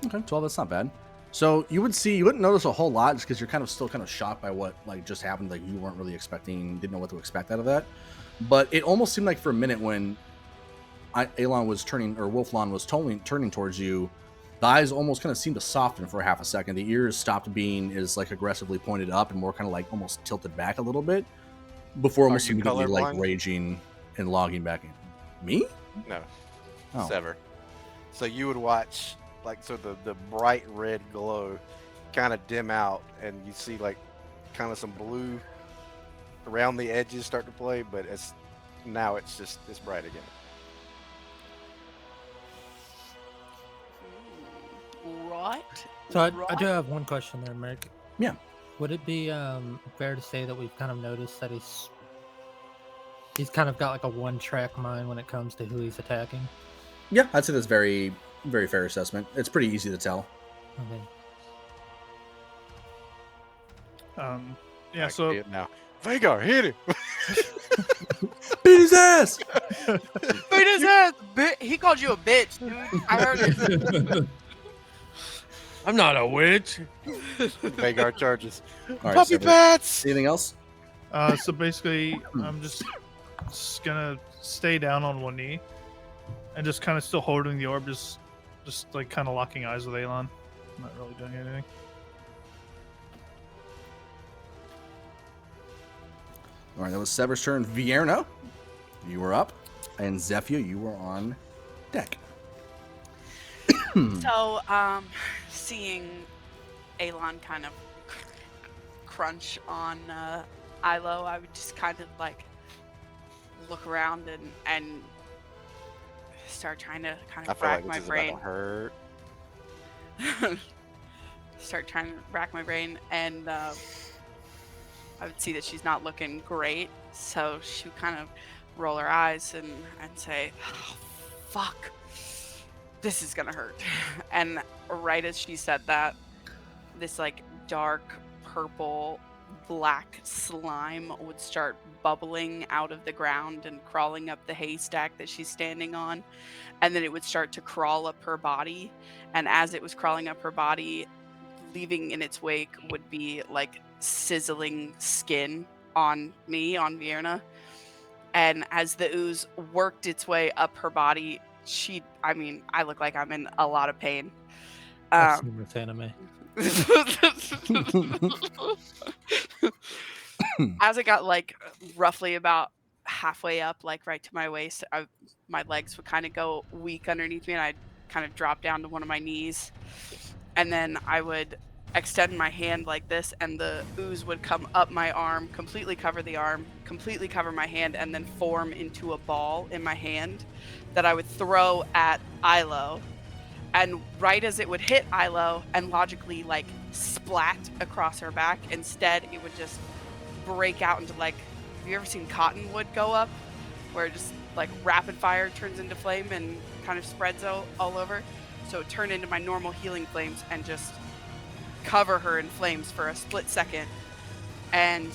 Okay, 12, that's not bad. So you wouldn't notice a whole lot just because you're still kind of shocked by what like just happened. Like you weren't really expecting, didn't know what to expect out of that. But it almost seemed like for a minute when Ailon was turning, or Wolflon was turning towards you, the eyes almost kind of seemed to soften for half a second. The ears stopped being as like aggressively pointed up and more kind of like almost tilted back a little bit before almost you immediately like colorblind? raging and logging back in. Me? No, Oh. Sever. So you would watch like the bright red glow kind of dim out, and you see like kind of some blue around the edges start to play, but it's bright again. Right. So I do Right. have one question there, Merc. Yeah. Would it be fair to say that we've kind of noticed that he's kind of got like a one-track mind when it comes to who he's attacking? Yeah, I'd say that's very, very fair assessment. It's pretty easy to tell. Okay. Yeah. I So see it now. Vagar, hit him! Beat his ass! Beat his ass! He called you a bitch, dude. I heard it. I'm not a witch. Vagar charges. All right, Puppy Sever, pets! anything else? so basically, I'm just gonna stay down on one knee, and just kind of still holding the orb, just like kind of locking eyes with Ailon. Not really doing anything. All right, that was Sever's turn. Vierna, you were up, and Zephia, you were on deck. So, seeing Ailon kind of crunch on Ilo, I would just kind of like look around and start trying to kind I of feel rack like my this is brain. about to hurt. Start trying to rack my brain, and I would see that she's not looking great, so she would kind of roll her eyes and say, oh, fuck, this is gonna hurt. And right as she said that, this like dark purple black slime would start bubbling out of the ground and crawling up the haystack that she's standing on. And then it would start to crawl up her body. And as it was crawling up her body, leaving in its wake would be like sizzling skin on me, on Vierna. And as the ooze worked its way up her body, I look like I'm in a lot of pain. That's numerous anime. As it got like roughly about halfway up, like right to my waist, my legs would kind of go weak underneath me, and I'd kind of drop down to one of my knees, and then I would extend my hand like this, and the ooze would come up my arm, completely cover the arm, completely cover my hand, and then form into a ball in my hand that I would throw at Ailon. And right as it would hit Ailon and logically like splat across her back, instead it would just break out into like, have you ever seen cottonwood go up? Where it just like rapid fire turns into flame and kind of spreads all over. So it turned into my normal healing flames and just cover her in flames for a split second. And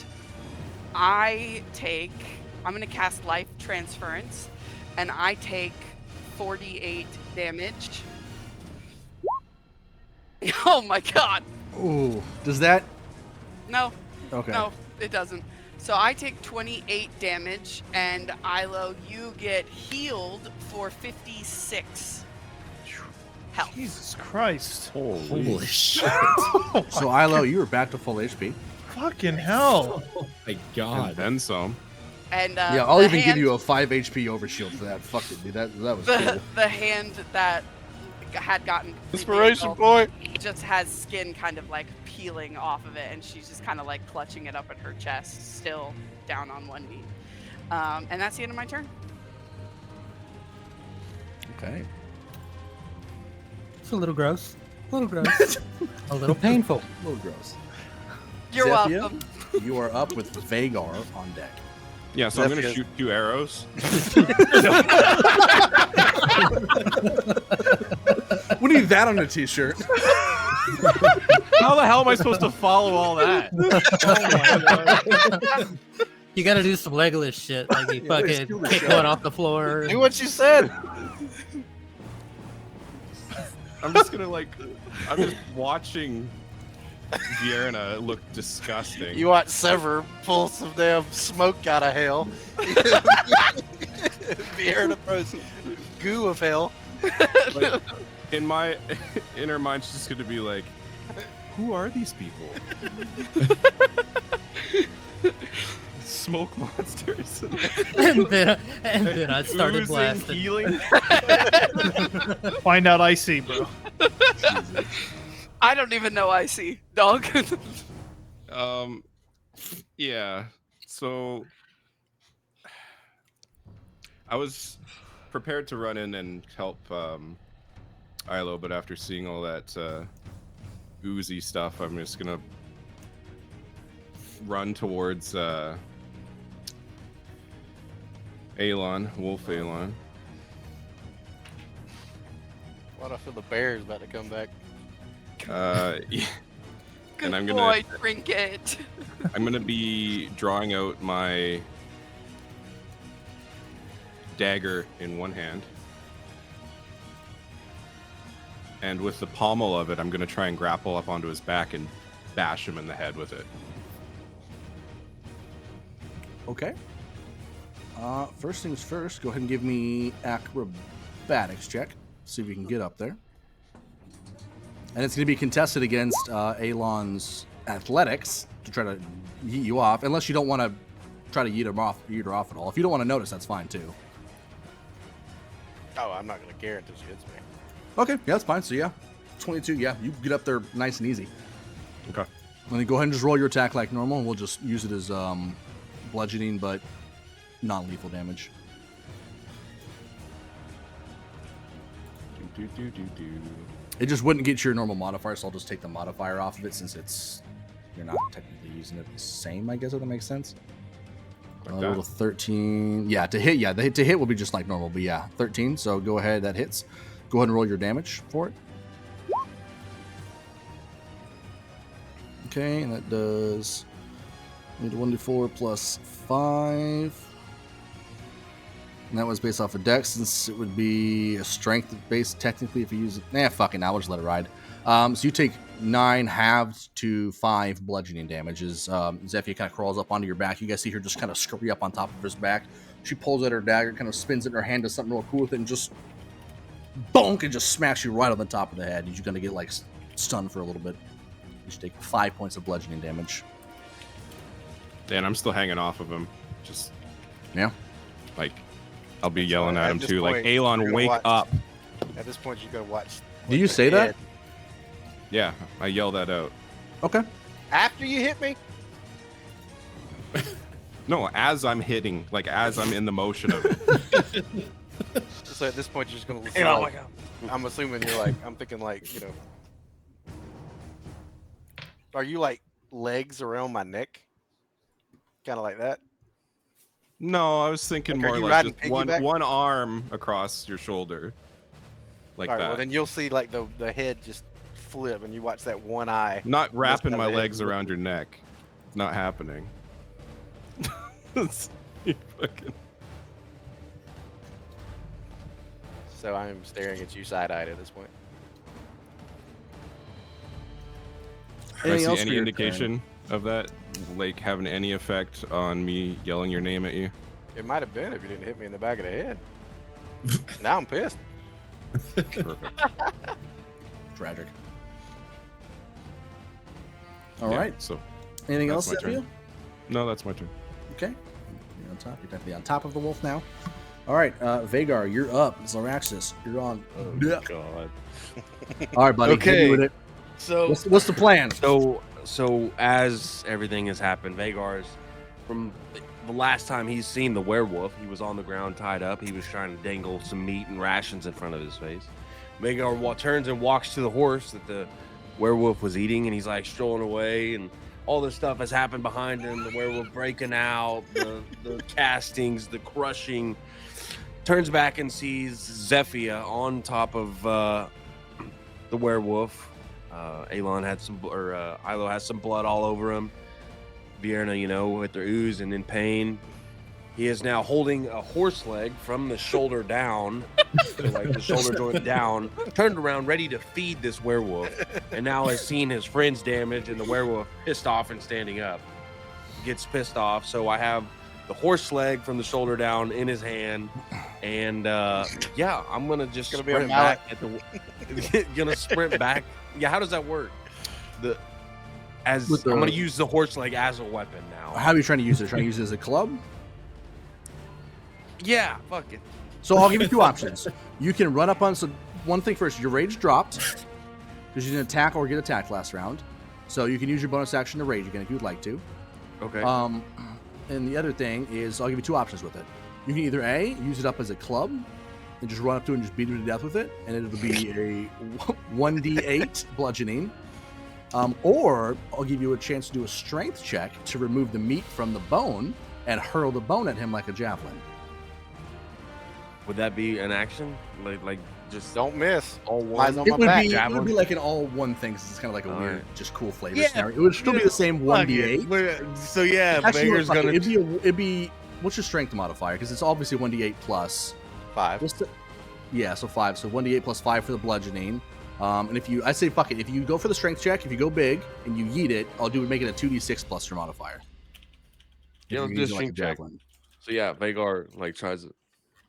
I'm going to cast Life Transference, and I take 48 damage. Oh my god. Ooh, does that? No. Okay. No, it doesn't. So I take 28 damage, and Ailon, you get healed for 56 health. Jesus Christ. Holy shit. So Ailon, you were back to full HP. Fucking hell. Oh my And god. then some. And Yeah, I'll even give you a 5 HP overshield for that. Fuck it, dude. That was cool. the hand that had gotten Inspiration point. just has skin kind of like peeling off of it, and she's just kind of like clutching it up at her chest, still down on one knee. And that's the end of my turn. Okay. It's a little gross. A little gross. A little painful. A little gross. You're Zephyr, welcome. You are up with Vagar on deck. Yeah, so I'm That's going to good. shoot 2 arrows. We need that on a t-shirt. How the hell am I supposed to follow all that? You gotta do some Legolas shit, like you fucking kick one off the floor. Do what you said. I'm just going to I'm just watching Vierna look disgusting. You watch Sever pull some damn smoke out of hell. Vierna throws goo of hell. Like, in my inner mind, she's just going to be like, who are these people? Smoke monsters. and then I started Oozing, blasting. healing. Find out I see, bro. I don't even know I see, dog. Yeah. So I was prepared to run in and help Ailon, but after seeing all that oozy stuff, I'm just gonna run towards Ailon, Wolf Ailon. Why do I feel the bear's about to come back? Yeah. Good And I'm boy, Trinket. I'm gonna be drawing out my dagger in one hand, and with the pommel of it, I'm gonna try and grapple up onto his back and bash him in the head with it. Okay. First things first, go ahead and give me acrobatics check. See if you can get up there. And it's going to be contested against Ailon's athletics to try to yeet you off, unless you don't want to try to yeet her off at all. If you don't want to notice, that's fine too. Oh, I'm not gonna care until she hits me. Okay, yeah, that's fine. So yeah, 22. Yeah, you get up there nice and easy. Okay. And then go ahead and just roll your attack like normal, and we'll just use it as bludgeoning, but non-lethal damage. It just wouldn't get your normal modifier, so I'll just take the modifier off of it since you're not technically using it the same, I guess, if that makes sense. Like Roll that. 13. Yeah, to hit, to hit will be just like normal, but yeah, 13. So go ahead, that hits. Go ahead and roll your damage for it. Okay, and that does Need 1d4 plus 5. And that was based off of dex, since it would be a strength based technically if you use it. Fucking, I'll just let it ride. So you take 9 halved to 5 bludgeoning damage as Zephyr kind of crawls up onto your back. You guys see her just kind of scurry up on top of his back. She pulls out her dagger, kind of spins it in her hand, does something real cool with it, and just bonk and just smash you right on the top of the head. You're going to get like stunned for a little bit. You should take 5 points of bludgeoning damage. Dan, I'm still hanging off of him. Just Yeah. like I'll be yelling at him this too, like point, you're Ailon, gonna wake watch- up. At this point, you gotta watch. Do you say that? Yeah, I yell that out. Okay. After you hit me? No, as I'm hitting, like as I'm in the motion of it. So at this point, you're just gonna listen. Oh Like, I'm assuming you're like, I'm thinking like, are you like legs around my neck? Kind of like that. No, I was thinking Like, are more you like riding just one piggyback? arm across your shoulder, like All right, that. well then you'll see like the head just flip, and you watch that one eye. Not wrapping how my the head legs looks. around your neck. It's not happening. You fucking- So I'm staring at you side-eyed at this point. Do I Anything see else for any your indication of that, like having any effect on me yelling your name at you? It might have been if you didn't hit me in the back of the head. Now I'm pissed. Perfect. Tragic. All right. Yeah, so Anything that's else, my turn. Zephyr? No, that's my turn. Okay. You're on top. You're definitely on top of the wolf now. All right, Vagar, you're up. Zaraxis, you're on. Yeah. God. All right, buddy. hit me with it. So What's the plan? So as everything has happened, Vagar's from the last time he's seen the werewolf, he was on the ground tied up. He was trying to dangle some meat and rations in front of his face. Vagar turns and walks to the horse that the werewolf was eating, and he's like strolling away, and all this stuff has happened behind him. The werewolf breaking out, the castings, the crushing. Turns back and sees Zephyr on top of the werewolf. Ailon had Ailon has some blood all over him. Vierna, with their ooze and in pain. He is now holding a horse leg from the shoulder down, so like the shoulder joint down, turned around, ready to feed this werewolf, and now has seen his friend's damage and the werewolf pissed off and standing up. Gets pissed off, so I have the horse leg from the shoulder down in his hand, and yeah, I'm gonna just Gonna be a sprint back at the gonna sprint back. Yeah, how does that work? I'm gonna use the horse leg as a weapon now. How are you trying to use it? Trying to use it as a club? Yeah, fuck it. So I'll give you two options. You can run up on. So one thing first, your rage dropped because you didn't attack or get attacked last round. So you can use your bonus action to rage again if you'd like to. Okay. And the other thing is, I'll give you two options with it. You can either A, use it up as a club and just run up to it and just beat it to death with it, and it'll be a 1d8 bludgeoning. Or I'll give you a chance to do a strength check to remove the meat from the bone and hurl the bone at him like a javelin. Would that be an action? Like just Don't miss. all Mine's one? on It my would, back. be, it javelin? would be like an all-one thing, because it's kind of like a All weird, right. just cool flavor Yeah, scenario. It would still be the same 1d8. So yeah, Actually, Vagar's fuck it, gonna. it'd be what's your strength modifier? Because it's obviously 1d8 plus. 5. Yeah, so 5. So 1d8 plus 5 for the bludgeoning. And I say fuck it. If you go for the strength check, if you go big and you yeet it, make it a 2d6 plus your modifier. Yeah, If let's you're do a using, strength check. javelin. So yeah, Vagar tries to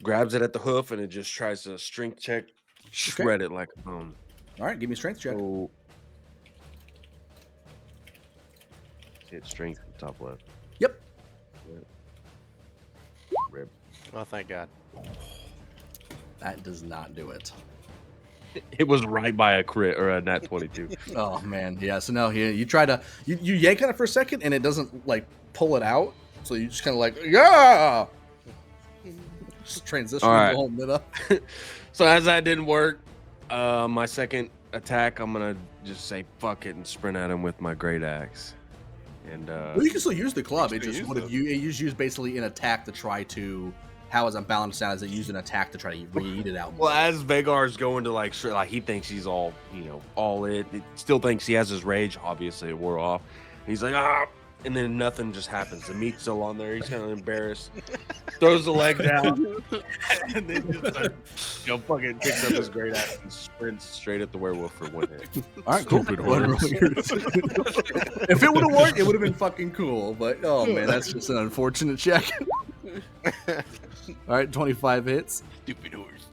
grabs it at the hoof and it just tries to strength check, shred it like a bone. All right, give me a strength check. So hit strength in the top left. Yep. Rib. Oh, thank God. That does not do it. It was right by a crit or a nat 22. Oh man, yeah. So no, you try to you yank on it for a second and it doesn't like pull it out. So you just kind of like yeah. Just transition All right. the whole mid up. So as that didn't work, my second attack, I'm gonna just say fuck it and sprint at him with my great axe. And Well, you can still use the club. It still just use would have used basically an attack to try to. How as I'm balanced out, is it used an attack to try to re-eat it out? well, as Vagar's going to like he thinks he's all all it. He still thinks he has his rage. Obviously, it wore off. He's like, and then nothing just happens. The meat's still on there. He's kind of embarrassed. Throws the leg down, and then just fucking picks up his great axe and sprints straight at the werewolf for one hit. All right, cool. Stupid Go ahead and roll yours. If it would have worked, it would have been fucking cool. But oh man, that's just an unfortunate check. All right, 25 hits. Stupid horse.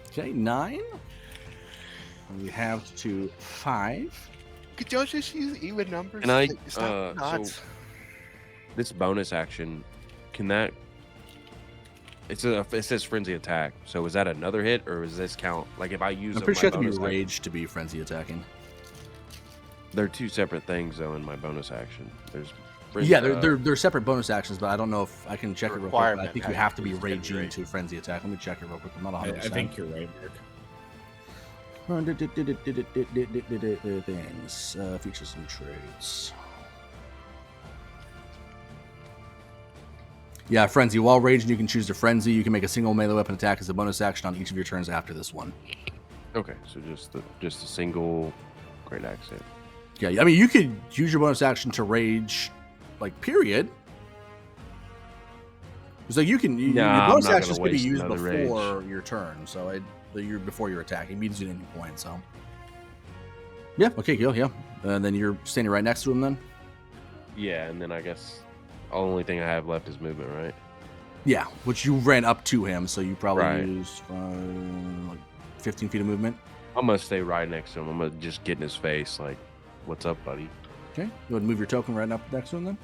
Okay, 9. We have to 5. Could y'all just use even numbers? And I, Stop so nuts. this bonus action, can that? It says frenzy attack. So is that another hit, or does this count? Like if I use, I'm up pretty my sure you have to bonus be action- rage to be frenzy attacking. They're two separate things though in my bonus action. There's frenzy, Yeah, they're separate bonus actions, but I don't know if I can check it real quick. But I Requirement think you has have to to be be frenzy raging rage. to frenzy attack. Let me check it real quick. I'm not 100%. I think you're right, Mark. Things, features and traits. Yeah, frenzy. While raging, you can choose to frenzy. You can make a single melee weapon attack as a bonus action on each of your turns after this one. Okay, so just a single great axe hit. Yeah, I mean, you could use your bonus action to rage, like, period. It's like you can. Nah, your I'm bonus not gonna actions can be waste used another before your turn, so before your attack. It means you at any point. So. Yeah. Okay. Cool. Yeah. And then you're standing right next to him. Then. Yeah, and then I guess the only thing I have left is movement, right? Yeah, which you ran up to him, so you probably Right. used like 15 feet of movement. I'm gonna stay right next to him. I'm gonna just get in his face, like, "What's up, buddy?" Okay. You want to move your token right up next to him then?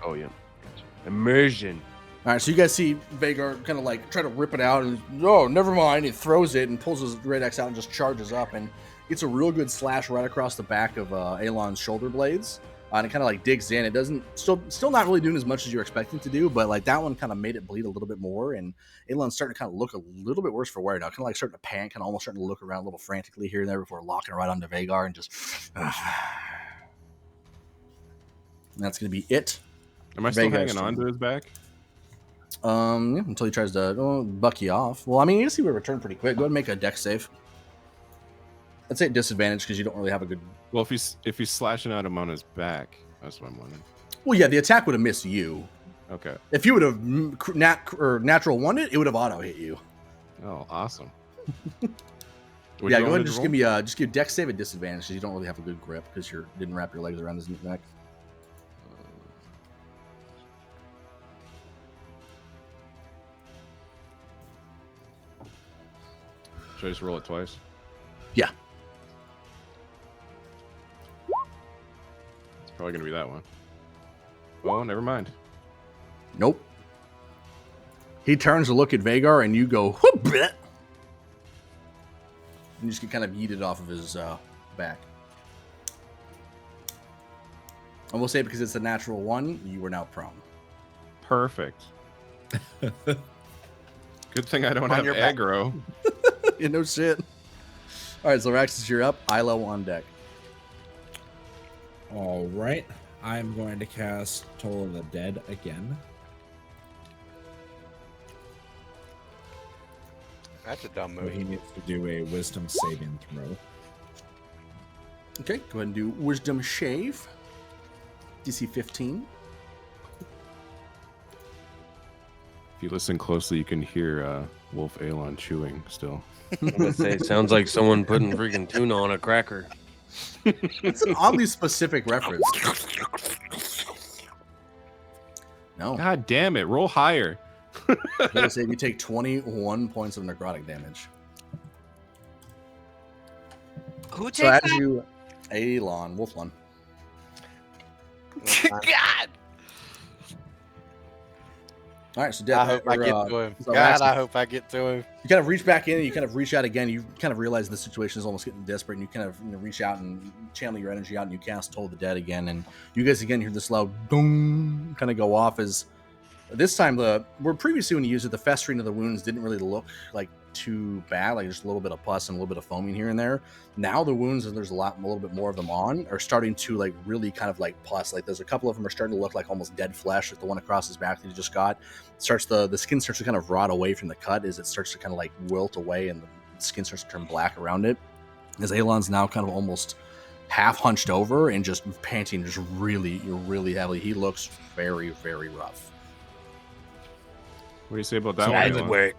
Oh yeah, gotcha. Immersion. All right, so you guys see Vagar kind of like try to rip it out, and oh, never mind. He throws it and pulls his great axe out and just charges up and gets a real good slash right across the back of Ailon's shoulder blades. And it kind of like digs in. It doesn't still not really doing as much as you're expecting to do, but like that one kind of made it bleed a little bit more. And Ailon's starting to kind of look a little bit worse for wear now, kind of like starting to panic, kind of almost starting to look around a little frantically here and there before locking right onto Vagar and just. That's gonna be it. Am I still Vagar's hanging on turn. to his back? Yeah, until he tries to buck you off. Well, I mean, I guess he would return pretty quick. Go ahead and make a dex save. I'd say disadvantage because you don't really have a good. Well, if he's slashing at him on his back, that's what I'm wondering. Well, yeah, the attack would have missed you. Okay. If you would have natural won it, it would have auto hit you. Oh, awesome. Yeah, go ahead and just give me just give dex save at disadvantage because you don't really have a good grip because you didn't wrap your legs around his neck. Should I just roll it twice? Yeah. It's probably gonna be that one. Well, never mind. Nope. He turns to look at Vagar, and you go whoop, bleh. And you just get kind of yeeted off of his back. And we'll say because it's a natural one, you are now prone. Perfect. Good thing I don't On have your back. aggro. Yeah, no shit. All right, so Raxus, you're up. Ailon on deck. All right. I'm going to cast Toll of the Dead again. That's a dumb So he move. needs to do a Wisdom saving throw. Okay, go ahead and do Wisdom Shave. DC 15. If you listen closely, you can hear Wolf Ailon chewing still. I'm gonna say it sounds like someone putting freaking tuna on a cracker. It's an oddly specific reference. No. God damn it! Roll higher. They say you take 21 points of necrotic damage. Who takes So as that? you, Ailon, Wolflon. God. All right, so I Death, hope I get to him. so God, Raxus, I hope I get to him. you kind of reach back in and you kind of reach out again. You kind of realize the situation is almost getting desperate, and you kind of reach out and channel your energy out, and you cast Toll of the Dead again. And you guys again hear this loud dong kind of go off as this time where previously when you used it, the festering of the wounds didn't really look like too bad, like just a little bit of pus and a little bit of foaming here and there. Now the wounds, and there's a little bit more of them on, are starting to like really kind of like pus. Like there's a couple of them are starting to look like almost dead flesh. Like the one across his back that he just got the skin starts to kind of rot away from the cut as it starts to kind of like wilt away, and the skin starts to turn black around it. As Ailon's now kind of almost half hunched over and just panting, just really heavily. He looks very, very rough. What do you say about that So one? good Ailon? work.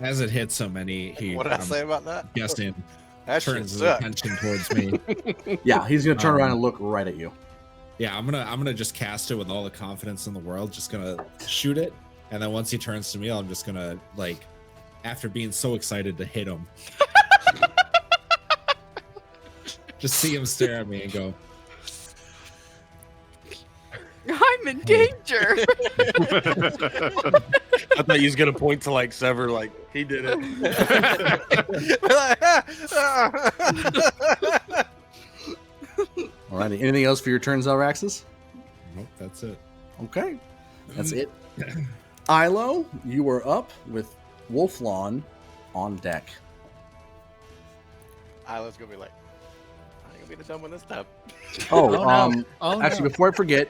As it hits him, and he What did I I'm say about that? guessing That shit turns his sucked. attention towards me. Yeah, he's gonna turn around and look right at you. Yeah, I'm gonna just cast it with all the confidence in the world. Just gonna shoot it, and then once he turns to me, I'm just gonna like, after being so excited to hit him, just see him stare at me and go, I'm in danger. I thought you was gonna point to like Sever, like he did it. Alrighty. Anything else for your turn, Zelraxis? "Nope, that's it." Okay, that's it. Ailon, you are up with Wolflawn on deck. Isla's gonna be like, I ain't gonna be the dumb one this time. Oh, no. Oh, actually, no. before I forget,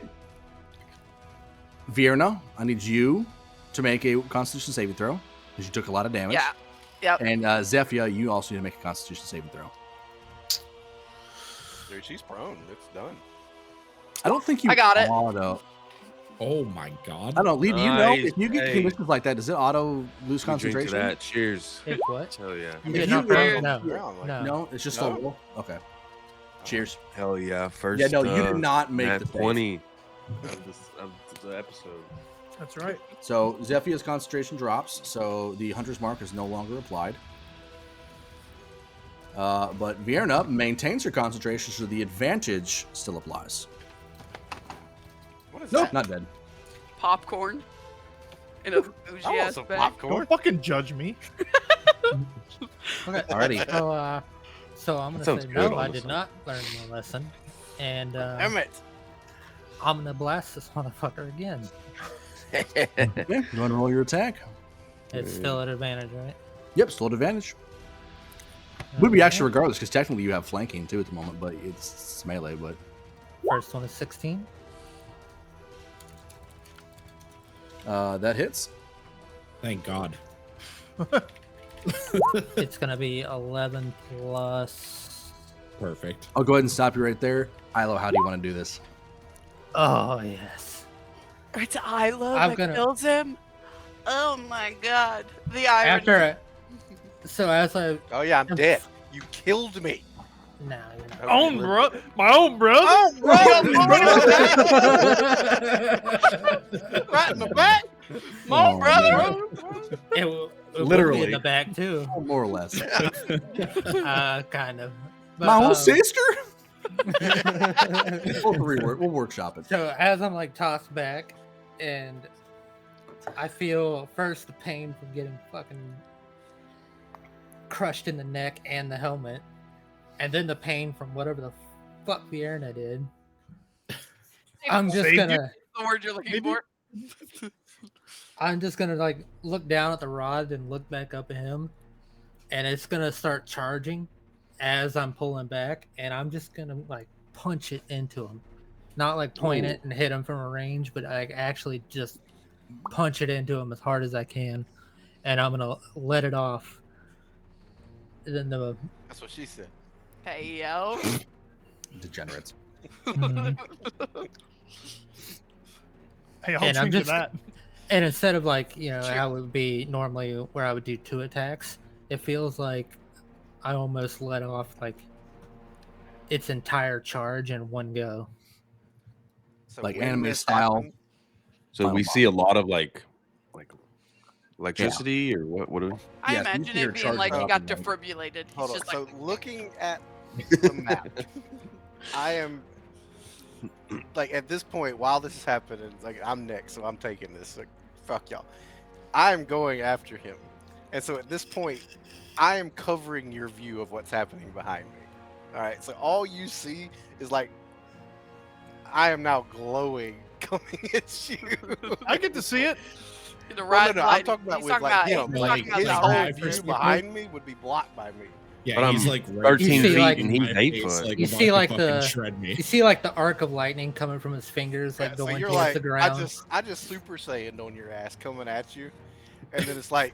Vierna, I need you to make a Constitution saving throw because you took a lot of damage. Yeah. Yep. And Zephia, you also need to make a Constitution saving throw. Dude, she's prone. It's done. I don't think you. I got it. Auto. Oh my god! I don't know, Lee. Do you know Nice. if you get Hey. conditions like that, does it auto lose We drink to concentration? that. Cheers. If what? Hell yeah. You If get you knocked down? roll- No. Like, No. No, it's just No? a roll. Okay. Cheers. Hell yeah. First. Yeah, no, you did not make nat the save. 20 of the episode. That's right. So Zephia's concentration drops, so the hunter's mark is no longer applied. But Vierna maintains her concentration, so the advantage still applies. What is Nope, that? not dead. Popcorn. In a bougie I want ass some bag. popcorn. Don't fucking judge me. Okay. Alrighty. So I'm That gonna sounds say good, no. I honestly. did not learn my lesson, and Damn it. I'm gonna blast this motherfucker again. Okay, you want to roll your attack? It's still at advantage, right? Yep, still at advantage. Would be actually regardless, because technically you have flanking too at the moment, but it's melee. But First one is 16. that hits. Thank God. It's gonna be 11 plus. Perfect. I'll go ahead and stop you right there. Ilo, how do you want to do this? Oh yes. It's Isla I'm that gonna- kills him. Oh my god. The irony. After. So as I Oh yeah, I'm dead. You killed me. no, you're not. Own bro, my own brother. Oh, bro! Right in the back. My Oh, brother. It would be Literally. in the back too. More or less. Kind of. But, My own sister. We'll workshop it. So as I'm like tossed back, and I feel first the pain from getting fucking crushed in the neck and the helmet, and then the pain from whatever the fuck Vierna did. I'm just Saved you? gonna, The word you're looking for. I'm just gonna like look down at the rod and look back up at him, and it's gonna start charging as I'm pulling back, and I'm just gonna like punch it into him, not like point it and hit him from a range, but I actually just punch it into him as hard as I can, and I'm gonna let it off. And then the That's what she said. Hey yo. Degenerates. Hey, I'll And I'm drink to just- that. and instead of like how Sure. it would be normally where I would do 2 attacks, it feels like I almost let off like its entire charge in one go. So Like when anime this style. happened- So Final we boss. see a lot of like electricity or what? What do we? I Yeah, imagine nuclear it being charge like he up got and down. defibrillated. Hold He's on. just So like, looking at the map, I am like at this point while this is happening, like I'm next, so I'm taking this. Like, fuck y'all. I'm going after him, and so at this point, I am covering your view of what's happening behind me. All right. So all you see is like I am now glowing coming at you. I get to see it. the Well, ride. no, I'm talking about he's with talking like about, him. he's Like talking about his the whole ride. view perspective. behind me would be blocked by me. Yeah, But I'm he's like 13 see, feet like- and he's my 8 face, foot. like, You about see to like fucking the shred me. you see like the arc of lightning coming from his fingers, like Yeah, so going you're towards like, the ground. I just Super Saiyan on your ass coming at you, and then it's like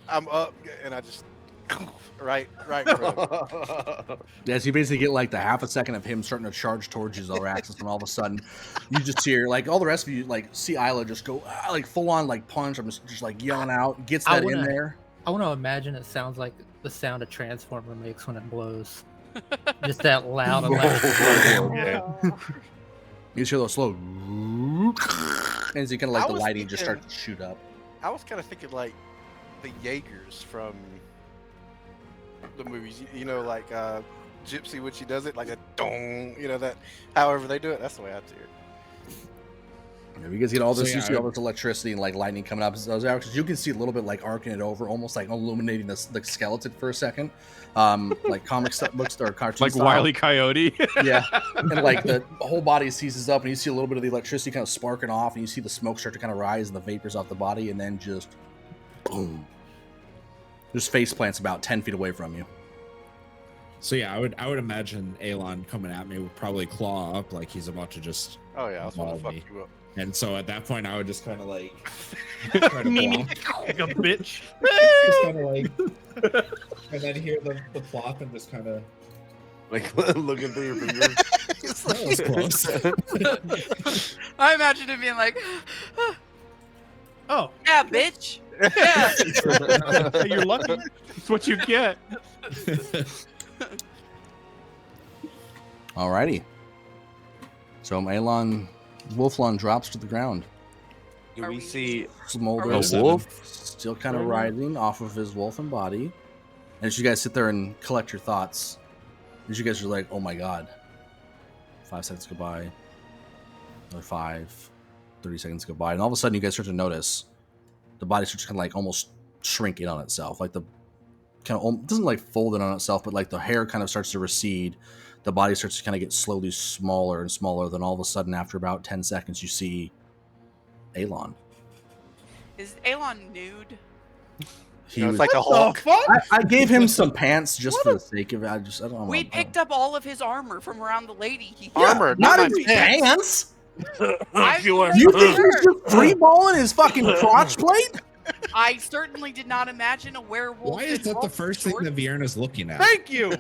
I'm up and I just right in front of him. Yeah, so you basically get like the half a second of him starting to charge towards you, Zaraxis, and all of a sudden you just hear like all the rest of you like see Isla just go like full on like punch. I'm just like yelling out, gets that in there. I want to imagine it sounds like the sound a transformer makes when it blows. Just that loud electric. You just hear those slow, and as you kind of like the lighting just starts to shoot up. I was kind of thinking like the Jaegers from the movies, you know, like Gypsy when she does it, like a dong, you know, that however they do it, that's the way I do it. Yeah, you guys get all this, you see all this electricity and like lightning coming up. You can see a little bit like arcing it over, almost like illuminating the skeleton for a second, like comic books or cartoon like style. Wile E. Coyote. Yeah, and like the whole body seizes up, and you see a little bit of the electricity kind of sparking off, and you see the smoke start to kind of rise and the vapors off the body, and then just boom, just face plants about 10 feet away from you. So yeah, I would imagine Ailon coming at me would probably claw up like he's about to just. Oh yeah, I was gonna fuck you up. And so at that point, I would just kind of like try to block. Like a bitch. Just kind of like, and then hear the plop and just kind of like looking through your fingers. That was close. I imagine it being like, Oh, yeah, bitch. Yeah. hey, you're lucky. That's what you get. Alrighty. So Ailon Wolflon drops to the ground. Do we see Smolder a wolf? still kind of rising off of his wolfen body. And as you guys sit there and collect your thoughts, as you guys are like, oh my god. 5 seconds go by. Another 5. 30 seconds go by. And all of a sudden you guys start to notice the body starts to kind of like almost shrink in on itself. Like the kind of, it doesn't like fold in on itself, but like the hair kind of starts to recede. The body starts to kind of get slowly smaller and smaller. Then all of a sudden, after about 10 seconds, you see Ailon. Is Ailon nude? He It's was, like a Hulk. I gave him some pants just for the sake of it. I don't know. We picked up all of his armor from around the lady. Armor, not not his my pants. I You think he's just free balling his fucking crotch plate? I certainly did not imagine a werewolf. Why is that the first thing that Vierna's looking at? Thank you.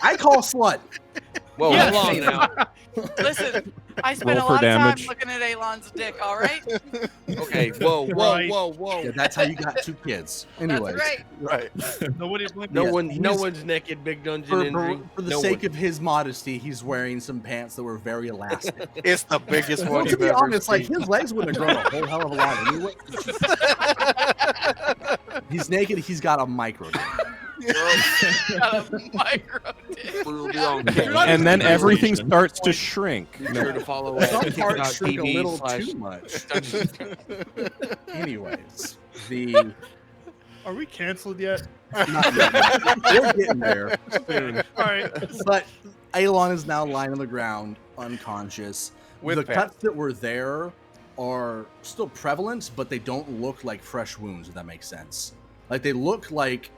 I call slut. Whoa, Yes. hold on now. Listen, I spent Roll a lot for of damage. time looking at Ailon's dick, all right? Okay, whoa, Right. Yeah, that's how you got 2 kids. Anyways, That's right. Right. Nobody blinked. No Yeah, one, no he's- one's naked. Big dungeon injury. for the No sake one. of his modesty, he's wearing some pants that were very elastic. It's the biggest Well, one to you've be ever honest, like seen. his legs wouldn't have grown a whole hell of a lot anyway. He's naked. He's got a micro dick. Got a micro dick. We'll be on camera. And then everything starts to shrink. Be sure to follow Some us. parts shrink a little TV/. too much. Anyways, the Are we canceled yet? not yet. We're getting there soon. All right. But Ailon is now lying on the ground, unconscious. With the pants. cuts that were there are still prevalent, but they don't look like fresh wounds, if that makes sense. Like they look like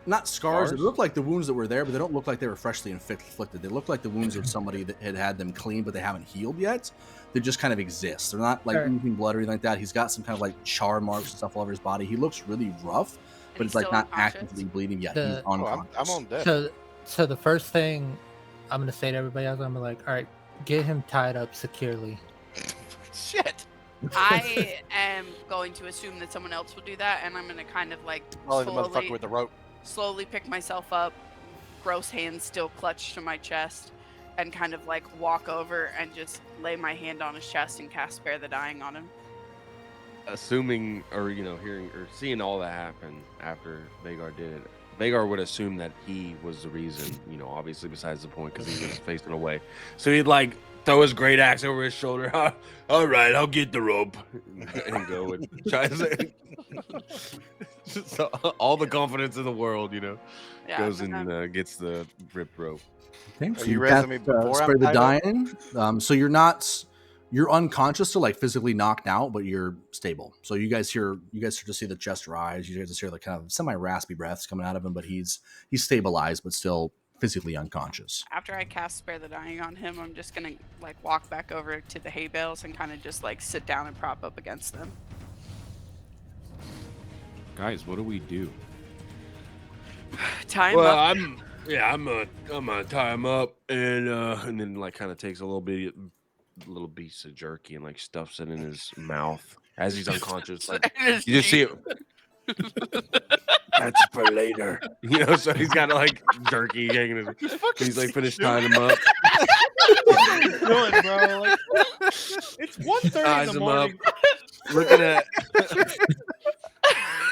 not scars. They look like the wounds that were there, but they don't look like they were freshly inflicted. They look like the wounds of somebody that had them clean, but they haven't healed yet. They just kind of exist. They're not like oozing blood or anything like that. He's got some kind of like char marks and stuff all over his body. He looks really rough, but he's it's like still not unconscious? actively bleeding yet. The- He's unconscious. I'm on death. So the first thing I'm gonna say to everybody else, I'm gonna be like, all right, get him tied up securely. Shit. I am going to assume that someone else will do that, and I'm going to kind of like Probably the motherfucker with the rope. slowly pick myself up, gross hands still clutched to my chest, and kind of like walk over and just lay my hand on his chest and cast Spare the Dying on him. Assuming, or hearing or seeing all that happen after Vagar did it, Vagar would assume that he was the reason. Obviously, besides the point, because he was facing away. So he'd like throw his great axe over his shoulder. All right, I'll get the rope and go and try to. So, all the confidence in the world, Yeah, goes and gets the ripped rope. Okay, so you cast, raising me before Spare I'm the tied up? Dying. So you're unconscious, so like physically knocked out, but you're stable. So you guys start to see the chest rise. You guys just hear the kind of semi-raspy breaths coming out of him, but he's stabilized, but still physically unconscious. After I cast Spare the Dying on him, I'm just going to like walk back over to the hay bales and kind of just like sit down and prop up against them. Guys, what do we do? tie him Well, up. I'm gonna tie him up and then like kind of takes a little piece of jerky and like stuffs it in his mouth as he's unconscious. Like And his you just see it. That's for later. You know, so he's got like jerky hanging in his. He's like finished tying him up. What are you doing, bro? Like, it's 1:30 in Ties the him morning. Looking at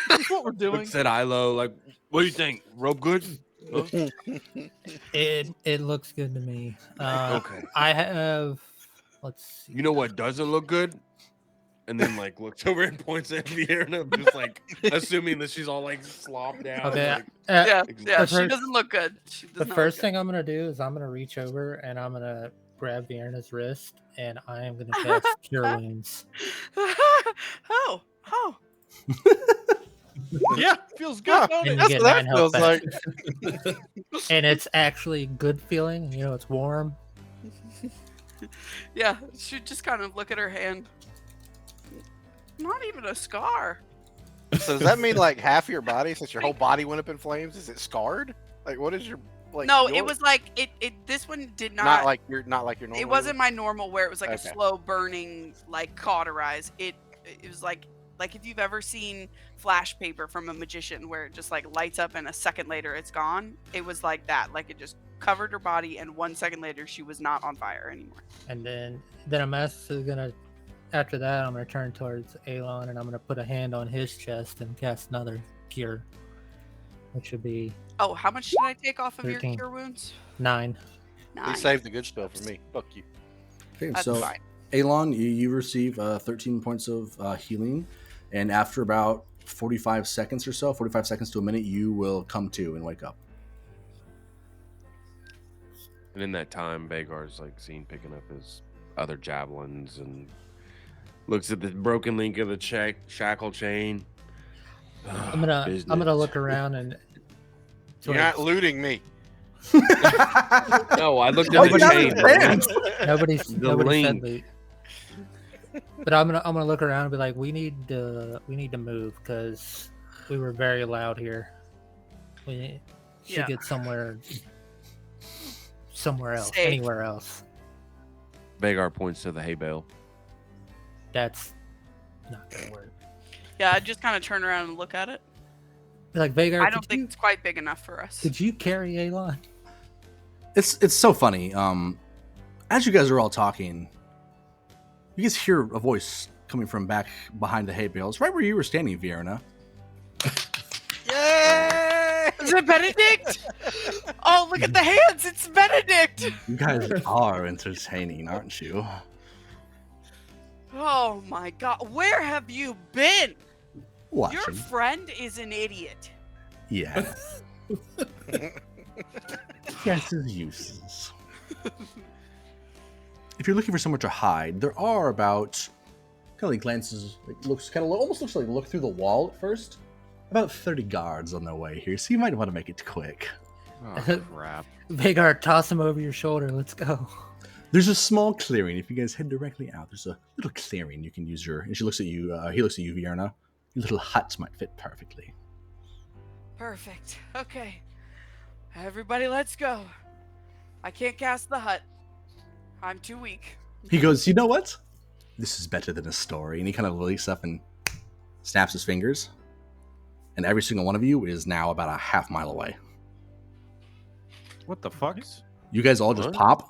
That's what we're doing. looks at Ailon like, what do you think? Rope good? Huh? It looks good to me. Okay. I have. Let's see. You know what doesn't look good? And then like looks over and points at Vierna, just like assuming that she's all like slopped down. Okay. Like, Yeah, the she first- doesn't look good. She does The not first look thing I'm gonna do is I'm gonna reach over and I'm gonna grab Vierna's wrist and I am gonna cast Cure Wounds. good. Oh. Yeah, feels good. don't And it? you get 9 health back. like. And it's actually good feeling. You know, it's warm. Yeah, she just kind of look at her hand. Not even a scar. So does that mean like half your body, since your whole body went up in flames, is it scarred? Like what is your like? No, your- it was like it. This one did not. not like your normal. It wasn't my normal where it was like Okay. a slow burning, like cauterize. It was like if you've ever seen flash paper from a magician where it just like lights up and a second later it's gone. It was like that. Like it just covered her body and 1 second later she was not on fire anymore. And then I'm actually gonna. After that, I'm gonna turn towards Ailon and I'm gonna put a hand on his chest and cast another cure, which would be Oh, how much did I take off of 13. your cure wounds? 9. He 9. saved the good spell for me. Fuck you. Okay, That's so fine. Ailon, you receive 13 points of healing, and after about 45 seconds or so, 45 seconds to a minute, you will come to and wake up. and in that time, Vagar's like seen picking up his other javelins and looks at the broken link of the shackle chain. I'm gonna look around and. You're not looting me. No, I looked Oh, at the yeah, chain. man. Nobody said link. loot. But I'm gonna look around and be like, we need to move because we were very loud here. We should Yeah. get somewhere else, Safe. anywhere else. Vagar points to the hay bale. That's not gonna work. Yeah, I just kind of turn around and look at it. Be like Vagar, I don't think it's quite big enough for us. could you carry Ailon? It's so funny. As you guys are all talking, you guys hear a voice coming from back behind the hay bales, right where you were standing, Vierna. Yay! Is it Benedict? Oh, look at the hands! It's Benedict! You guys are entertaining, aren't you? Oh my god, where have you been? Your Watching. friend is an idiot. Yeah. Yes, is useless. If you're looking for somewhere to hide, there are about kind of like glances. It looks kind of almost looks like look through the wall at first. About 30 guards on their way here, so you might want to make it quick. Oh, crap. Vagar, toss him over your shoulder. Let's go. There's a small clearing. If you guys head directly out, there's a little clearing you can use your. And she looks at you. He looks at you, Vierna. Your little hut might fit perfectly. Perfect. Okay. Everybody, let's go. I can't cast the hut. I'm too weak. He goes, you know what? This is better than a story. And he kind of leaks up and snaps his fingers. And every single one of you is now about a half mile away. What the fuck? You guys all just What? pop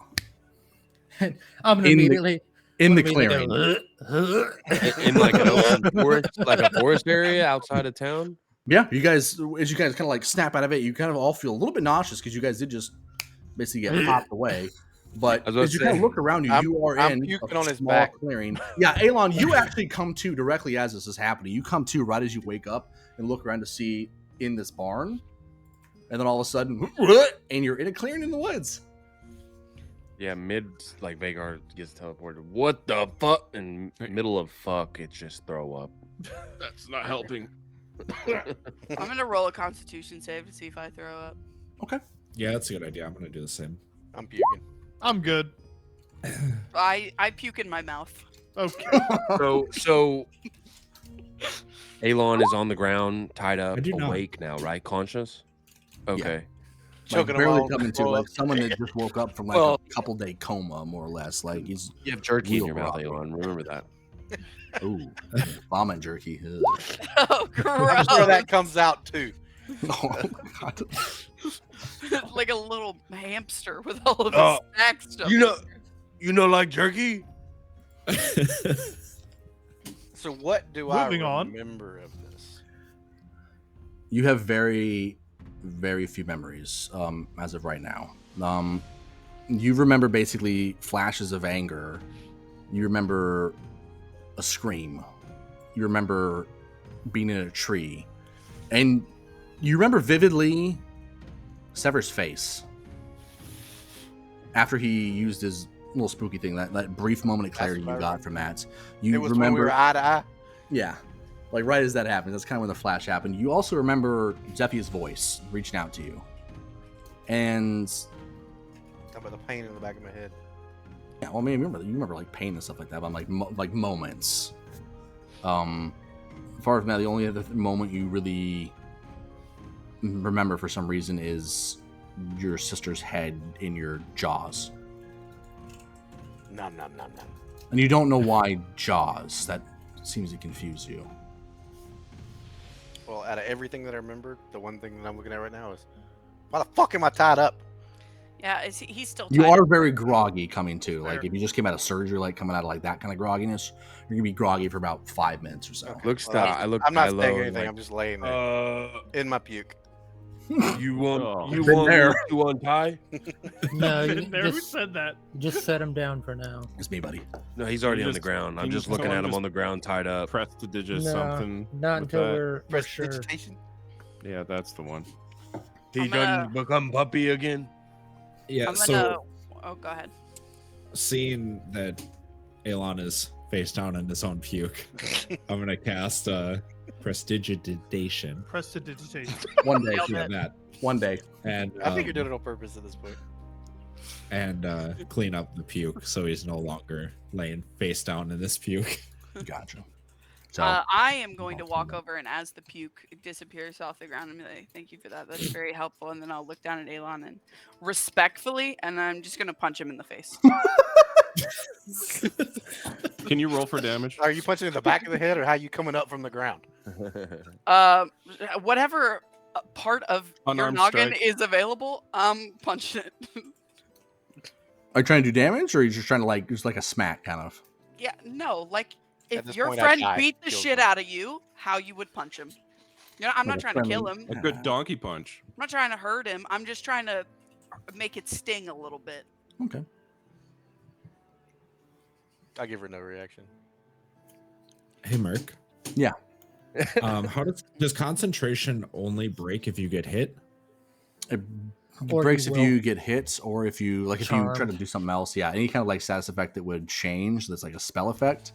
I'm gonna In the- immediately in the I'm gonna clearing. go, In like an open forest, like a forest area outside of town. Yeah, you guys, as you guys kind of like snap out of it, you kind of all feel a little bit nauseous because you guys did just basically get popped away. But I was about as to you kind of say, look around you, you are I'm in puking a on his small back. clearing. Yeah, Ailon, you actually come to directly as this is happening. You come to right as you wake up and look around to see in this barn, and then all of a sudden, and you're in a clearing in the woods. Yeah, like Vagar gets teleported. What the fuck? In middle of fuck, it's just throw up. That's not helping. I'm gonna roll a Constitution save to see if I throw up. Yeah, that's a good idea. I'm gonna do the same. I'm puking. I'm good. I puke in my mouth. Okay. So Ailon is on the ground, tied up, I do not. awake now, right? Conscious. Okay. Choking Like, them barely all coming to, full. like someone that just woke up from like Well- a couple day coma, more or less. Like he's You have jerky in your Real mouth, rock. Ailon. Remember that. ooh, vomit jerky. Ugh. Oh, I'm sure that gross. comes out too. Oh my god. Like a little hamster with all of his Oh, snacks stuff. You know, like jerky. So what do Moving I on. remember of this? You have very, very few memories as of right now. You remember basically flashes of anger. You remember a scream. You remember being in a tree. And you remember vividly Sever's face. After he used his little spooky thing, that brief moment of clarity what you I got remember. from that. You It was remember, when we were eye to eye. yeah, like right as that happened. That's kind of when the flash happened. You also remember Zephy's voice reaching out to you, and Talking about the pain in the back of my head. yeah, well, I mean, you remember like pain and stuff like that, but like like moments. Far from that, the only other moment you really remember for some reason is your sister's head in your jaws. Nom. And you don't know why jaws. That seems to confuse you. Well, out of everything that I remember, the one thing that I'm looking at right now is, why the fuck am I tied up? Yeah, he's still You tied are up. very groggy coming to. Like Fair. if you just came out of surgery, like coming out of like that kind of grogginess, you're gonna be groggy for about 5 minutes or so. Okay. Looks Well, I look. I'm not I saying low, anything. like, I'm just laying there in my puke. You want Oh. you Been want there. me to untie? No, you Been there, who just, said that? just set him down for now. It's me, buddy. No, he's already You on the just- ground. I'm can just you looking tell at him him just on the ground, tied up. Press the digits, No, something. not with until that. we're sure. Prestidigitation? Yeah, that's the one. He I'm done gonna- become puppy again. Yeah. I'm So gonna. Oh, go ahead. seeing that Ailon is face down in his own puke, I'm gonna cast prestidigitation. Prestidigitation. One day, Nailed Yeah, it. that. one day. And I think you're doing it on purpose at this point. and clean up the puke so he's no longer laying face down in this puke. Gotcha. So I am going to walk over, and as the puke disappears off the ground, I'm going to say, thank you for that. That's very helpful. And then I'll look down at Ailon and respectfully, and I'm just going to punch him in the face. Can you roll for damage? Are you punching in the back of the head, or how you coming up from the ground? Whatever part of your Unarmed noggin strike. is available, punch it. are you trying to do damage, or are you just trying to like just like a smack kind of? Yeah, no, like At if this your point, I friend die. beat the Kills shit me. out of you, how you would punch him. You know, I'm not Like a trying to kill friendly- him. A good donkey punch. I'm not trying to hurt him. I'm just trying to make it sting a little bit. Okay. I'll give her no reaction. Hey, Mark. Yeah. How does concentration only break if you get hit? It Or breaks you if will. you get hit, or if you like if you try to Charmed. do something else. Yeah, any kind of like status effect that would change. That's like a spell effect.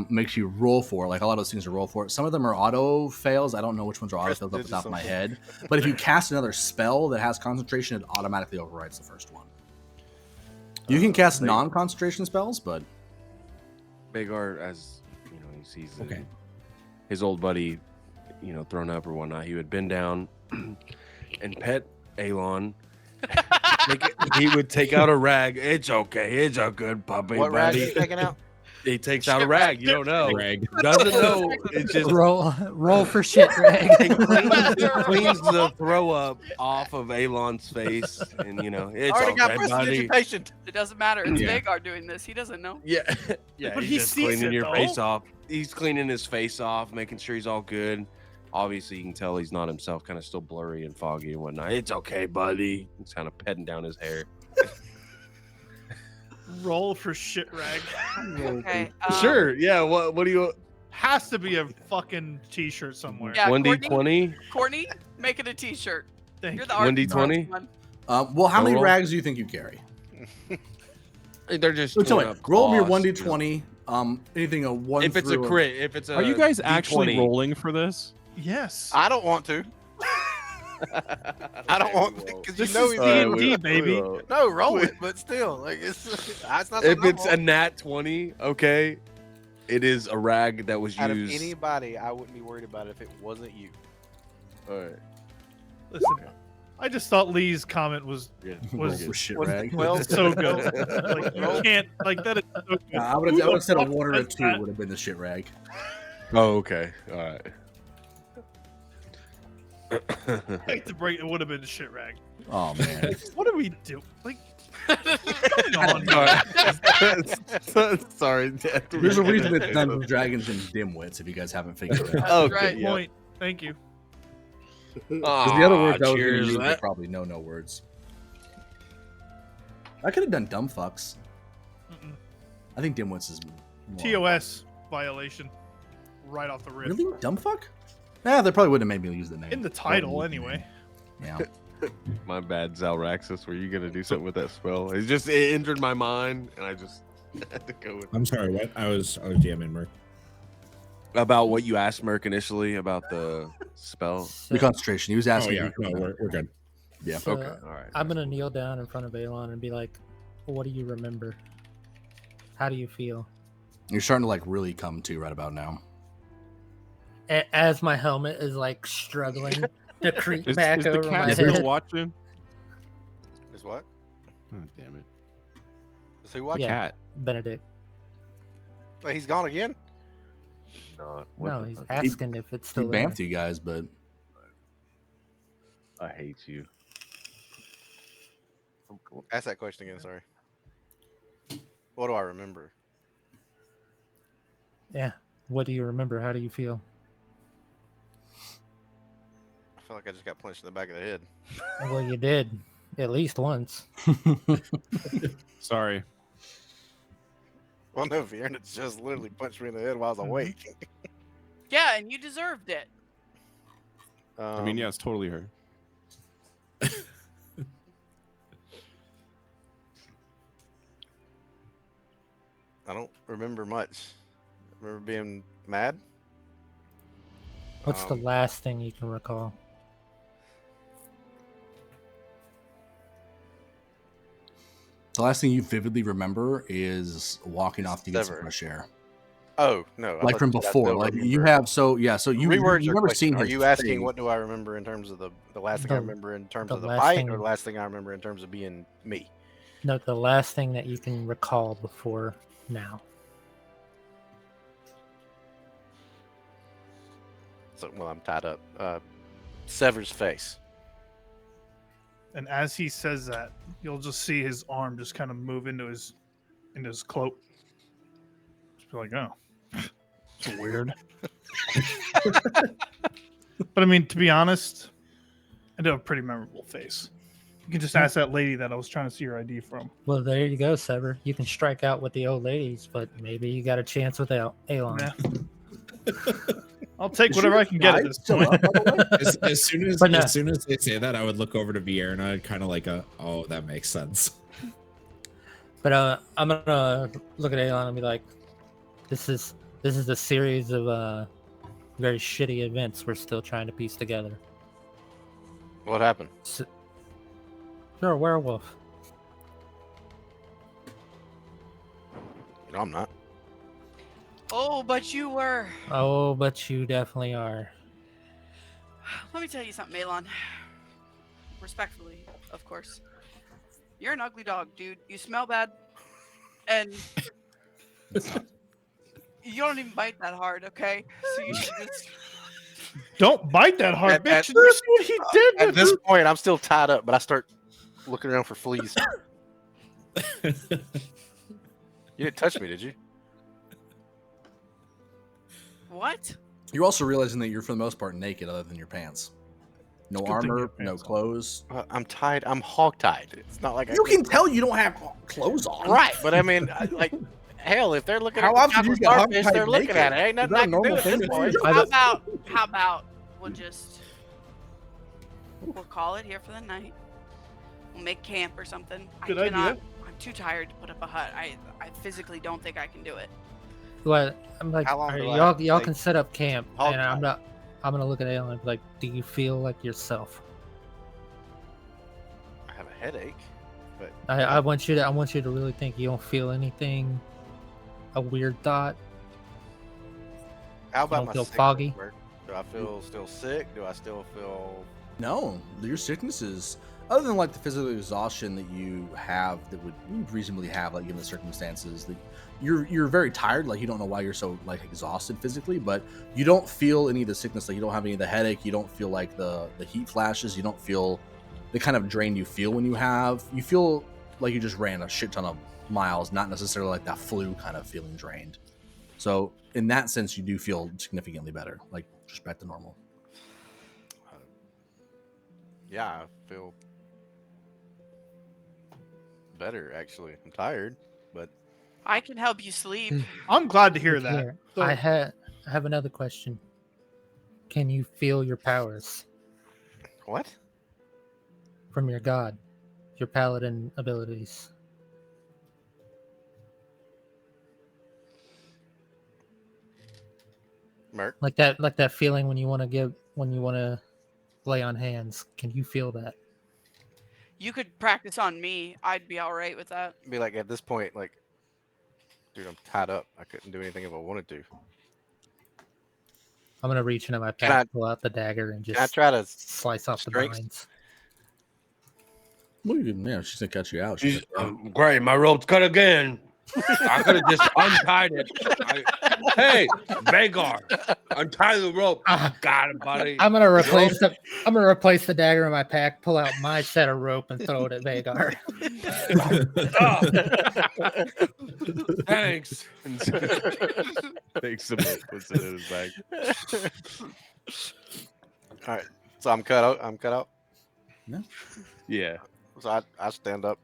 Makes you roll for it. Like a lot of those things are roll for it. Some of them are auto fails. I don't know which ones are auto Press fails off the digits top of my something. head. But if you cast another spell that has concentration, it automatically overrides the first one. You can cast they- non-concentration spells, but Bagar, as you know, he sees Okay. his old buddy, you know, thrown up or whatnot. He would bend down and pet Ailon. He would take out a rag. It's okay. It's a good puppy, What rag buddy. are you taking out? He takes out a rag. You don't know. Rag. Doesn't know. It's just Roll for shit, Greg. he cleans the throw up off of Ailon's face, and you know, it's Already got okay, buddy. prestidigitation. It doesn't matter. It's Yeah. Vagar doing this. He doesn't know. Yeah, yeah. But he's he just sees cleaning it, your though. face off. He's cleaning his face off, making sure he's all good. Obviously, you can tell he's not himself, kind of still blurry and foggy and whatnot. It's okay, buddy. He's kind of petting down his hair. Roll for shit rag. Okay. Sure. Yeah. What do you? Has to be a fucking t-shirt somewhere. Yeah, 1d20. Courtney, make it a t-shirt. Thank You're you. the art 1d20? one. well, how many Roll. rags do you think you carry? They're just. So tell me, torn up roll me your cloths, 1d20. Anything a one. If it's a through crit, if it's a. Are you guys actually D20. rolling for this? Yes. I don't want to. I don't want because you This know is he's D&D, baby. No, roll it, but still, like it's not. If something it's I a want. nat 20, okay, it is a rag that was Out of used. anybody, I wouldn't be worried about it if it wasn't you. All right. Listen, I just thought Lee's comment was Was shit Was rag. 12 so good. Like you can't like that. Is so good. I would Who the have said a fuck 1 or a says 2 that? would have been the shit rag. Oh, okay. All right. I hate to break it, would have been a shit rag. Oh man. What do we do? Like, come on. Sorry. There's a reason it's Dungeons and Dragons and Dimwits if you guys haven't figured it out. Oh, Right. yeah. Point. Thank you. Because the other words I was going to cheers. use were probably no words. I could have done dumb fucks. Mm-mm. I think Dimwits is more. TOS violation, right off the rip. Really? Dumb fuck? Nah, they probably wouldn't have made me use the name. In the title, anyway. Yeah. My bad, Zalraxis. Were you gonna do something with that spell? It entered my mind, and I just had to go with. I'm sorry. What? I was DMing Merc. About what you asked Merc initially about the spell. The concentration. He was Oh asking. yeah, you- no, we're good. Yeah. So, Okay, all right. I'm gonna kneel down in front of Ailon and be like, "What do you remember? How do you feel?" You're starting to like really come to right about now. As my helmet is like struggling to creep Is back the over my cat head. still watching? Is what? Oh, damn it. Is who watching? Yeah. Cat. Benedict. Wait, he's gone again? Not. No, he's asking if it's He still there. bamfed you guys, but I hate you. I'm cool. Ask that question again, sorry. What do I remember? Yeah. What do you remember? How do you feel? I feel like I just got punched in the back of the head. Well, you did at least once. Sorry. Well, no, Vierna just literally punched me in the head while I was awake. Yeah, and you deserved it. I mean, yeah, it's totally her. I don't remember much. I remember being mad. What's the last thing you can recall? the last thing you vividly remember is walking off to get some Sever. fresh air. Oh no! I Like thought from you said I before. still Like you remember. have so you Reword your never question. seen Are his you asking face. what do I remember in terms of the last thing I The- remember in terms the of the last fight, thing- or the last thing I remember in terms of being me? No, the last thing that you can recall before now. So, well, I'm tied up. Sever's face. And as he says that, you'll just see his arm just kind of move into his cloak. Just be like, oh, it's weird. But I mean, to be honest, I do have a pretty memorable face. You can just ask that lady that I was trying to see her ID from. Well, there you go, Sever. You can strike out with the old ladies, but maybe you got a chance with Ailon. Yeah. I'll take whatever I can get at this point. As soon as But no. as soon as they say that, I would look over to Vieira and I'd kind of like oh, that makes sense. But I'm gonna look at Ailon and be like, "This is a series of very shitty events we're still trying to piece together." What happened? So, you're a werewolf. No, I'm not. Oh, but you were. Oh, but you definitely are. Let me tell you something, Ailon. Respectfully, of course. You're an ugly dog, dude. You smell bad. And you don't even bite that hard, okay? So you should just... Don't bite that hard, At- bitch. at- You see what he did? At this point, I'm still tied up, but I start looking around for fleas. You didn't touch me, did you? What? You're also realizing that you're for the most part naked, other than your pants. No It's a good thing you armor, have no pants on. clothes. I'm tied. I'm hog-tied. It's not like You can tell you don't have clothes on. Right, but I mean, like, hell, if they're looking How at often the do you chocolate get starfish, hog-tied they're looking naked? at it. Ain't Is nothing that I a can do normal at this thing? point. How about we'll call it here for the night. We'll make camp or something. Good I idea. cannot, I'm too tired to put up a hut. I physically don't think I can do it. What? I'm like, How long all right, do I y'all have to, like, can set up camp, hold and I'm tight? not. I'm gonna look at Ailon and be like, "Do you feel like yourself?" I have a headache, but I want you to really think you don't feel anything. A weird thought. how about don't my feel sickness, foggy? Bert? Do I feel still sick? Do I still feel No, your sickness is, other than like the physical exhaustion that you have, that would you reasonably have, like given the circumstances, that you're very tired. Like you don't know why you're so like exhausted physically, but you don't feel any of the sickness. Like you don't have any of the headache. You don't feel like the heat flashes. You don't feel the kind of drain you feel when you feel like you just ran a shit ton of miles, not necessarily like that flu kind of feeling drained. So in that sense, you do feel significantly better, like just back to normal. Yeah, I feel better actually. I'm tired, but I can help you sleep. I'm glad to hear that. Here, So, I have another question. Can you feel your powers what? from your god, your paladin abilities? Merc? Like that feeling when you want to lay on hands. Can you feel that? You could practice on me. I'd be all right with that. Be like at this point, like, dude, I'm tied up. I couldn't do anything if I wanted to. I'm gonna reach into my Can pack, pull out the dagger, and Can I just try to? slice off the strength? binds. Well, she's gonna cut you out. She's, great, my rope's cut again. I could have just untied it. Hey, Vagar, untie the rope. Got it, buddy. I'm gonna replace the dagger in my pack, pull out my set of rope, and throw it at Vagar. Thanks. Takes the book, puts it in his bag. All right, so I'm cut out. Yeah. So I stand up,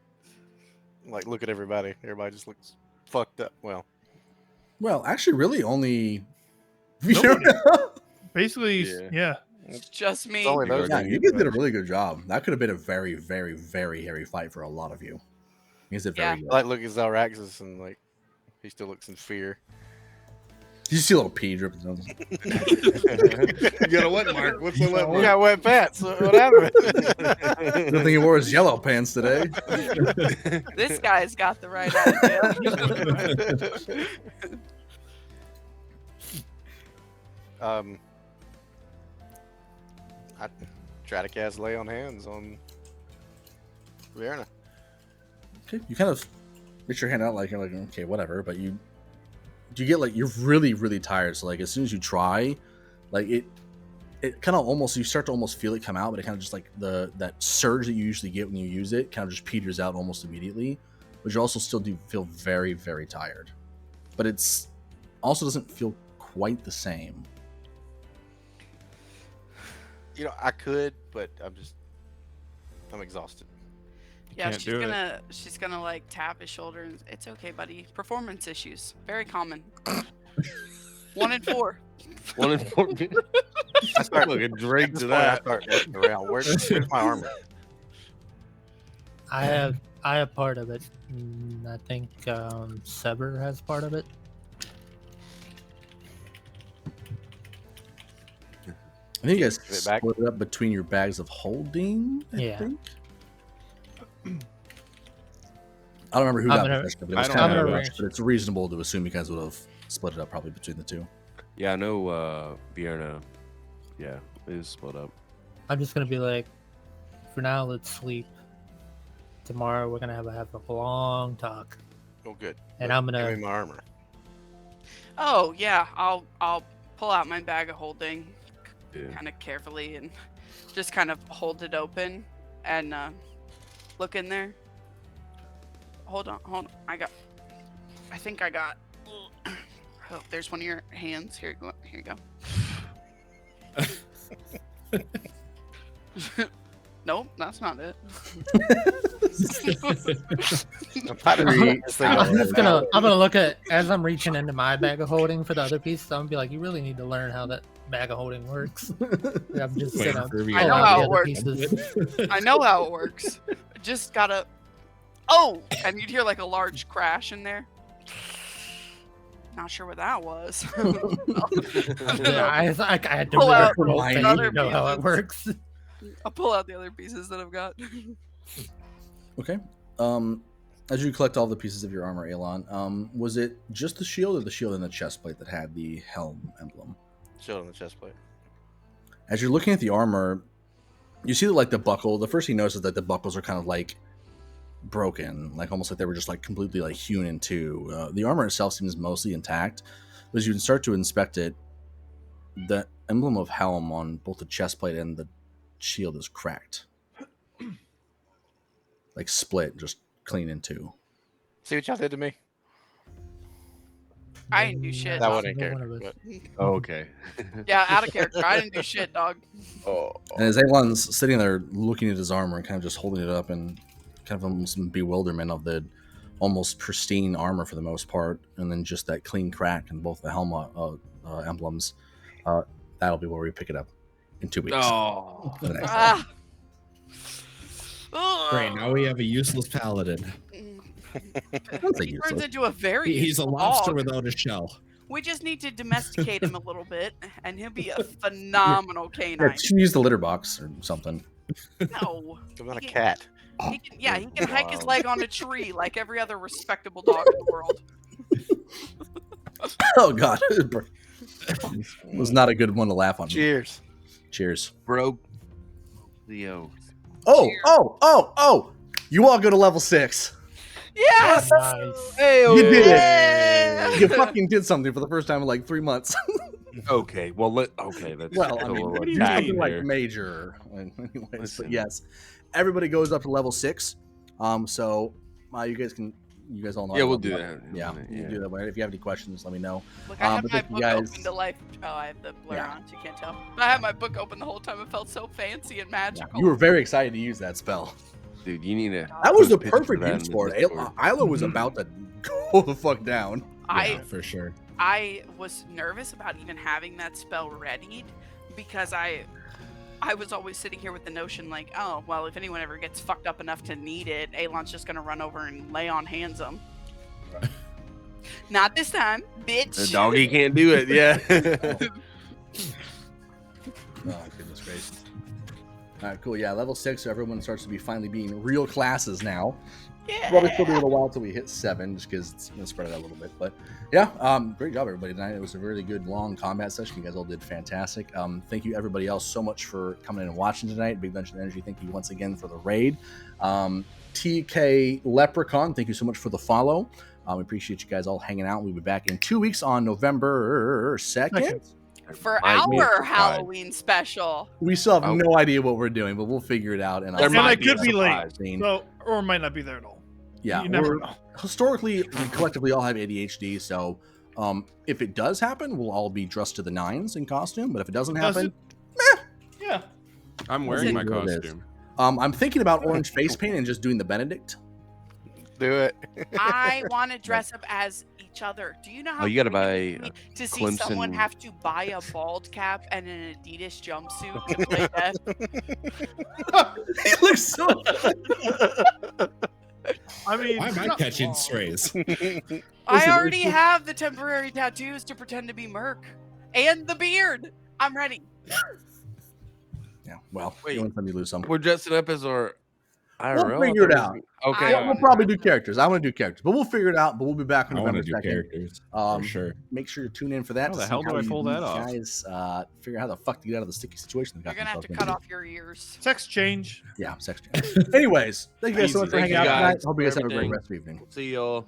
like look at everybody. Everybody just looks fucked up. Well, actually, really only. basically, yeah. It's just me. it's only those. Yeah, two. you guys did a really good job. That could have been a very, very, very hairy fight for a lot of you. You did very Yeah. good. I like look at Zalraxis and like he still looks in fear. You see a little pee dripping down. You got a wet mark. What's the wet We mark? got wet pants. What happened? Good thing he wore his yellow pants today. This guy's got the right idea. I try to cast lay on hands on Vierna. Okay, you kind of reach your hand out like you're like, okay, whatever, but you get like you're really, really tired. So like as soon as you try, like it kind of almost, you start to almost feel it come out, but it kind of just like that surge that you usually get when you use it kind of just peters out almost immediately. But you also still do feel very, very tired. But it's also doesn't feel quite the same. You know, I could, but I'm exhausted. Yeah, Can't do it. she's gonna like tap his shoulder and it's okay, buddy. Performance issues. Very common. 1 in 4. 1 in 4. I start Look, a drink to I that. start looking around. Where's my armor? I have part of it. I think Sever has part of it. I think you guys Give it back. split it up between your bags of holding, I think. I don't remember who I'm got gonna- possession, but it I was don't kind have of it. rushed, but it's reasonable to assume you guys would have split it up probably between the two. Yeah, I know Vierna, is split up. I'm just gonna be like, for now, let's sleep. Tomorrow we're gonna have a long talk, Oh, good. and I'm Give gonna. me my armor. Oh yeah, I'll pull out my bag of holding Yeah. kind of carefully and just kind of hold it open and look in there. Hold on. I think I got. Oh, there's one of your hands. Here you go. Nope, that's not it. I'm gonna look at, as I'm reaching into my bag of holding for the other pieces. I'm gonna be like, you really need to learn how that bag of holding works. I'm just Wait, gonna. Kirby, I pull know out how the it other works. pieces. I know how it works. Just gotta. Oh, and you'd hear like a large crash in there. Not sure what that was. Yeah, I had to Pull really out promote the that other you know how it pieces. works. I'll pull out the other pieces that I've got. Okay. As you collect all the pieces of your armor, Ailon, was it just the shield or the shield and the chest plate that had the helm emblem? Shield on the chest plate. As you're looking at the armor, You see that like the buckle. The first thing you notice is that the buckles are kind of like broken, like almost like they were just like completely like hewn in two. The armor itself seems mostly intact, but as you can start to inspect it, the emblem of helm on both the chest plate and the shield is cracked, like split, just clean in two. See what y'all did to me? I didn't do shit. That dog. wasn't Single one character. of us. But... Okay. Yeah, out of character. I didn't do shit, dog. Oh, And as Ailon's sitting there looking at his armor and kind of just holding it up and kind of almost in bewilderment of the almost pristine armor for the most part, and then just that clean crack in both the helmet emblems, that'll be where we pick it up in 2 weeks. Oh. For the next Ah. Great. Now we have a useless paladin. That's a He turns useless. into a very He's a useful lobster dog. without a shell. We just need to domesticate him a little bit, and he'll be a phenomenal Yeah, canine. you should use the litter box or something. No, I'm not a He- cat. he can hike his Wow. leg on a tree like every other respectable dog in the world. Oh God, it was not a good one to laugh on. Cheers. Cheers. Broke the oath. Oh, Cheers. oh! You all go to level 6. Yes. Nice. Hey, You did it. Yeah. You fucking did something for the first time in like 3 months. Okay, well, that's Well, a I mean, little do attack something like there. major. Anyways, but Listen. yes, everybody goes up to level 6. So you guys all know. Yeah, I we'll love do that. that. Yeah, you do that. If you have any questions, let me know. Look, I have but my thank you book guys. open to life. Oh, I have the blur Yeah. on, so you can't tell. But I had my book open the whole time. It felt so fancy and Yeah, magical. you were very excited to use that spell. Dude, you need to. That was put a the picture perfect of that use in for the it. Discord. Ailon was about to go the fuck down. Yeah, for sure. I was nervous about even having that spell readied because I was always sitting here with the notion like, oh, well, if anyone ever gets fucked up enough to need it, Ailon's just gonna run over and lay on hands them. Not this time, bitch. The doggy can't do it. Yeah. Oh, goodness gracious. All right, cool. Yeah, level 6, so everyone starts to be finally being real classes now. Yeah. Probably still be a little while till we hit 7, just because it's going to spread it out a little bit. But yeah, great job, everybody, tonight. It was a really good, long combat session. You guys all did fantastic. Thank you, everybody else, so much for coming in and watching tonight. Big Dungeon Energy, thank you once again for the raid. TK Leprechaun, thank you so much for the follow. We appreciate you guys all hanging out. We'll be back in 2 weeks on November 2nd. For Might be our a Halloween special. We still have Oh. no idea what we're doing, but we'll figure it out. And There And might I be could a be late. surprise. So, or it might not be there at all. Yeah, You never we're- know. historically, we collectively all have ADHD, so if it does happen, we'll all be dressed to the nines in costume. But if it doesn't Does happen, Yeah. I'm wearing my What it is. costume. I'm thinking about orange face paint and just doing the Benedict. Do it. I want to dress up as each other. Do you know how Oh, you gotta weird it buy would be to see someone Clemson- have to buy a bald cap and an Adidas jumpsuit to play death? He looks so. I mean, Why am I not catching wrong. strays? I already have the temporary tattoos to pretend to be Merc and the beard. I'm ready. Yeah, well, Wait. you want to let me lose some. We're dressing up as our IRL. We'll figure it I thought out. it was- Okay. I- We'll probably do characters. I want to do characters, but we'll figure it out. But we'll be back on I want November to do 2nd. characters Um, for sure. Make sure to tune in for that. How to the see hell do I you pull that off? guys figure out how the fuck to get out of the sticky situation. You're gonna have to cut off your ears. Sex change. Yeah, sex change. Anyways, thank you guys so much Easy. for Thank hanging you out guys tonight. Hope you guys for have a great everything. rest of the evening. See y'all.